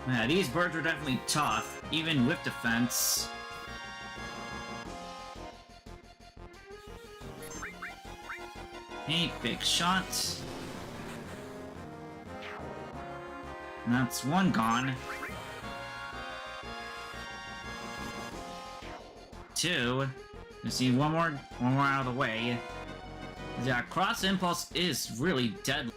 Yeah, these birds are definitely tough, even with defense. Hey, big shot. That's 1 gone. 2. You see, one more out of the way. Yeah, Cross Impulse is really deadly.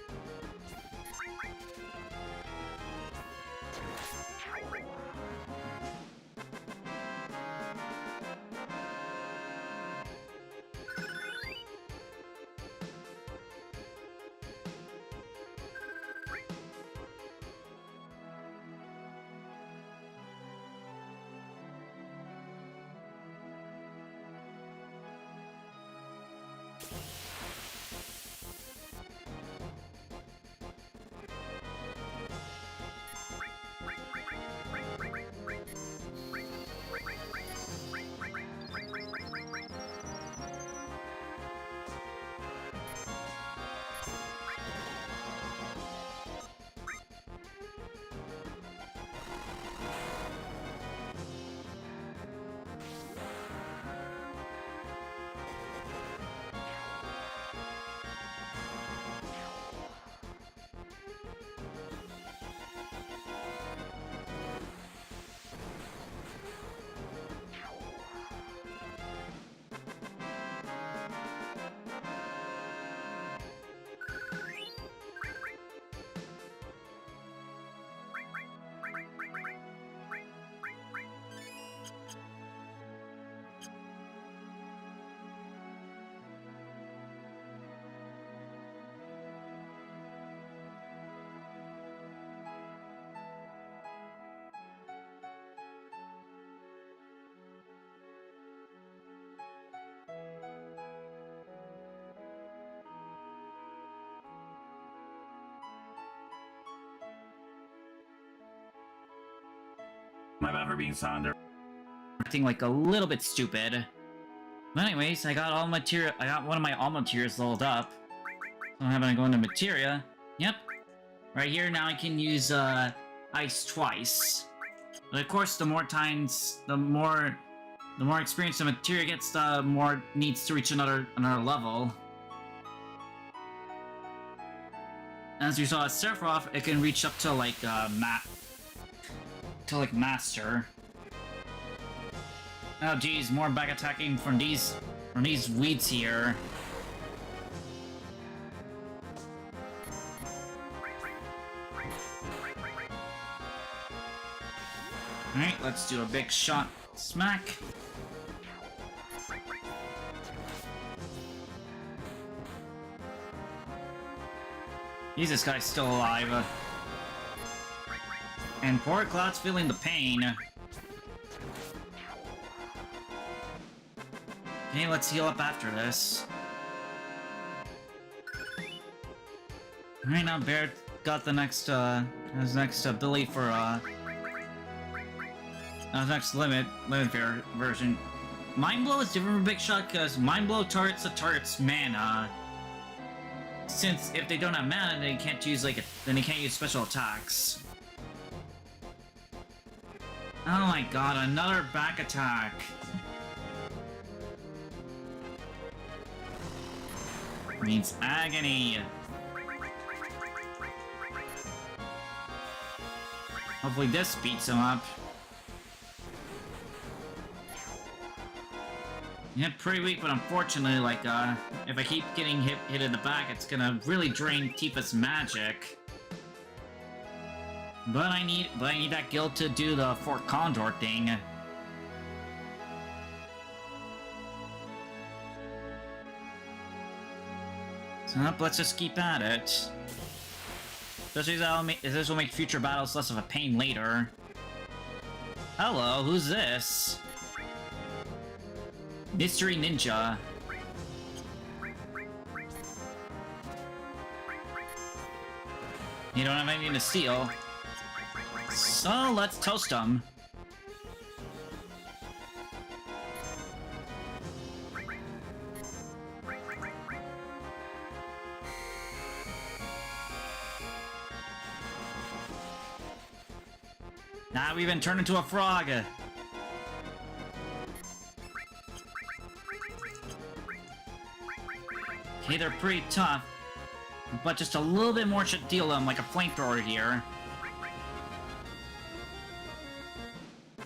My bad for being sonder. Acting like a little bit stupid. But anyways, I got all materia. I got one of my all materials leveled up. So I'm having to go into materia. Yep. Right here now I can use ice twice. But of course, the more experience the materia gets, the more it needs to reach another level. As you saw at Sephiroth, it can reach up to like master. Oh geez, more back attacking from these weeds here. Alright, let's do a big shot smack. This guy's still alive. And poor Cloud's feeling the pain. Okay, let's heal up after this. Alright, now Bear got the next, his next ability for, his next limit version. Mind Blow is different from Big Shot because Mind Blow targets the target's mana. since if they don't have mana, then you can't use then they can't use special attacks. Oh my god, another back attack. Means agony. Hopefully this beats him up. Yeah, pretty weak, but unfortunately, if I keep getting hit in the back, it's gonna really drain Tifa's magic. But I need that guild to do the Fort Condor thing. So let's just keep at it. Especially this will make future battles less of a pain later. Hello, who's this? Mystery Ninja. You don't have anything to steal. So let's toast him. Now we've been turned into a frog. Okay, they're pretty tough, but just a little bit more should deal them, like a flamethrower here.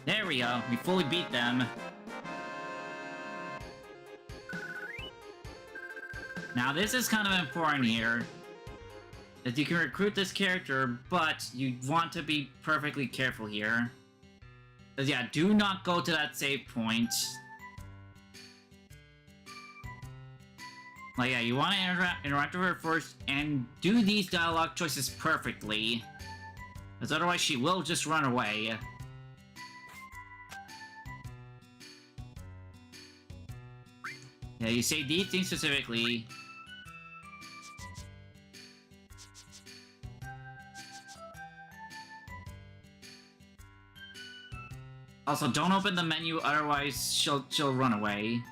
There we go, we fully beat them. Now this is kind of important here, that you can recruit this character, but you want to be perfectly careful here. Because yeah, do not go to that save point. Like, yeah, you want to interact with her first and do these dialogue choices perfectly. Because otherwise she will just run away. Yeah, you say these things specifically. Also, don't open the menu, otherwise she'll run away.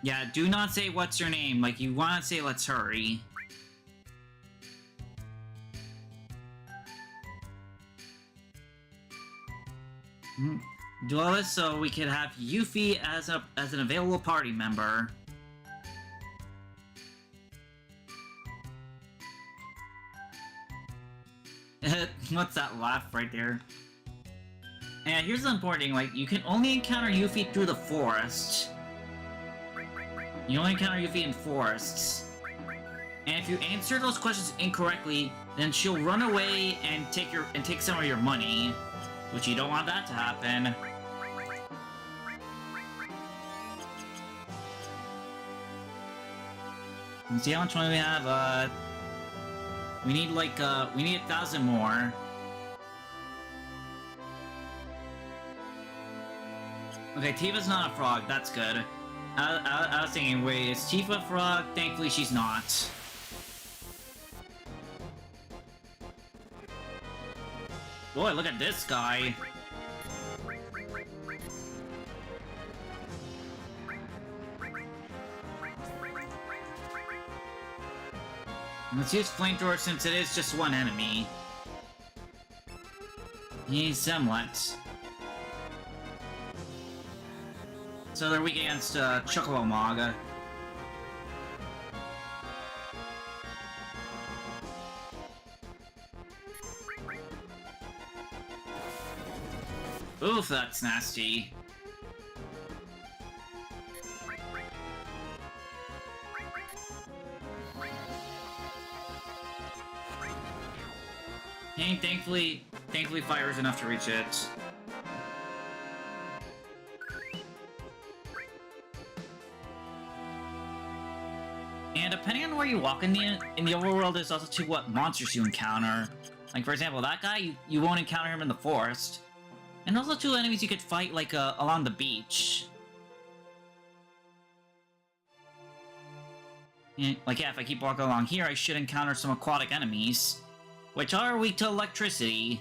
Yeah, do not say what's your name, like you want to say let's hurry. Do all this so we can have Yuffie as an available party member. What's that laugh right there? And here's the important thing, like, you can only encounter Yuffie through the forest. You only encounter Yuffie in forests. And if you answer those questions incorrectly, then she'll run away and take some of your money. Which you don't want that to happen. Let's see how much money we have. We need 1,000 more. Okay, Tifa's not a frog, that's good. I was thinking, wait, is Tifa a frog? Thankfully she's not. Boy, look at this guy. Let's use flamethrower since it is just one enemy. He's somewhat. So they're weak against Chocobo Mog. Oof, that's nasty. And thankfully fire is enough to reach it. And depending on where you walk in the overworld, there's also to what monsters you encounter. Like, for example, that guy, you won't encounter him in the forest. And also two enemies you could fight, like, along the beach. And, like, yeah, if I keep walking along here, I should encounter some aquatic enemies, which are weak to electricity.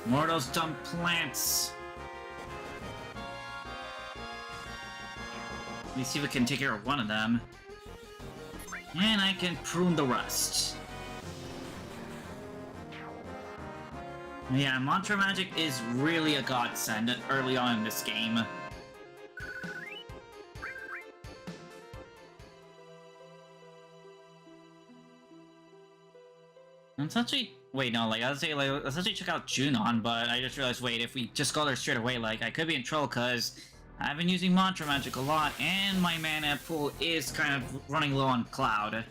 More of those dumb plants. Let me see if we can take care of one of them. And I can prune the rest. Yeah, mantra magic is really a godsend early on in this game. Let's actually... Wait, no, like, let's actually check out Junon, but I just realized, wait, if we just go there straight away, like, I could be in trouble, because I've been using mantra magic a lot, and my mana pool is kind of running low on Cloud.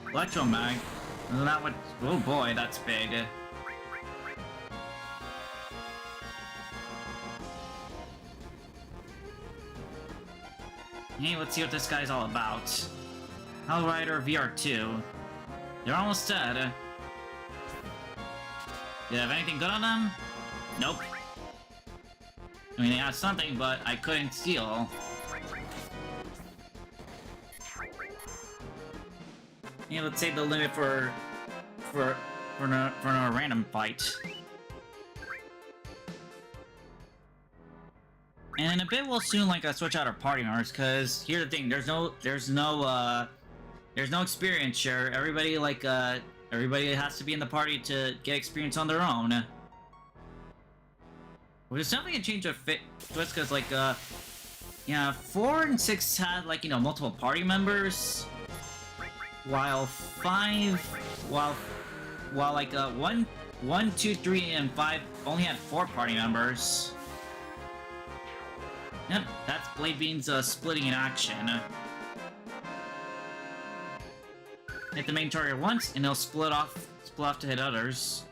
Electromag? Isn't that what... Oh boy, that's big. Hey, let's see what this guy's all about. Hellrider VR2. They're almost dead. Do you have anything good on them? Nope. I mean, they have something, but I couldn't steal. Yeah, let's save the limit for a random fight. And in a bit, we'll soon like switch out our party members. Cause here's the thing: there's no experience share. Everybody everybody has to be in the party to get experience on their own. Which is definitely a change of fit twist, cause like yeah, 4 and 6 had like multiple party members, while 5 while like 1, 2, 3, and 5 only had 4 party members. Yep, that's Blade Bean's splitting in action. Hit the main target once, and they'll split off to hit others.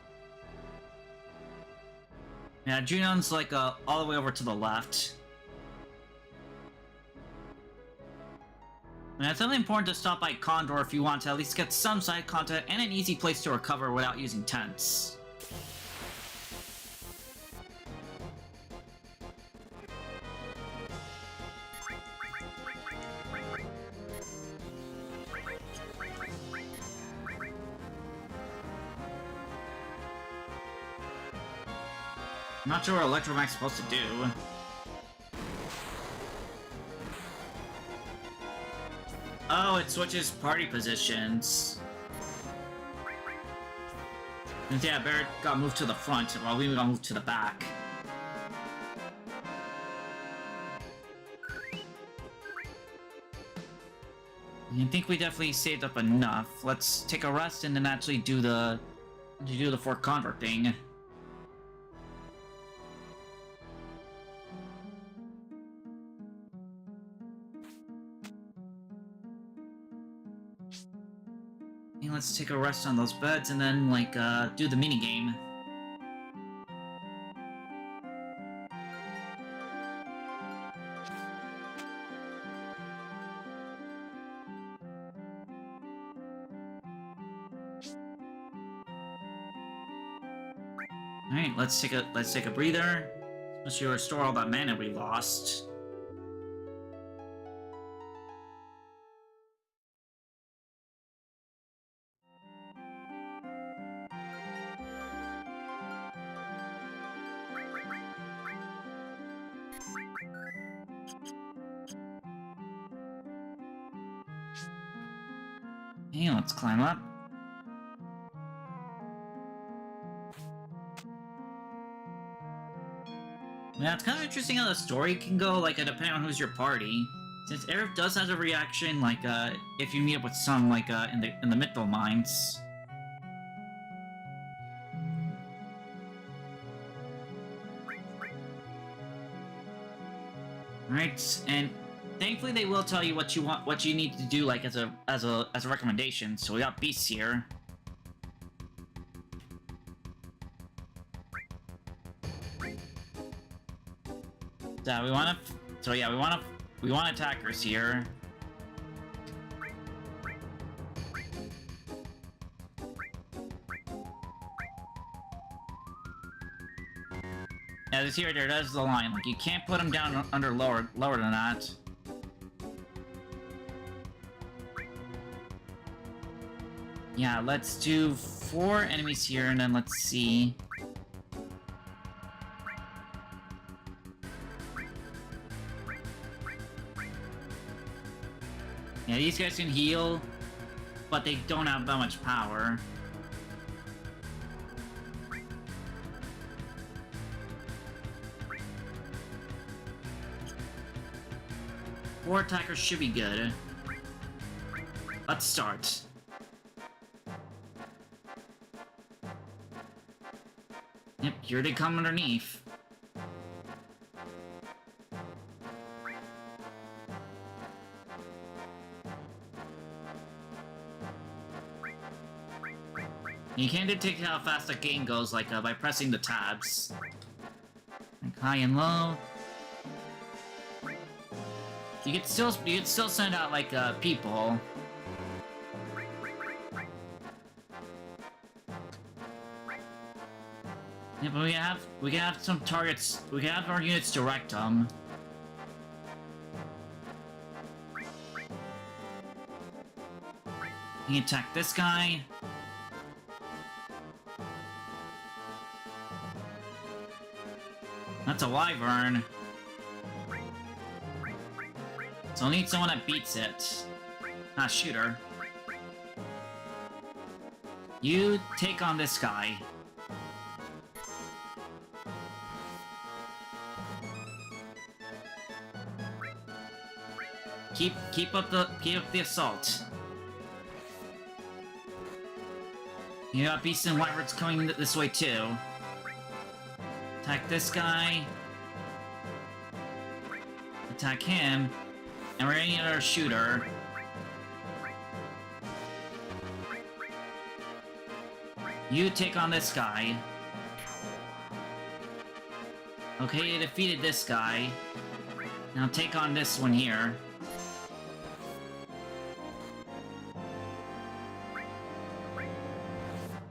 Yeah, Junon's like all the way over to the left. And it's really important to stop by Condor if you want to at least get some side content and an easy place to recover without using tents. I'm not sure what Electromag's supposed to do. Oh, it switches party positions. And yeah, Barrett got moved to the front while we got moved to the back. I think we definitely saved up enough. Let's take a rest and then actually do the Fort Condor thing. Let's take a rest on those beds and then, like, do the minigame. Alright, let's take a breather. Let's restore all that mana we lost. Hey, let's climb up. Yeah, it's kind of interesting how the story can go, like, depending on who's your party. Since Aerith does have a reaction, like, if you meet up with some, like, in the Mythal Mines. Right, and thankfully they will tell you what you need to do, like as a recommendation. So we got beasts here. We want to. So yeah, we want attackers here. Yeah, this here, there's the line. Like, you can't put them down under lower than that. Yeah, let's do 4 enemies here, and then let's see. Yeah, these guys can heal, but they don't have that much power. Four attackers should be good. Let's start. Yep, here they come underneath. You can detect how fast the game goes, like, by pressing the tabs. Like, high and low. You could still send out, like, people. Yeah, but we can have some targets. We can have our units direct them. You can attack this guy. That's a wyvern. So I'll need someone that beats it. Ah, shooter. You take on this guy. Keep up the assault. You got beasts and wyverns coming this way too. Attack this guy. Attack him. And we're getting another shooter. You take on this guy. Okay, you defeated this guy. Now take on this one here.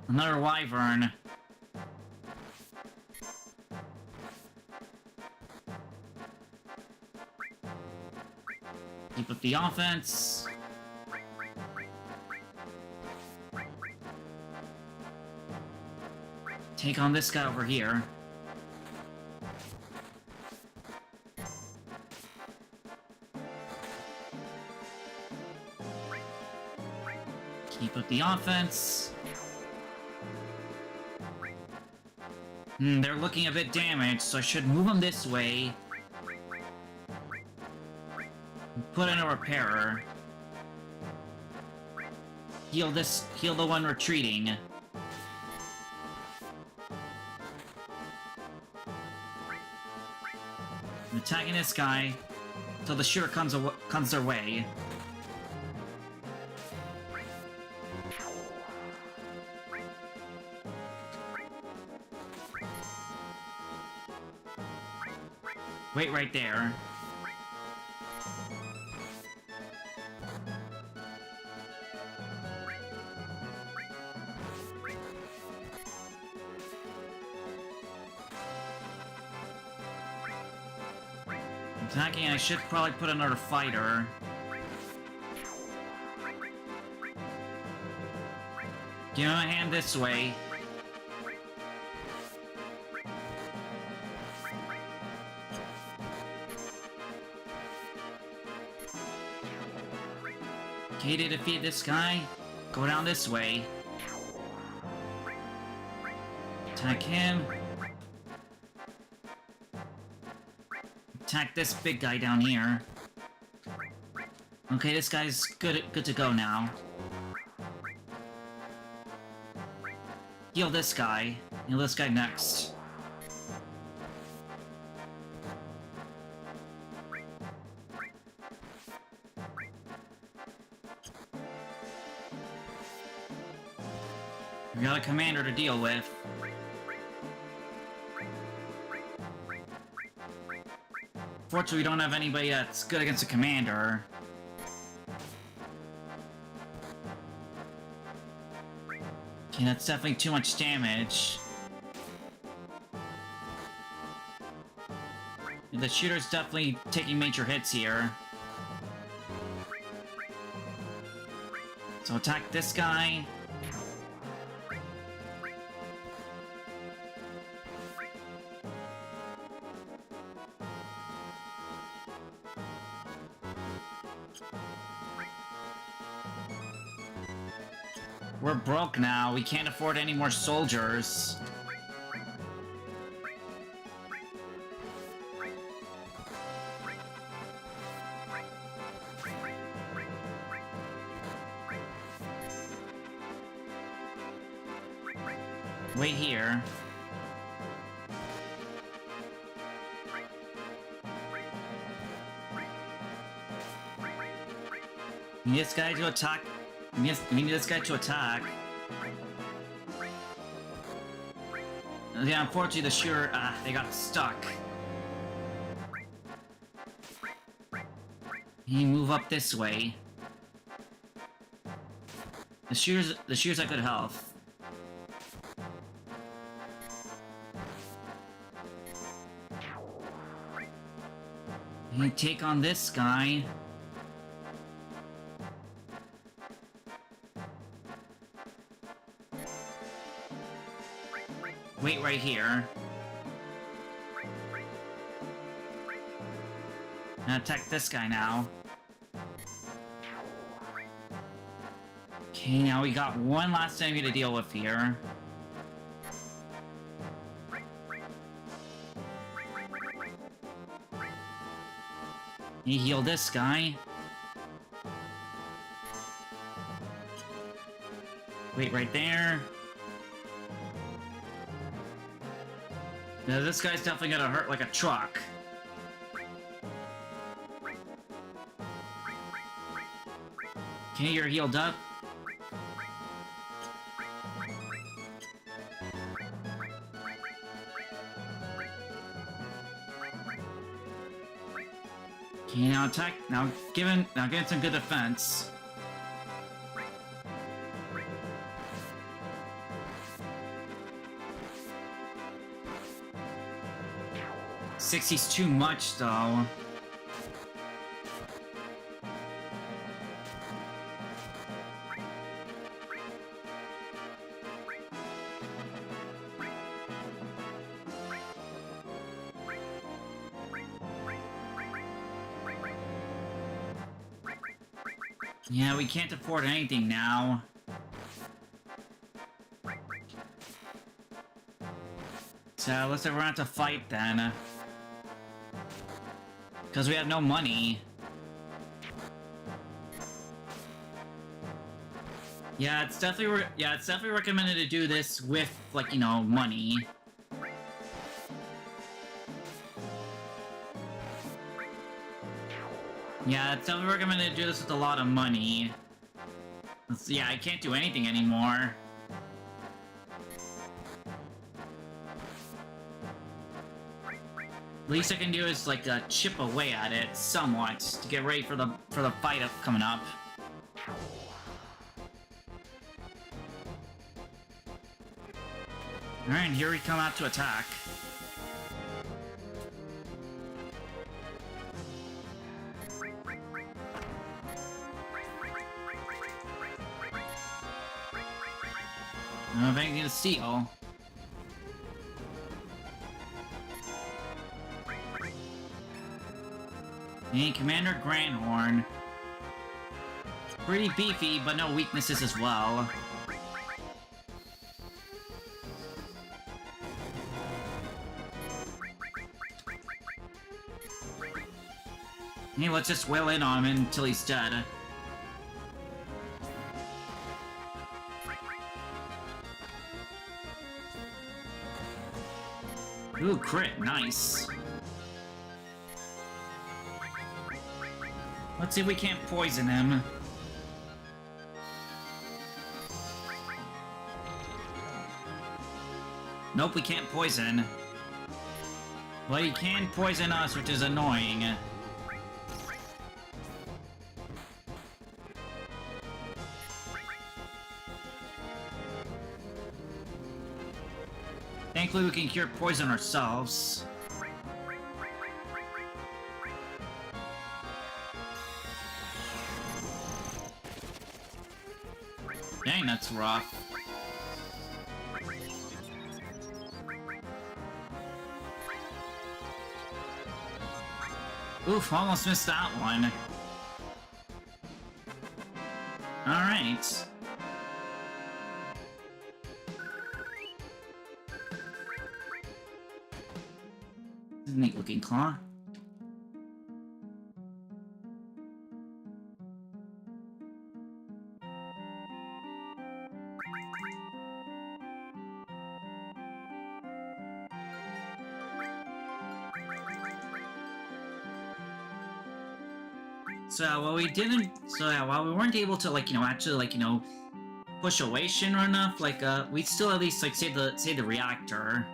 Another wyvern. Keep up the offense. Take on this guy over here. Keep up the offense. They're looking a bit damaged, so I should move them this way. Put in a repairer. Heal the one retreating. I'm attacking this guy until the shooter comes their way. Wait right there. Attacking, I should probably put another fighter. Give him a hand this way. Okay, to defeat this guy, go down this way. Attack him. Attack this big guy down here. Okay, this guy's good to go now. Heal this guy. Heal this guy next. We got a commander to deal with. Fortunately, we don't have anybody that's good against a commander. Okay, that's definitely too much damage. The shooter's definitely taking major hits here. So attack this guy. We're broke now. We can't afford any more soldiers. Wait here. We need this guy to attack. We need this guy to attack. Yeah, unfortunately the shooter, they got stuck. He move up this way. The shooter's at good health. You take on this guy. Wait right here. And attack this guy now. Okay, now we got one last enemy to deal with here. You heal this guy. Wait right there. Now this guy's definitely gonna hurt like a truck. Okay, you're healed up. Okay, now attack. Now give it some good defense. $60's too much, though. Yeah, we can't afford anything now. So, looks like we're gonna have to fight then. Because we have no money. Yeah, it's definitely recommended to do this with, like, you know, money. Yeah, it's definitely recommended to do this with a lot of money. Yeah, I can't do anything anymore. Least I can do is like chip away at it somewhat to get ready for the fight coming up. All right, here we come out to attack. I'm going to steal. Hey, Commander Grandhorn. Pretty beefy, but no weaknesses as well. Hey, let's just wail in on him until he's dead. Ooh, crit, nice. Let's see if we can't poison him. Nope, we can't poison. Well, he can poison us, which is annoying. Thankfully, we can cure poison ourselves. Dang, that's rough. Oof, almost missed that one. Alright. This is a neat looking claw. So, while we weren't able to, like, you know, actually, like, you know, push away Shinra enough, like, we'd still at least, like, save the reactor.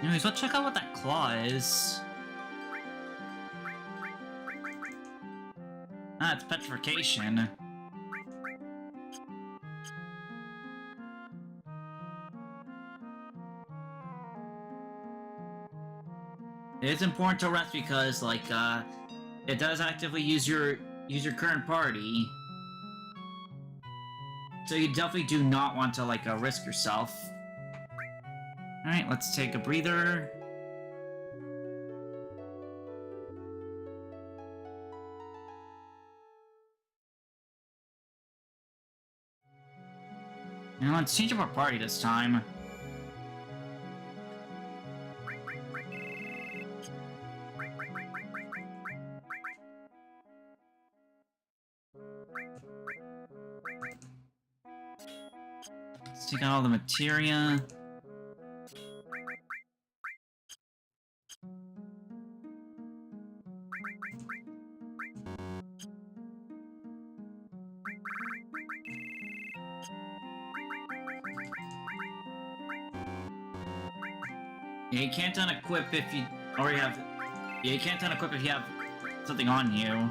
Anyways, let's check out what that claw is. Ah, it's petrification. It's important to rest because, like, it does actively use your current party. So you definitely do not want to, like, risk yourself. Alright, let's take a breather. Now let's change up our party this time. Let's take out all the materia. Yeah, you can't unequip if you already have... Yeah, you can't unequip if you have something on you.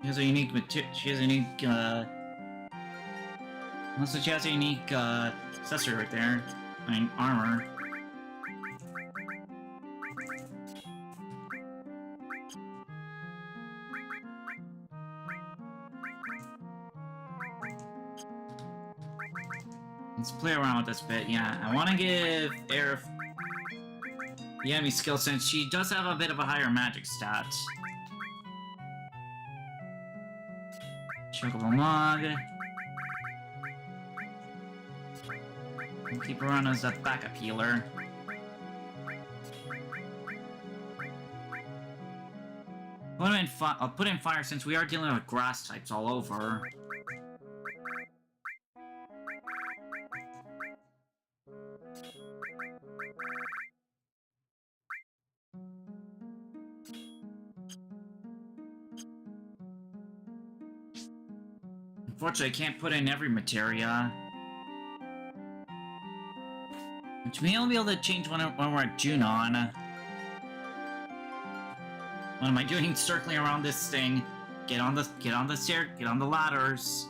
She has a unique Also, she has a unique, accessory right there. I mean, armor. Let's play around with this bit, yeah. I want to give Aerith the enemy skill since she does have a bit of a higher magic stat. Chocobo Mog. And keep her on as a backup healer. I'll put in fire since we are dealing with grass types all over. Unfortunately, I can't put in every materia. Which may only be able to change when we're at Junon. What am I doing circling around this thing? Get on the ladders.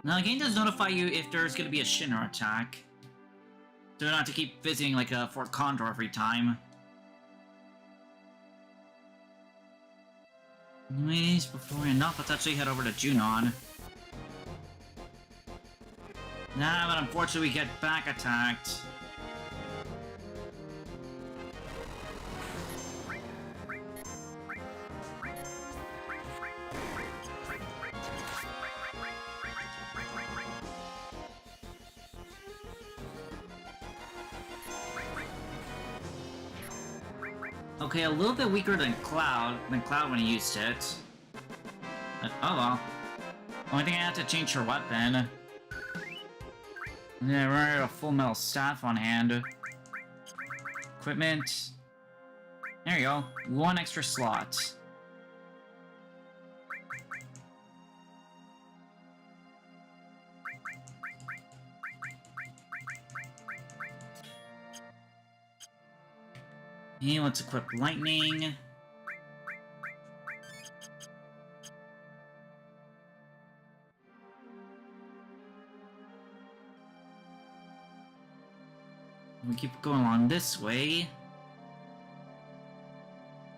Now, the game does notify you if there's going to be a Shinra attack. So you don't have to keep visiting, like, Fort Condor every time. Anyways, before we end off, let's actually head over to Junon. Nah, but unfortunately we get back attacked. Okay, a little bit weaker than Cloud when he used it. But, oh well. Only thing I have to change her weapon. Yeah, we're at a full metal staff on hand. Equipment. There you go. One extra slot. Okay, let's equip lightning. We keep going along this way.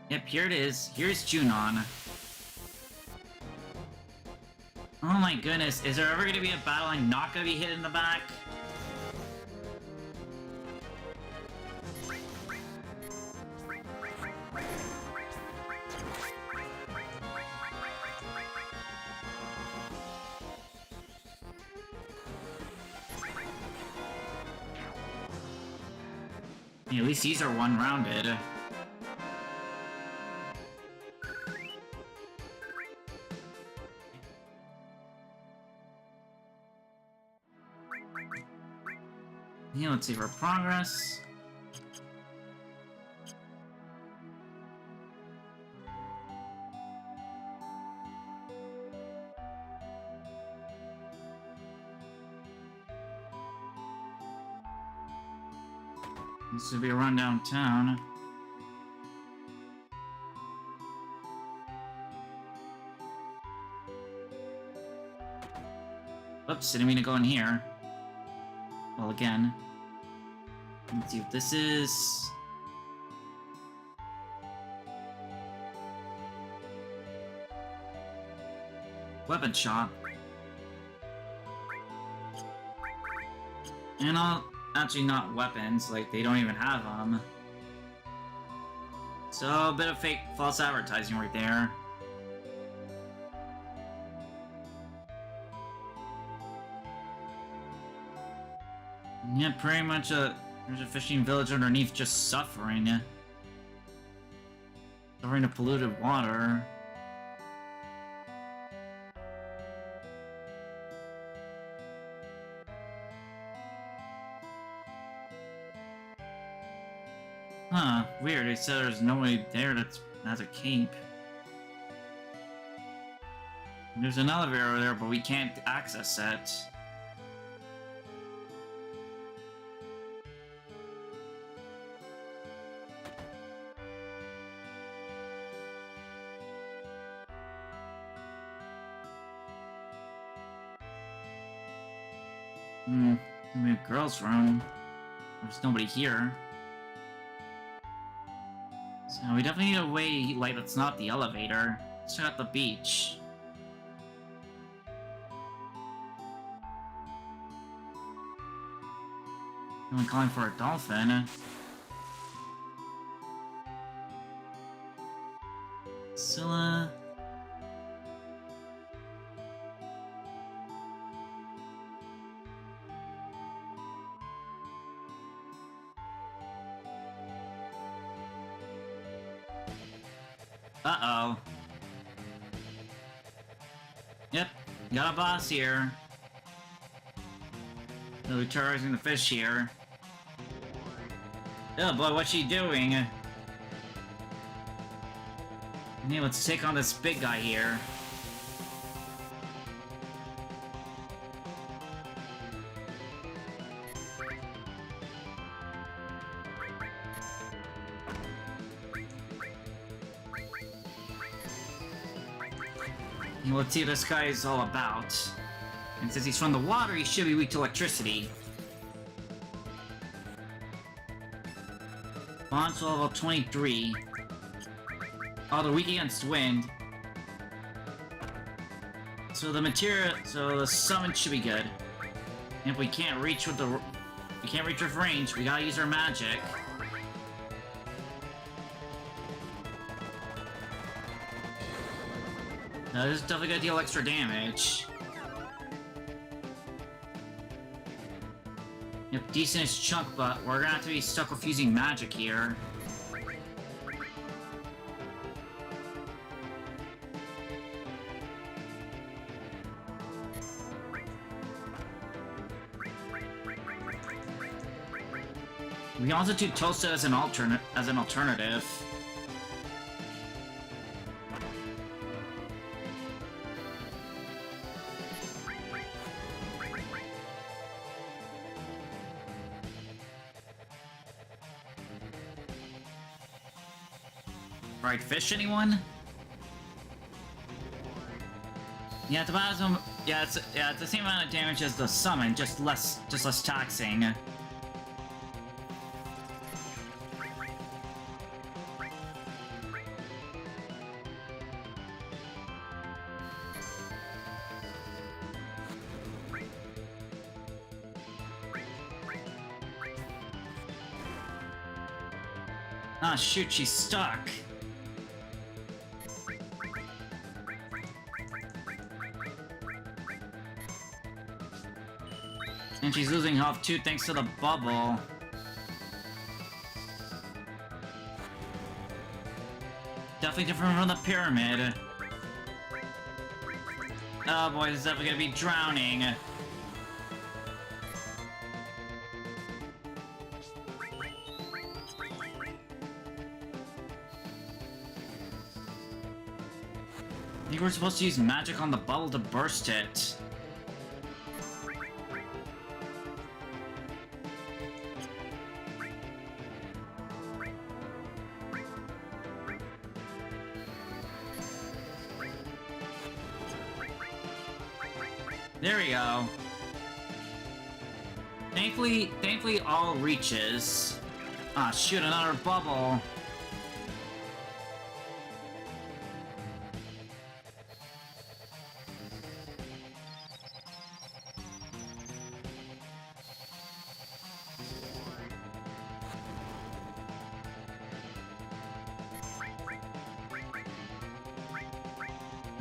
Yep, here it is. Here's Junon. Oh my goodness, is there ever gonna be a battle I'm not gonna be hit in the back? Yeah, at least these are one-rounded. Yeah, let's see for progress. This would be a run downtown. Oops, didn't mean to go in here. Well, again. Let's see what this is. Weapon shop. And actually not weapons, like they don't even have them. So a bit of fake false advertising right there. Yeah, pretty much there's a fishing village underneath just suffering. Suffering to polluted water. Huh, weird. They said there's nobody there that has a cape. There's an elevator over there, but we can't access it. Maybe a girl's room. There's nobody here. So we definitely need a way, like, that's not the elevator. Let's check out the beach. I'm calling for a dolphin. Scylla. Uh-oh. Yep, got a boss here. They'll be terrorizing the fish here. Oh boy, what's she doing? Yeah, let's take on this big guy here. Let's see what this guy is all about. And since he's from the water, he should be weak to electricity. Bonds level 23. Oh, they're weak against wind. So the summon should be good. And if we can't reach with range, we gotta use our magic. Now, this is definitely gonna deal extra damage. Yep, decent chunk, but we're gonna have to be stuck with using magic here. We can also do toasted as an alternative. Fried fish, anyone? Yeah, it's about as it's the same amount of damage as the summon, just less taxing. Ah, shoot, she's stuck. And she's losing health too thanks to the bubble. Definitely different from the pyramid. Oh boy, this is definitely gonna be drowning. I think we're supposed to use magic on the bubble to burst it. There we go. Thankfully all reaches. Ah, shoot, another bubble.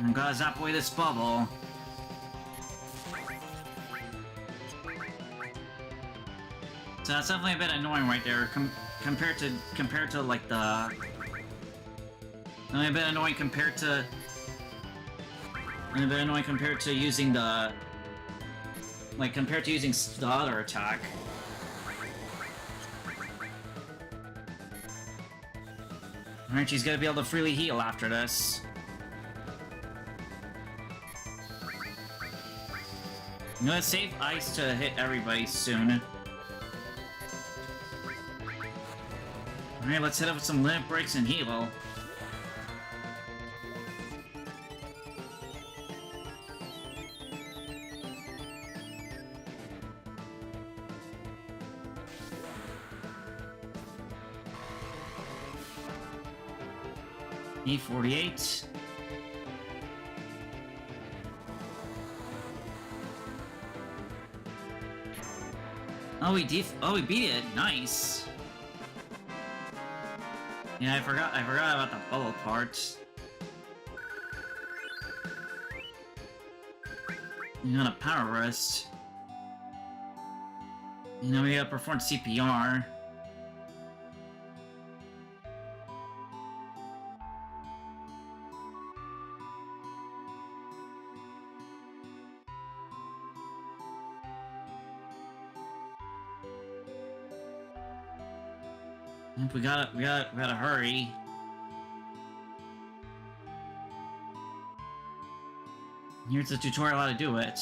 I'm gonna zap away this bubble. So that's definitely a bit annoying right there, compared to like the... a bit annoying compared to... using the... compared to using the other attack. Alright, she's gonna be able to freely heal after this. I'm gonna save ice to hit everybody soon. Alright, let's hit up with some limit breaks and heal. E48. Oh, we beat it. Nice. Yeah, I forgot about the bubble part. You got a power rest. You know, we gotta perform CPR. We gotta hurry. Here's the tutorial how to do it.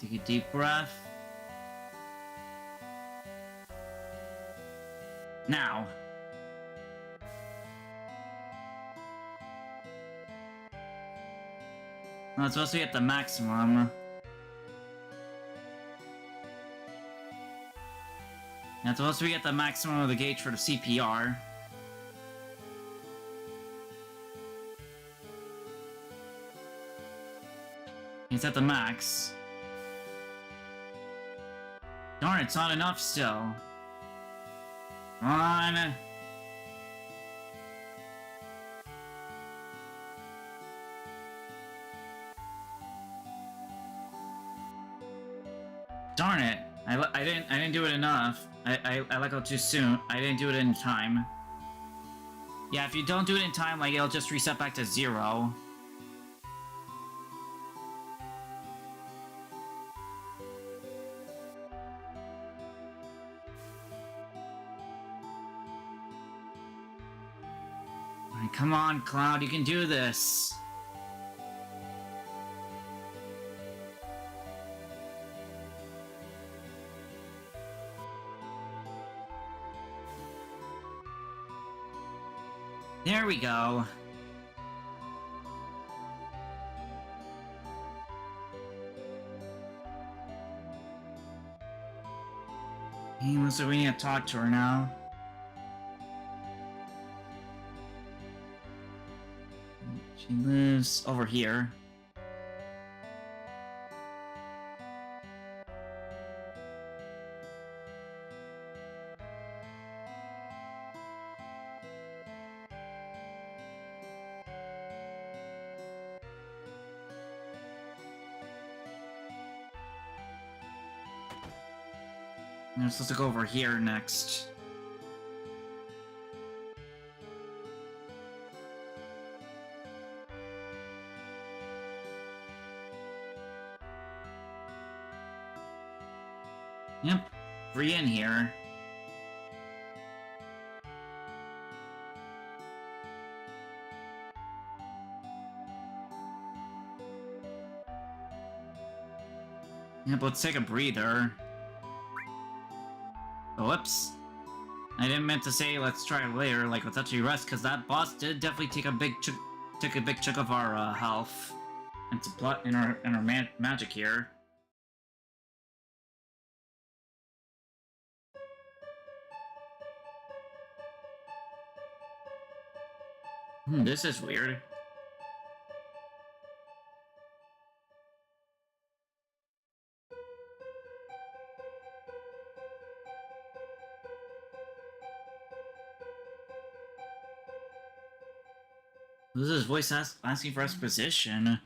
Take a deep breath. Now. No, it's supposed to be at the maximum. Yeah, it's supposed to be at the maximum of the gauge for the CPR. It's at the max. Darn, it's not enough still. On. Darn it! I didn't do it enough. I let go too soon. I didn't do it in time. Yeah, if you don't do it in time, like it'll just reset back to 0. Alright, come on, Cloud, you can do this. There we go. Hey, looks like we need to talk to her now. She lives over here. We're supposed to go over here next. Yep, free in here. Yep, let's take a breather. Oh, whoops. I didn't meant to say let's try it later, like let's actually rest, because that boss did definitely take a big chunk of our health and supply in our magic here. This is weird. Who's his voice asking for exposition?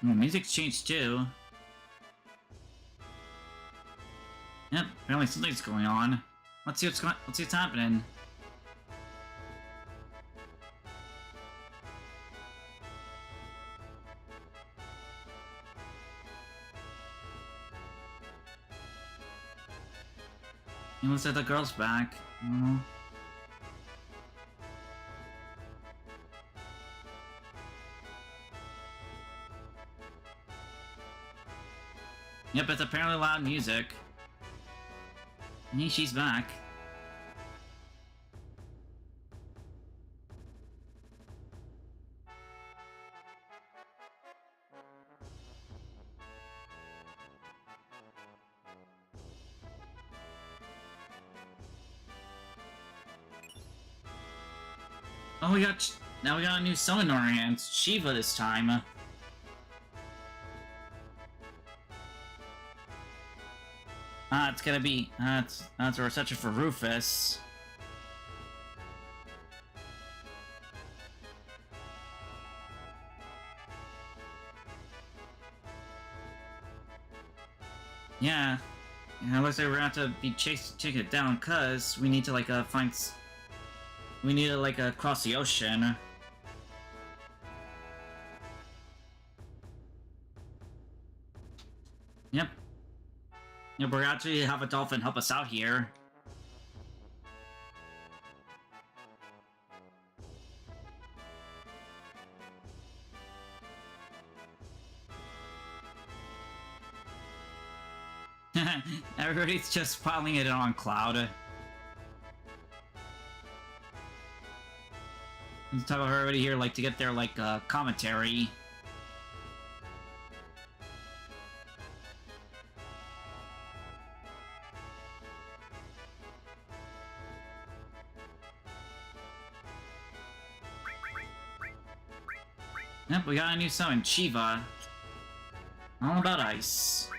Oh, music's changed too. Yep, apparently something's going on. Let's see what's happening. It looks like the girl's back. Yep, it's apparently loud music. She's back. Oh, now we got a new summon in our hands. Shiva this time. It's gonna be, that's a reception for Rufus. Yeah. It looks like we're gonna have to be chasing it down, cause we need to, like, we need to, like, cross the ocean. Yep. Yeah, we're actually have a dolphin help us out here. Everybody's just piling it on Cloud. Let's talk about everybody here, like, to get their, like, commentary. Yep, we got a new summon, Chiva. All about ice.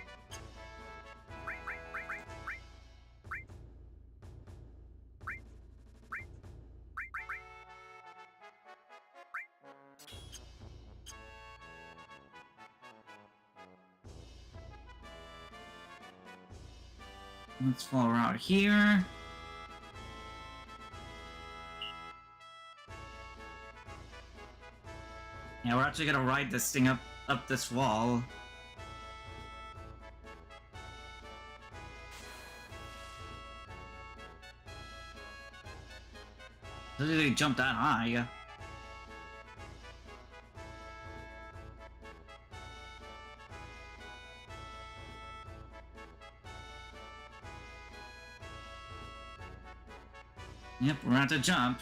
Let's follow around here. Yeah, we're actually gonna ride this thing up this wall. Doesn't really jump that high. Yep, we're gonna have to jump.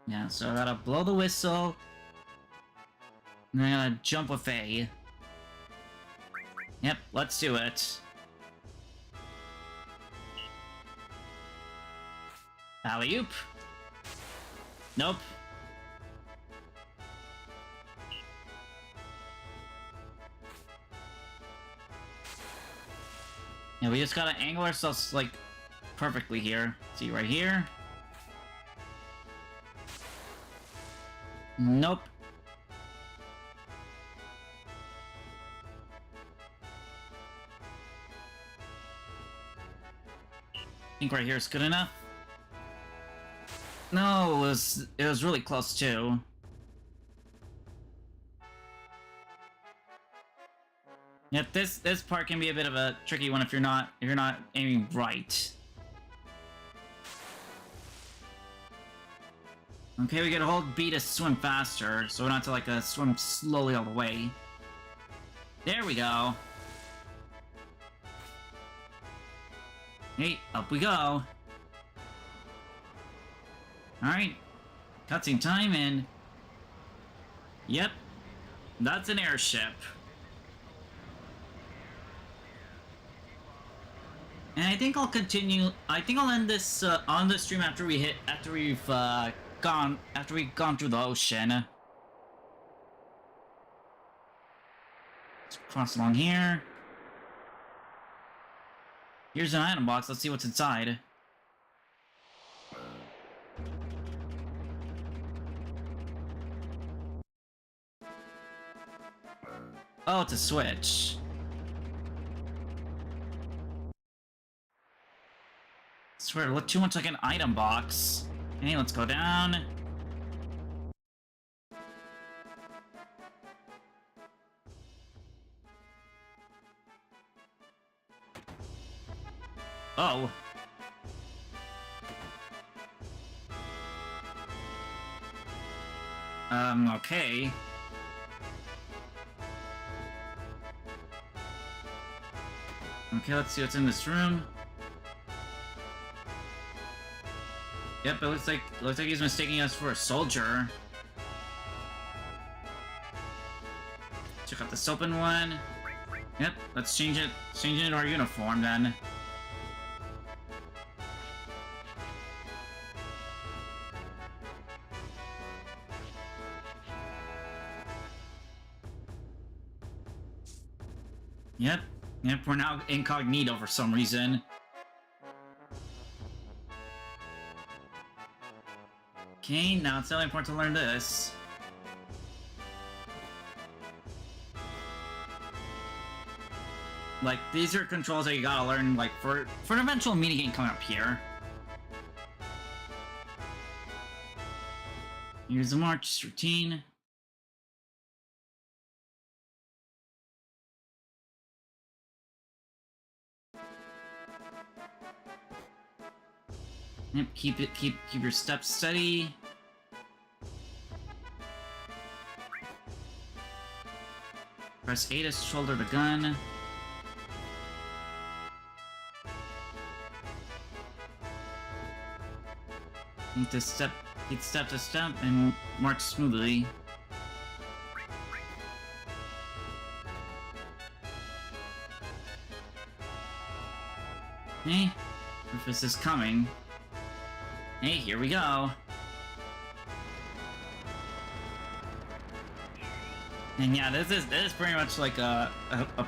Yeah, so I gotta blow the whistle. And then I gotta jump with A. Yep, let's do it. Alley-oop. Nope. Yeah, we just gotta angle ourselves, like, perfectly here. See, right here? Nope. I think right here is good enough. No, it was really close too. Yep, this part can be a bit of a tricky one if you're not aiming right. Okay, we gotta hold B to swim faster, so we don't have to like swim slowly all the way. There we go. Hey, up we go. Alright. Cutscene time and... Yep. That's an airship. And I think I'll continue... I think I'll end this on the stream after we've gone through the ocean. Let's cross along here. Here's an item box. Let's see what's inside. Oh, it's a switch. I swear, it looked too much like an item box. Okay, let's go down. Oh. Okay. Okay, let's see what's in this room. Yep, it looks like he's mistaking us for a soldier. Check out this open one. Yep, let's change it to our uniform then. Yep, we're now incognito for some reason. Okay, now it's really important to learn this. Like, these are controls that you gotta learn, like, for an eventual minigame coming up here. Here's the march routine. Yep, keep your steps steady. Press A to shoulder the gun. Need to each step to step and march smoothly. Hey, Rufus is coming. Hey, here we go. And yeah, this is pretty much like a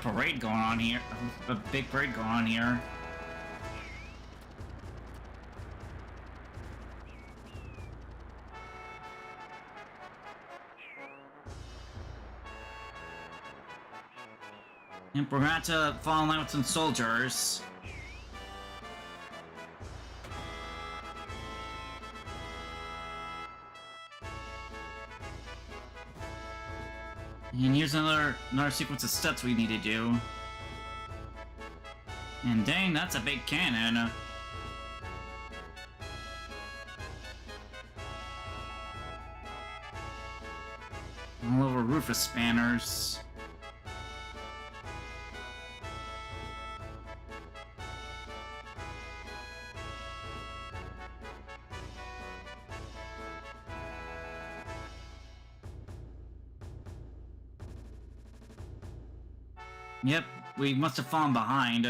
parade going on here, a big parade going on here. And we're about to fall in line with some soldiers. And here's another sequence of steps we need to do. And dang, that's a big cannon. All over Rufus spanners. Yep, we must have fallen behind.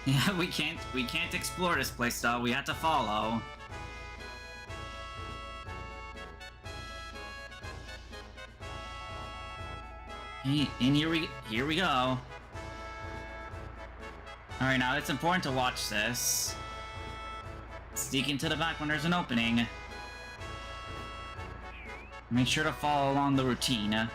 Yeah, we can't explore this place though. We have to follow. Hey, and here we go. All right, now it's important to watch this. Sneak into the back when there's an opening. Make sure to follow along the routine.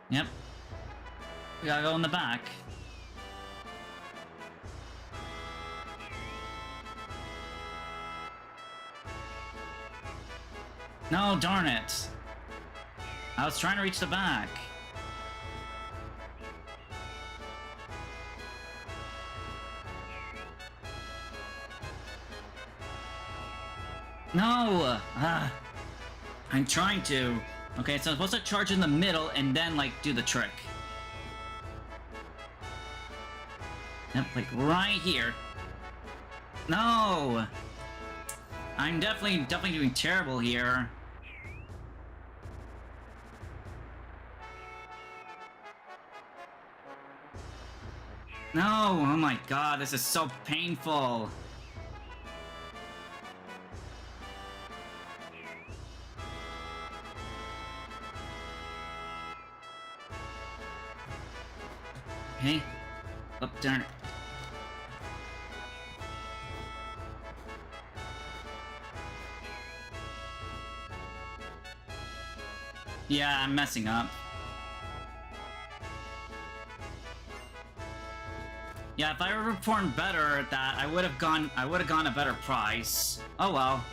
Yep. We gotta go in the back. No, darn it. I was trying to reach the back. No! I'm trying to. Okay, so I'm supposed to charge in the middle and then, like, do the trick. Yep, like, right here. No! I'm definitely doing terrible here. No! Oh my god, this is so painful. Okay. Oh, darn it. Yeah, I'm messing up. Yeah, if I were performed better at that, I would have gone a better price. Oh well.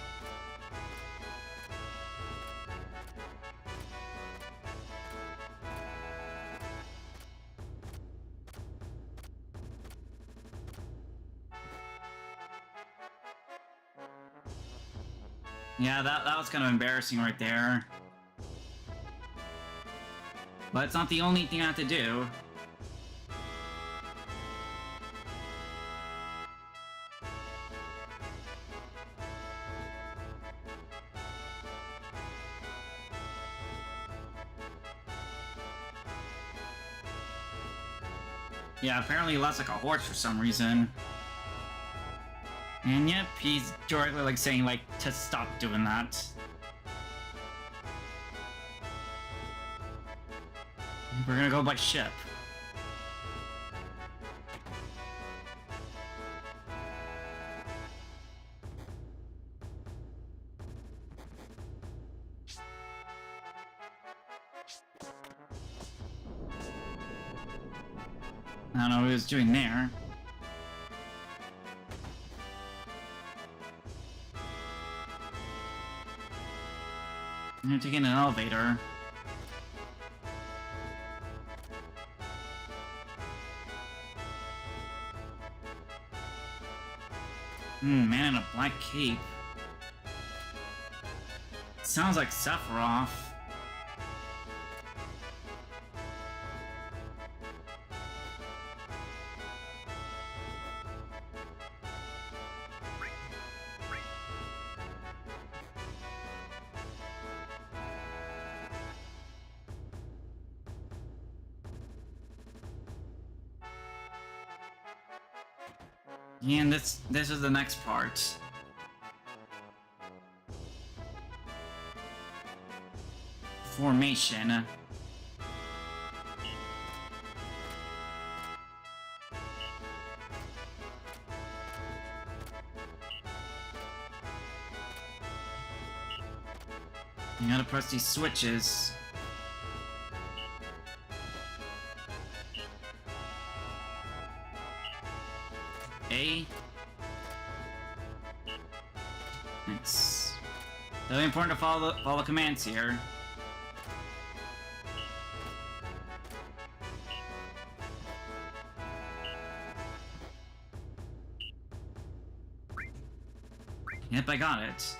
Yeah, that was kind of embarrassing right there. But it's not the only thing I have to do. Yeah, apparently he laughs like a horse for some reason. And yep, he's directly like saying like to stop doing that. We're gonna go by ship. I don't know what he was doing there. I'm taking an elevator. Man in a black cape. Sounds like Sephiroth. And this is the next part. Formation. You gotta press these switches. A. It's really important to follow commands here. Yep, I got it.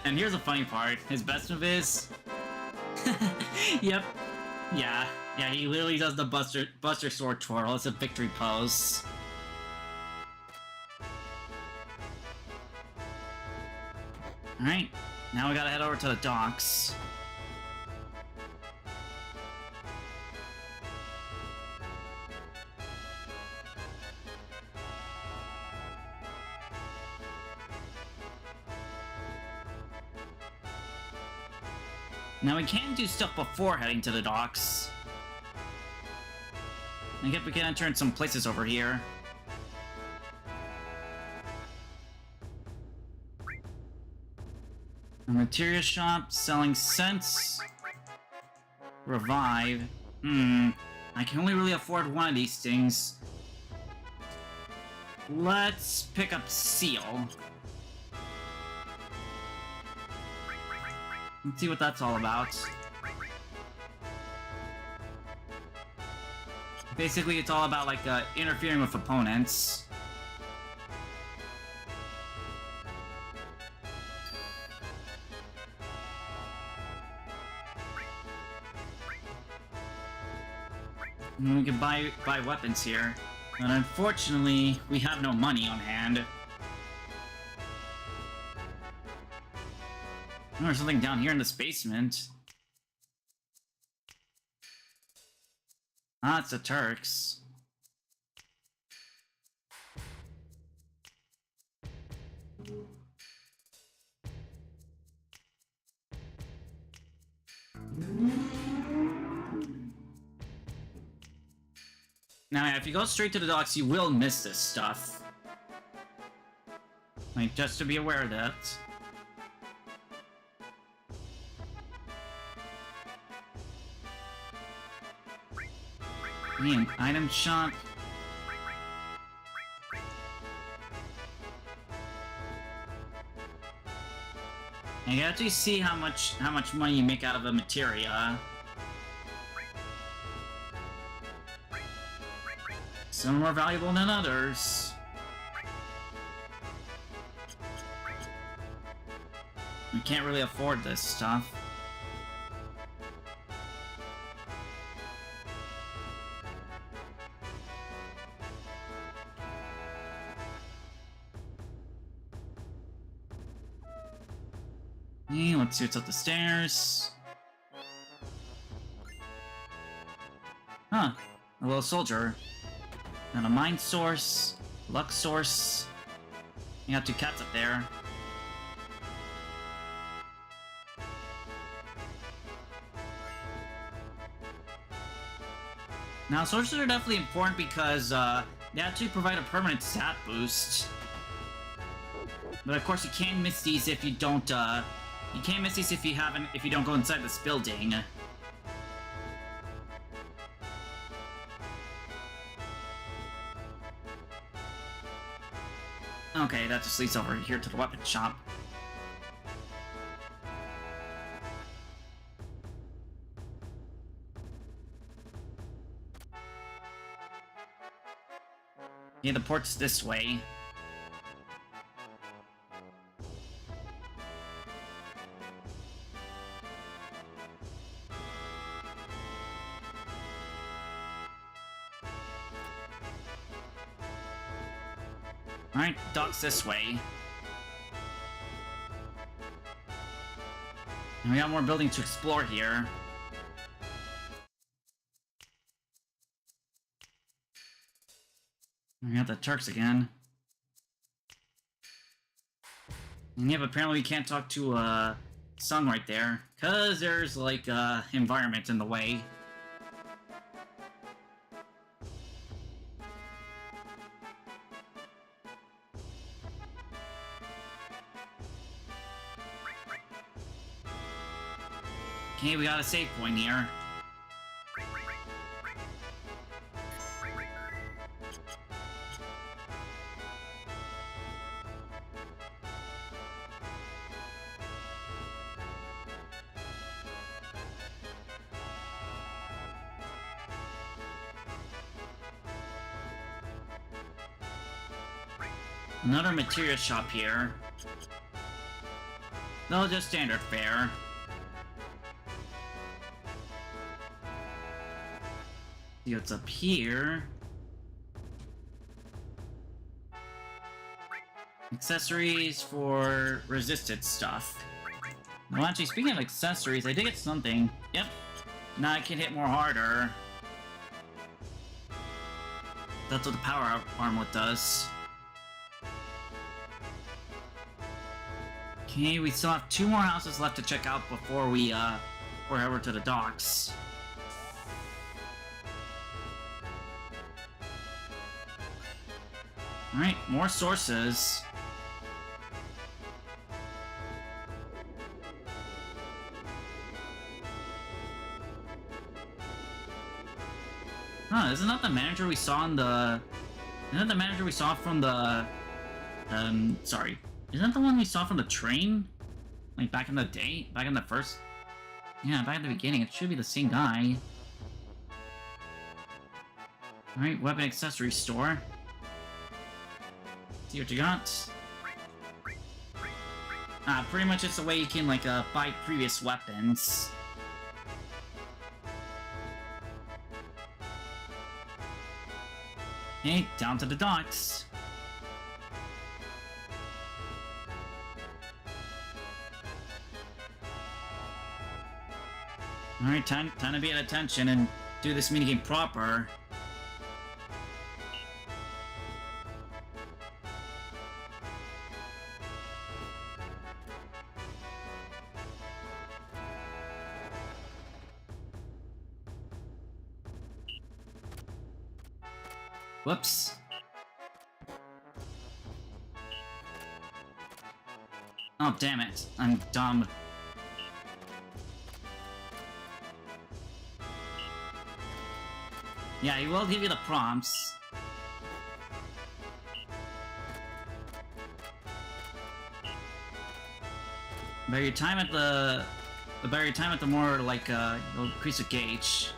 And here's the funny part. His best move is... Yep. Yeah, he literally does the Buster Sword twirl. It's a victory pose. Alright, now we gotta head over to the docks. Now we can do stuff before heading to the docks. I guess we can enter in some places over here. A materia shop selling scents. Revive. I can only really afford one of these things. Let's pick up Seal. Let's see what that's all about. Basically, it's all about, like, interfering with opponents. And we can buy weapons here. But unfortunately, we have no money on hand. Oh, there's something down here in this basement. Ah, it's the Turks. Now, if you go straight to the docks, you will miss this stuff. Like, just to be aware of that. An item shop. And you actually see how much money you make out of a materia. Some are more valuable than others. We can't really afford this stuff. Let's see what's up the stairs. Huh, a little soldier. And a mine source, luck source. You got two cats up there. Now, sources are definitely important because they actually provide a permanent stat boost. But of course, you can't miss these if you don't. You can't miss these if you don't go inside this building. Okay, that just leads over here to the weapon shop. Yeah, the port's this way. Alright, docks this way. And we got more buildings to explore here. We got the Turks again. And yeah, but apparently we can't talk to Sung right there, cause there's like environment in the way. Okay, we got a save point here. Another material shop here. No, just standard fare. See what's up here. Accessories for resisted stuff. Well, actually, speaking of accessories, I did get something. Yep. Now I can hit more harder. That's what the power armlet does. Okay, we still have 2 more houses left to check out before we head over to the docks. Alright, more sources. Huh, isn't that the manager we saw in the... Isn't that the manager we saw from the... sorry. Isn't that the one we saw from the train? Like, back in the day? Back in the first... Yeah, back in the beginning. It should be the same guy. Alright, weapon accessory store. See what you got. Pretty much it's a way you can, like, buy previous weapons. Okay, down to the docks. Alright, time to be at attention and do this minigame proper. Whoops. Oh, damn it. I'm dumb. Yeah, he will give you the prompts. By your time at the more, like, you'll increase the gauge.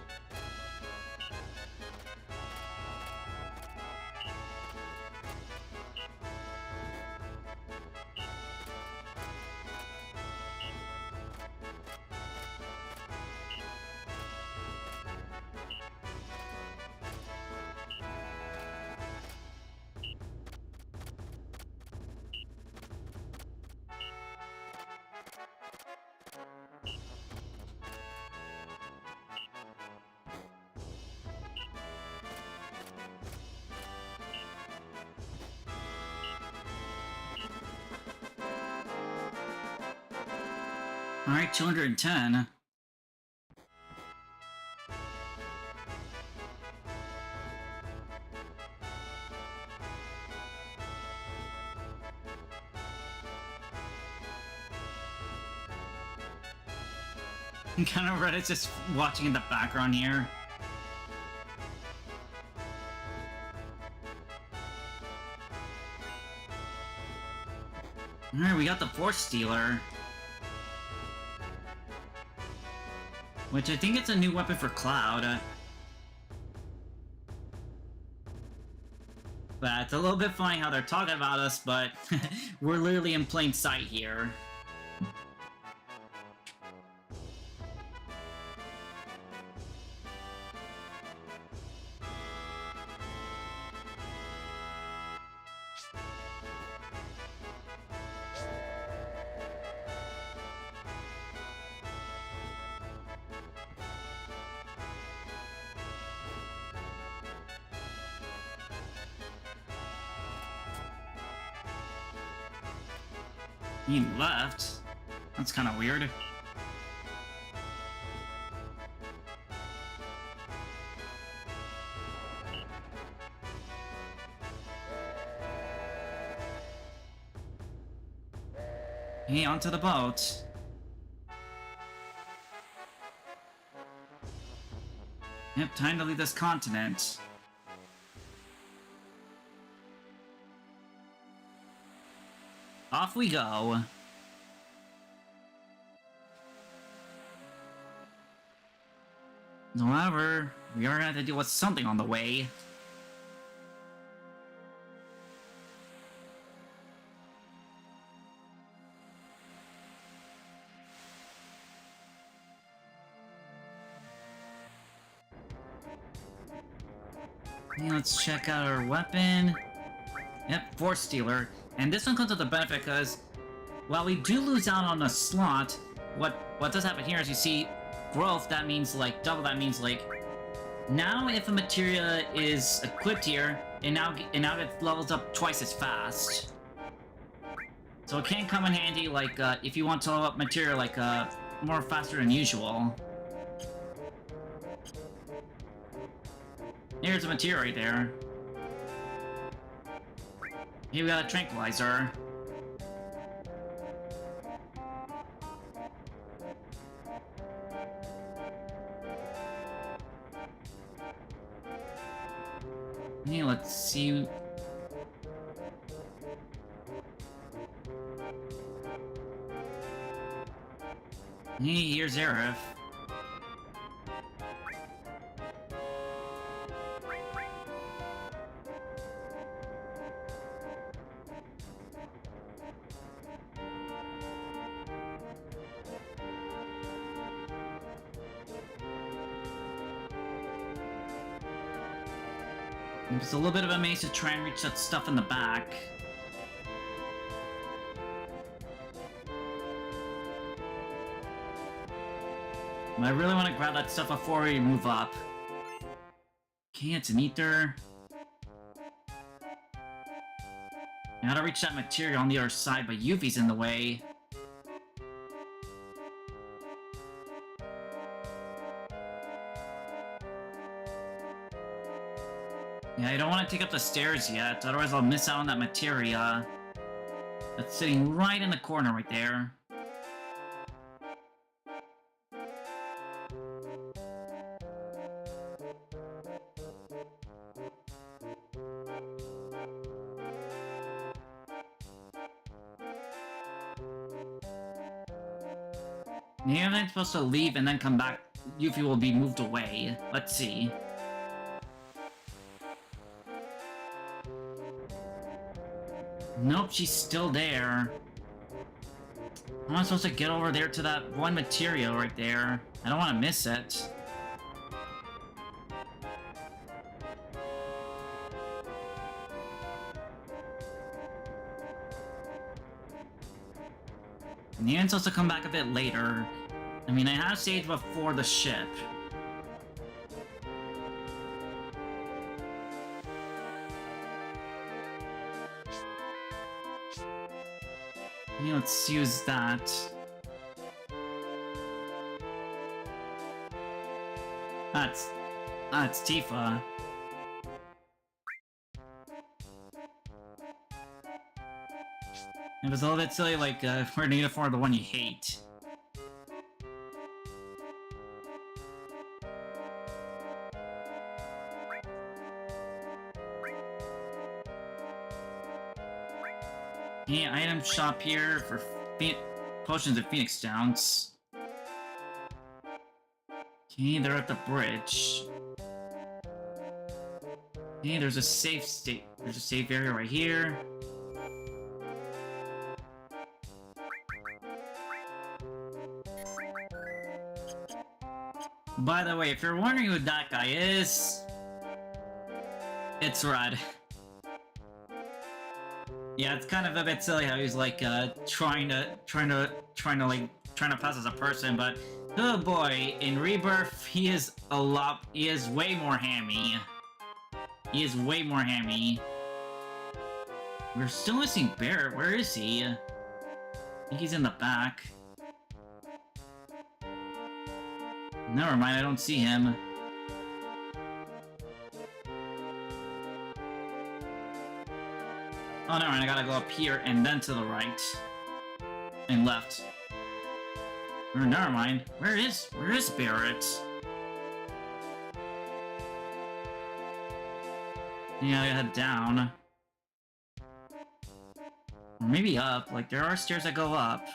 Alright, 210. Kind of Reddit's just watching in the background here. Alright, we got the Force Stealer. Which I think it's a new weapon for Cloud. But it's a little bit funny how they're talking about us, but we're literally in plain sight here. He left? That's kind of weird. Hey, onto the boat. Yep, time to leave this continent. Off we go. However, we are gonna have to deal with something on the way. Okay, let's check out our weapon. Yep, Force Stealer. And this one comes with a benefit because while we do lose out on a slot, what does happen here is you see growth, that means like double, that means like now if a materia is equipped here, it now gets levels up twice as fast. So it can come in handy like if you want to level up materia like more faster than usual. Here's a materia right there. Here we got a tranquilizer. Hey, let's see. Hey, here's Aerith. It's a little bit of a maze to try and reach that stuff in the back. But I really want to grab that stuff before we move up. Okay, it's an ether. I gotta reach that material on the other side, but Yuffie's in the way. Yeah, I don't want to take up the stairs yet, otherwise I'll miss out on that materia. That's sitting right in the corner right there. Maybe I'm supposed to leave and then come back. Yuffie will be moved away. Let's see. Nope, she's still there. How am I supposed to get over there to that one material right there? I don't want to miss it. And the end's supposed to come back a bit later. I mean, I have saved before the ship. Yeah, let's use that. That's Tifa. It was a little bit silly, like, we're in uniform, the one you hate. Yeah, item shop here for potions of Phoenix Downs. Okay, they're at the bridge. Okay, there's a safe state. There's a safe area right here. By the way, if you're wondering who that guy is, it's Red. Yeah, it's kind of a bit silly how he's like trying to pass as a person, but oh boy, in Rebirth he is way more hammy. He is way more hammy. We're still missing Barrett. Where is he? I think he's in the back. Never mind, I don't see him. Oh, never mind, I gotta go up here and then to the right. And left. Or never mind. Where is Barrett? Yeah, I gotta head down. Or maybe up. Like, there are stairs that go up.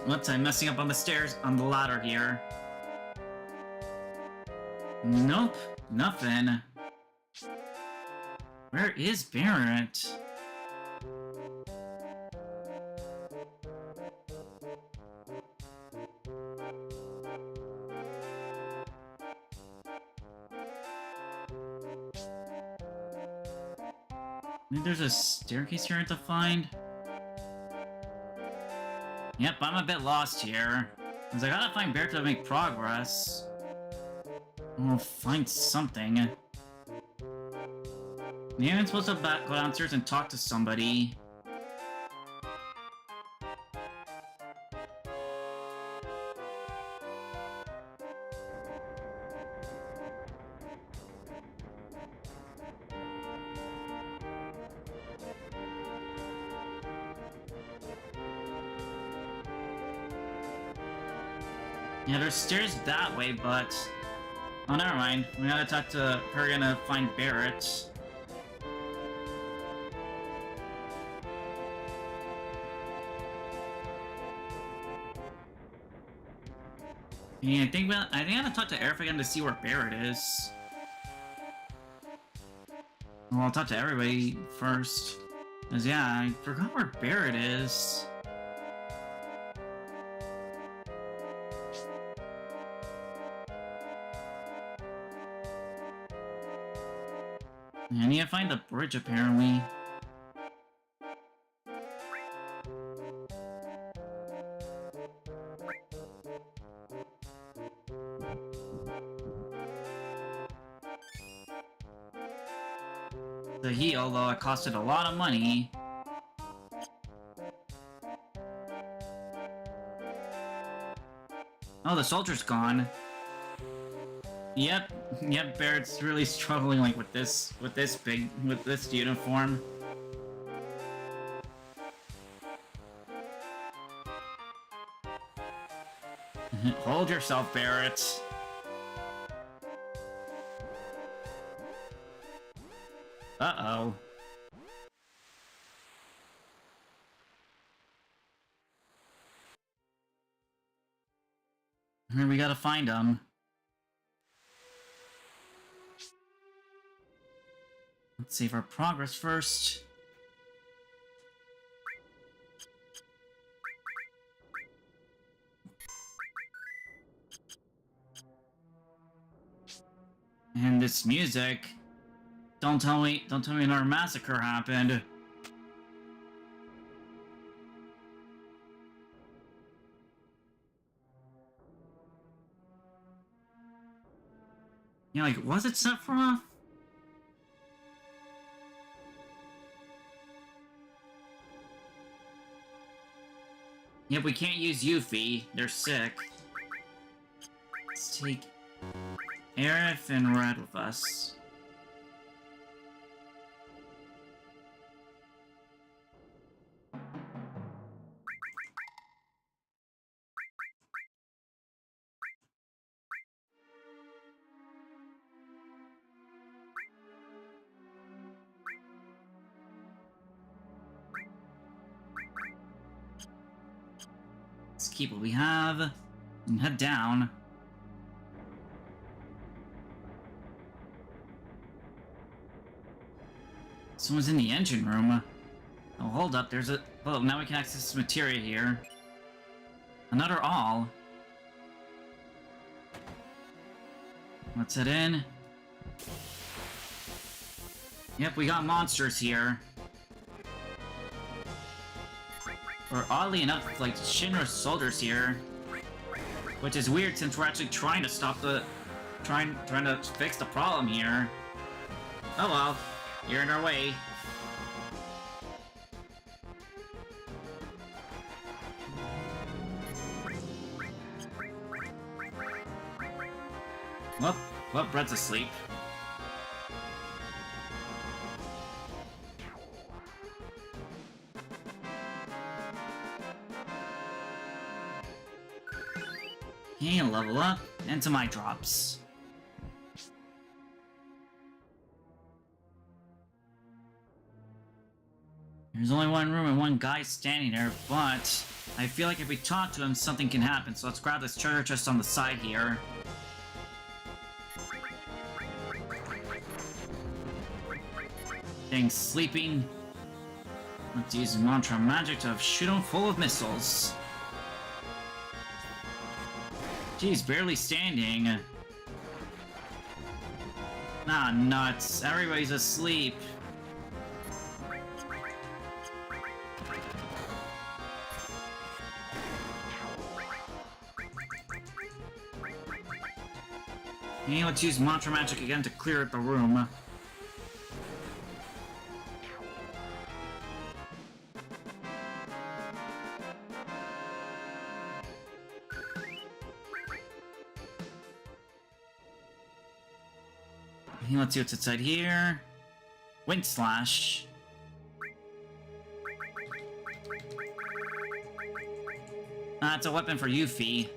Whoops, I'm messing up on the stairs, on the ladder here. Nope, nothing. Where is Barrett? Maybe there's a staircase here to find? Yep, I'm a bit lost here. Because I gotta find Barrett to make progress. I'll find something. Maybe I'm supposed to go downstairs and talk to somebody. Yeah, there's stairs that way, but... Oh, never mind. We gotta talk to her to find Barrett. Yeah, I think I gotta talk to Aerith again to see where Barrett is. Well, I'll talk to everybody first. Cause yeah, I forgot where Barrett is. I need to find the bridge, apparently. The heat, although it costed a lot of money. Oh, the soldier's gone. Yep, Barrett's really struggling like with this uniform. Hold yourself, Barrett. Uh-oh. We gotta find him. Let's save our progress first. And this music. Don't tell me another massacre happened. Yeah, like, was it Sephiroth? Yep, we can't use Yuffie. They're sick. Let's take Aerith and Red with us. Let's keep what we have and head down. Someone's in the engine room. Oh, hold up, there's a... Oh, now we can access this materia here. Another all. Let's head in. Yep, we got monsters here. Or oddly enough, like, Shinra soldiers here. Which is weird since we're actually trying to stop the... Trying to fix the problem here. Oh well. You're in our way. Well, Brett's asleep. Okay, level up, into my drops. There's only one room and one guy standing there, but I feel like if we talk to him, something can happen. So let's grab this treasure chest on the side here. Thing's sleeping. Let's use mantra magic to shoot him full of missiles. Geez, barely standing. Nah, nuts. Everybody's asleep. Okay, let's use mantra magic again to clear out the room. Okay, let's see what's inside here. Wind slash. It's a weapon for Yuffie.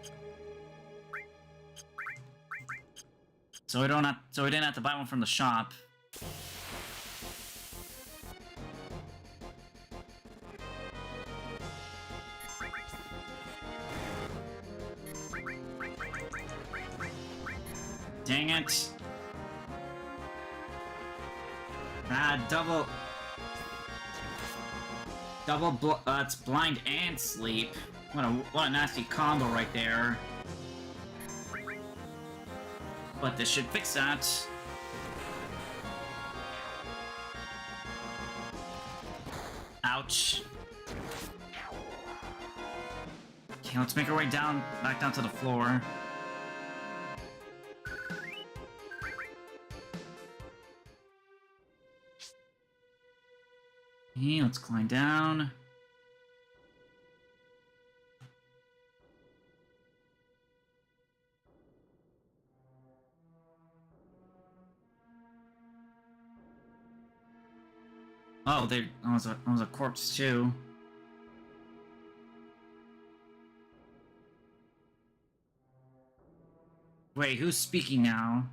So we didn't have to buy one from the shop. Dang it. It's blind and sleep. What a nasty combo right there. But this should fix that. Ouch. Okay, let's make our way back down to the floor. Okay, let's climb down. Oh, that was a corpse too. Wait, who's speaking now?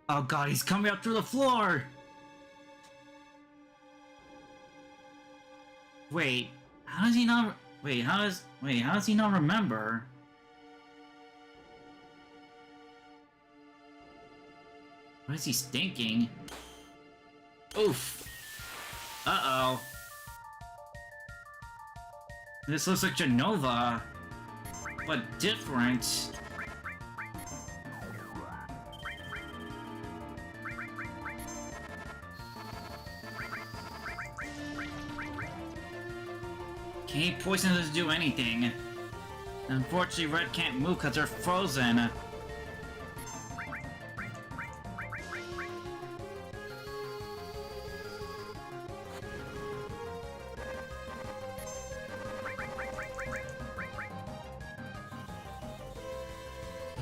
Oh god, he's coming up through the floor! Wait, how does he not... how does he not remember? What is he thinking? Oof. Uh-oh. This looks like Genova, but different. Okay, poison doesn't do anything. Unfortunately, Red can't move because they're frozen.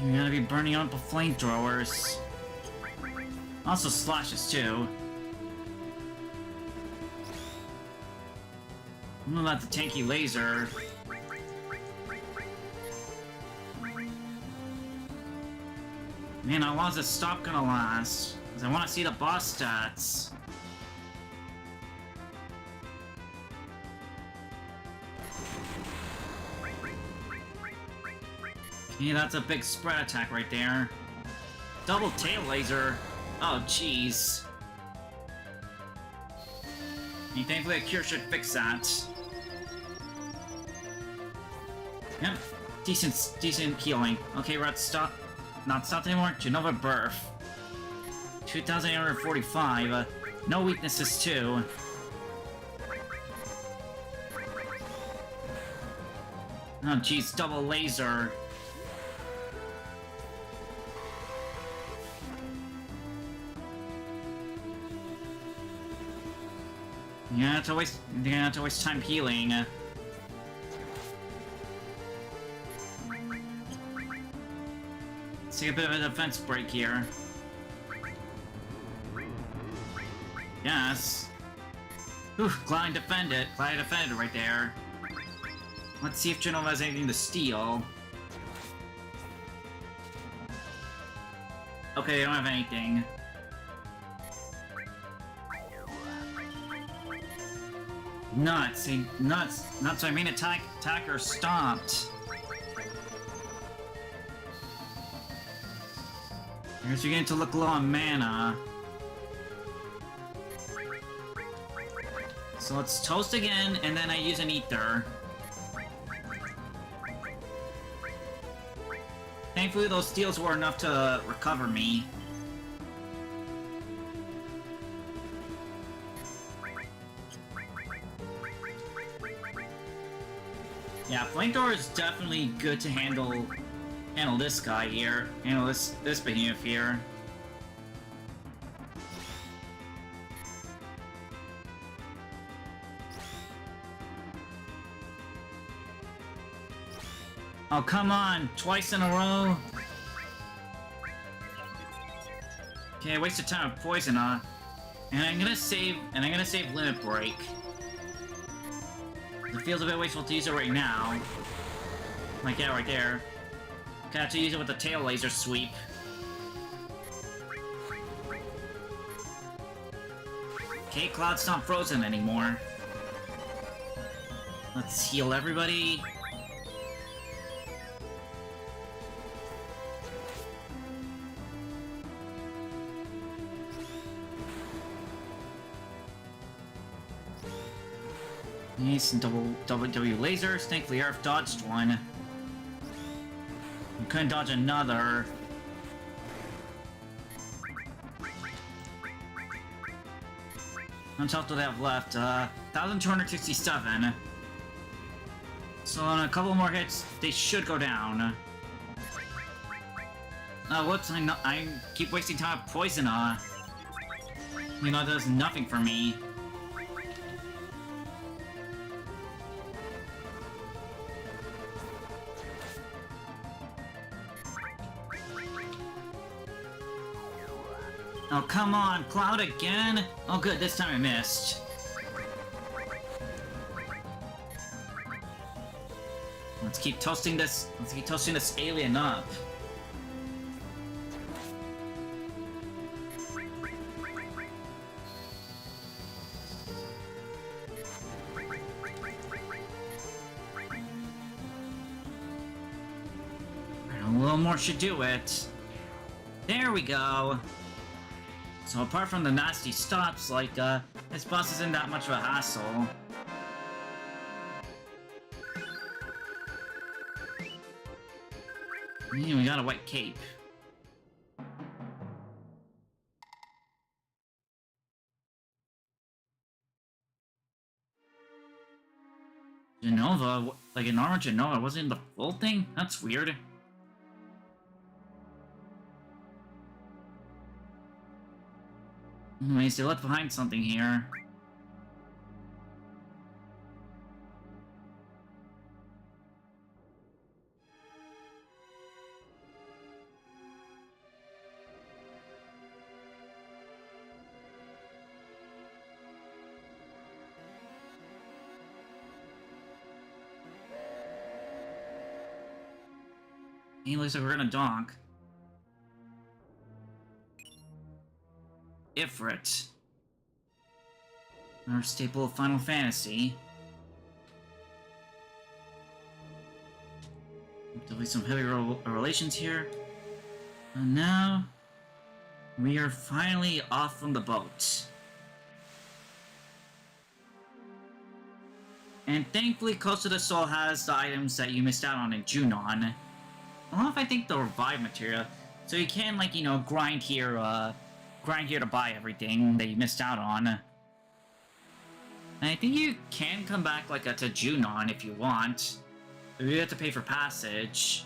You're gonna be burning up with flamethrowers. Also slashes too. I'm about the tanky laser. Man, how long is this stop gonna last? Because I want to see the boss stats. Yeah, that's a big spread attack right there. Double tail laser. Oh, jeez. Thankfully a cure should fix that. Yep. Decent healing. Okay, we're at stop. Not stopped anymore. Genova Birth. 2,845. No weaknesses too. Oh jeez, double laser. You're gonna have to waste time healing. Let's take a bit of a defense break here. Yes. Ooh, glad I defended it. Glad I defended it right there. Let's see if Genova has anything to steal. Okay, they don't have anything. Nuts. Nuts. Nuts. I mean, attacker stopped. I guess you're getting to look low on mana. So let's toast again, and then I use an ether. Thankfully, those steals were enough to recover me. Yeah, Pngtuber is definitely good to handle this guy here. Handle this behemoth here. Oh, come on! Twice in a row? Okay, I wasted time with Poison, and I'm gonna save Limit Break. It feels a bit wasteful to use it right now. Like, yeah, right there. Gonna have to use it with the tail laser sweep. Okay, Cloud's not frozen anymore. Let's heal everybody. Some double W lasers. Thankfully, Aerith dodged one. You couldn't dodge another. How much health do they have left? 1,267. So in a couple more hits, they should go down. Whoops! I keep wasting time with Poison. You know, it does nothing for me. Oh, come on, Cloud again? Oh good, this time I missed. Let's keep toasting this alien up. A little more should do it. There we go. So apart from the nasty stops, like, this boss isn't that much of a hassle. Yeah, we got a white cape. Genova? Like, an armor Genova wasn't the full thing? That's weird. Anyways, they left behind something here. Hey, looks like we're gonna donk. Ifrit. Our staple of Final Fantasy. Definitely some heavy relations here. And now we are finally off from the boat. And thankfully, Coast of the Soul has the items that you missed out on in Junon. Along with, I think, the revive material. So you can, like, you know, grind here to buy everything that you missed out on. And I think you can come back, like, to Junon if you want. But you have to pay for passage.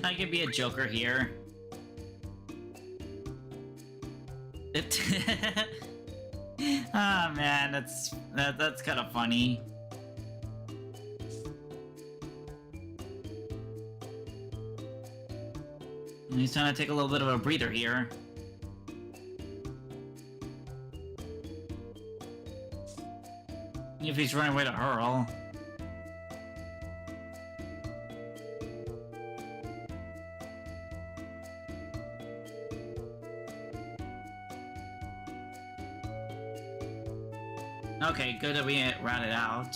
I could be a joker here. Ah, man, that's kind of funny. He's trying to take a little bit of a breather here. If he's running away to hurl. Okay, good that we routed out.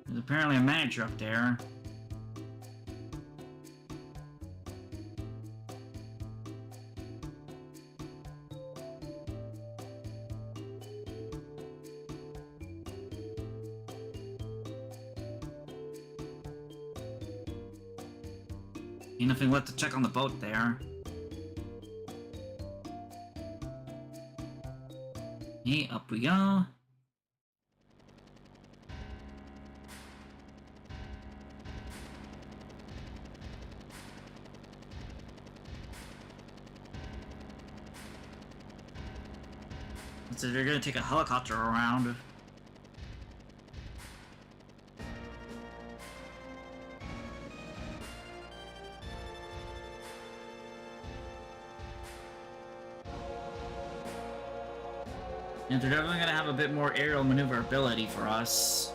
There's apparently a manager up there. Ain't nothing left to check on the boat there. Hey, up we go. So you're gonna take a helicopter around. And they're definitely gonna have a bit more aerial maneuverability for us.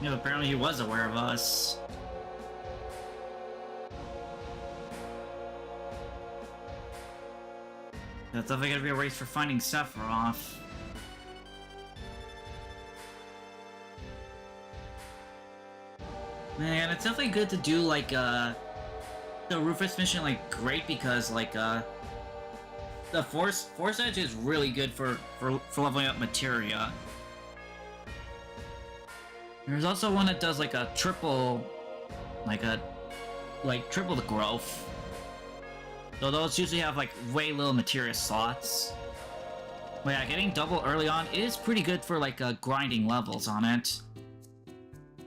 Yeah, apparently he was aware of us. That's definitely gonna be a race for finding Sephiroth. Man, it's definitely good to do, like, the Rufus mission, like, great because, like, the Force Edge is really good for leveling up materia. There's also one that does like a triple, triple the growth. So those usually have like way little materia slots. But yeah, getting double early on is pretty good for like grinding levels on it.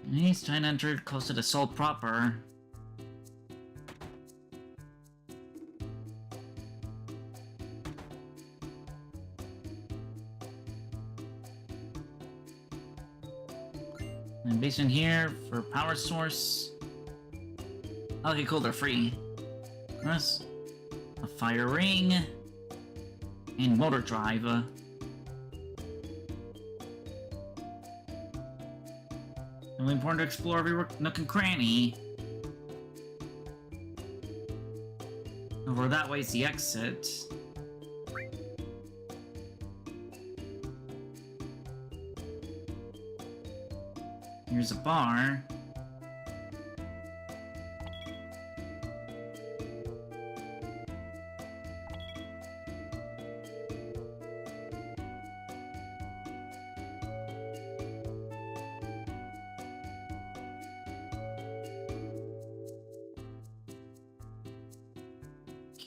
And he's trying to enter Coast of the Soul proper. And base in here for power source. Okay, cool, they're free. Plus, a fire ring and motor drive. Really important to explore every nook and cranny. Over that way is the exit. Here's a bar.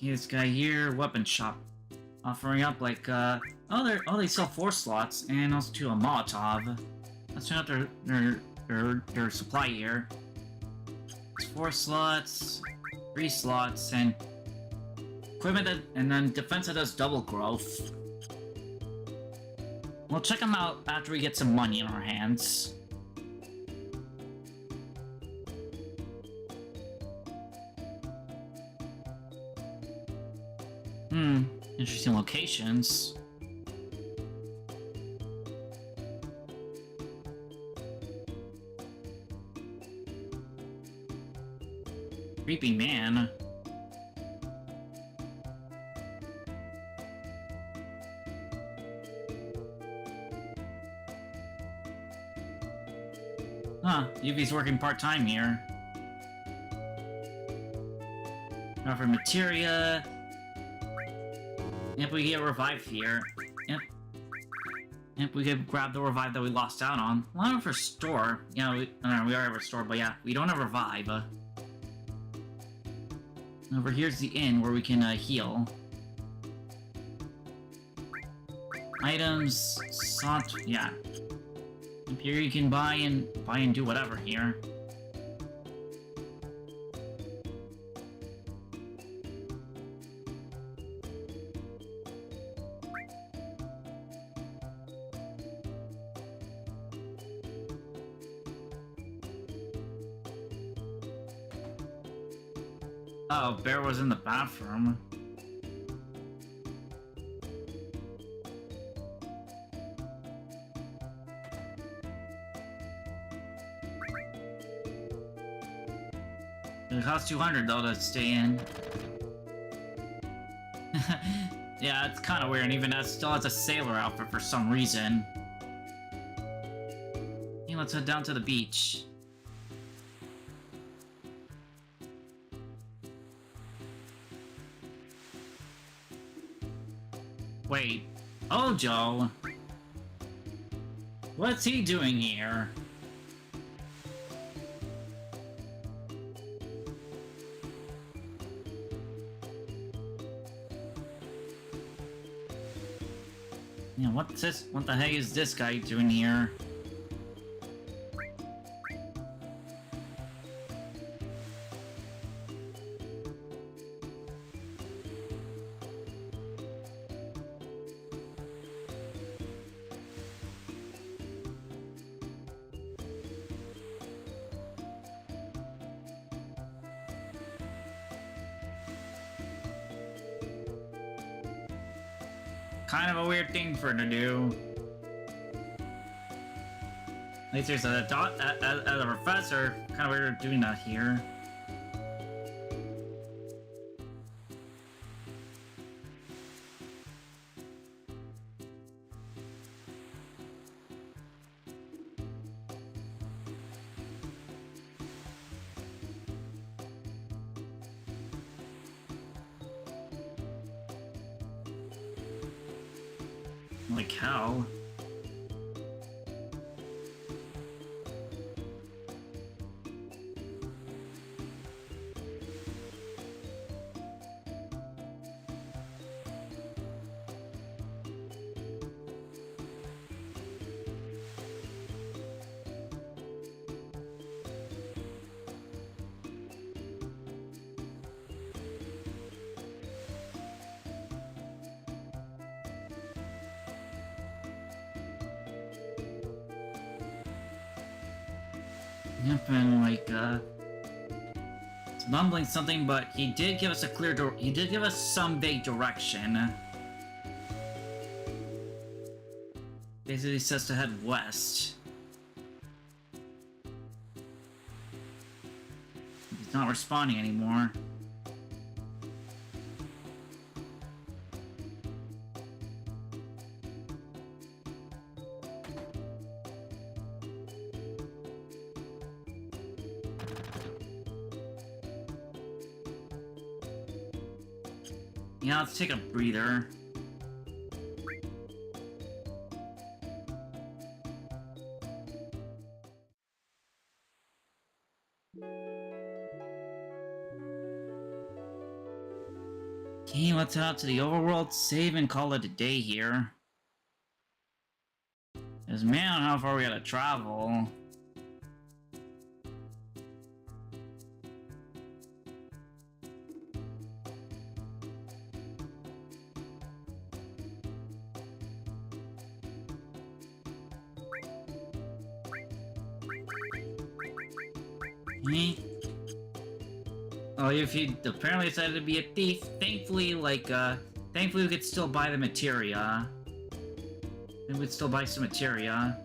Okay, this guy here, weapon shop. Offering up like, they sell 4 slots and also to a Molotov. Let's check out their supply here. It's 4 slots, 3 slots, and equipment and then defense that does double growth. We'll check them out after we get some money in our hands. Interesting locations. Creepy man. Huh, Yuvi's working part-time here. Offer materia. Yep, we get revived here. Yep, we could grab the revive that we lost out on. Well, I don't have a store. Yeah, we already have a store, but yeah, we don't have revive. Over here's the inn where we can heal. Items, yeah. Up here you can buy and do whatever here. Oh, Bear was in the bathroom. It costs 200 though to stay in. Yeah, it's kind of weird. Even that still has a sailor outfit for some reason. Okay, let's head down to the beach. Wait, Ojo? What's he doing here? Yeah, what's this? What the heck is this guy doing here? Kind of a weird thing for her to do. At least there's a as a professor, kind of weird doing that here. Like how? Yep, and like, it's mumbling something, but he did give us a clear door. He did give us some vague direction. Basically says to head west. He's not responding anymore. Yeah, let's take a breather. Okay, let's head out to the overworld, save and call it a day here. Because man, how far we gotta travel. Okay. Oh, if he apparently decided to be a thief, thankfully, thankfully we could still buy the materia. And we'd still buy some materia.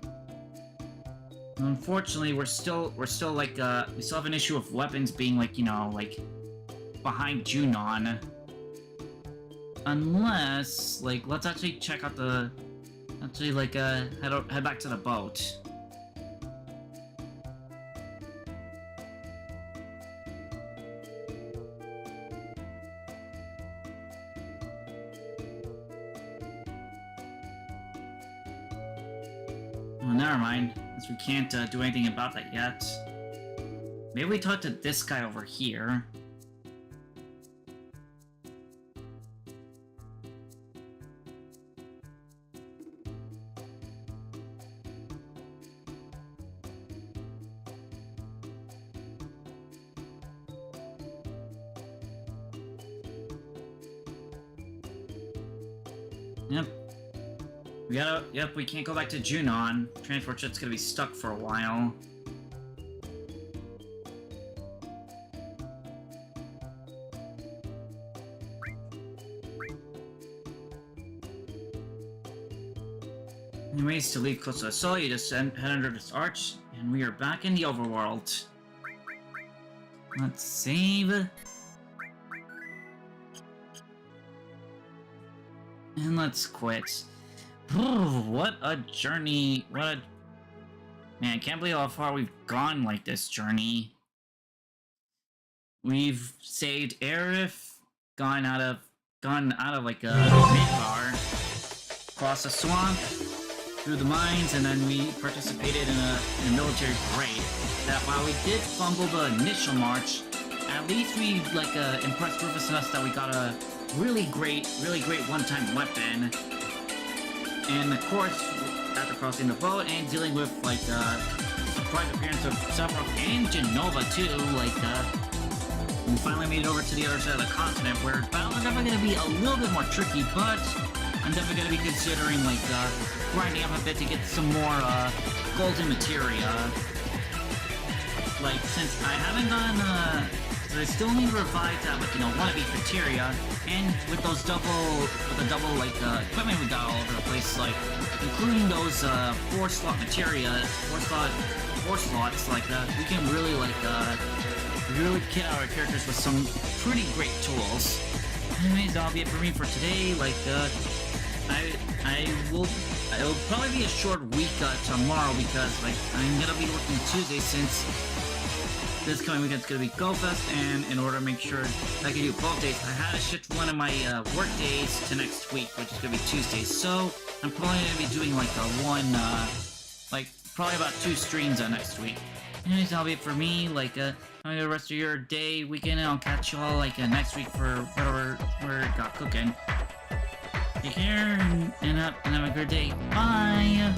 Unfortunately, we still have an issue of weapons being, behind Junon. Unless, let's actually check out the... head back to the boat. Oh, never mind. Since we can't do anything about that yet. Maybe we talk to this guy over here. Yep, we can't go back to Junon. Transport ship's gonna be stuck for a while. Anyways, to leave close to the soul, you just head under this arch, and we are back in the overworld. Let's save. And let's quit. What a journey. Man, I can't believe how far we've gone like this journey. We've saved Aerith, gone out of Midgar, crossed a swamp, through the mines, and then we participated in a military parade. That while we did fumble the initial march, at least we impressed Rufus enough that we got a really great one-time weapon. And of course, after crossing the boat and dealing with the surprise appearance of Sephiroth and Genova too, we finally made it over to the other side of the continent, where battles are definitely going to be a little bit more tricky, but I'm definitely going to be considering grinding up a bit to get some more golden materia. Since I haven't gotten I still need to revive that wannabe materia, and with the double equipment we got all over the place, including those 4-slot materia, 4 slots, we can really really kit out our characters with some pretty great tools. Anyways, that'll be it for me for today. It'll probably be a short week tomorrow, because I'm gonna be working Tuesday, since this coming weekend's gonna be GoFest, and in order to make sure I can do both days, I had to shift one of my work days to next week, which is gonna be Tuesday. So I'm probably gonna be doing probably about 2 streams next week. Anyways, that'll be it for me. Have the rest of your day, weekend, and I'll catch you all next week for whatever we're got cooking. Take care and have a good day. Bye.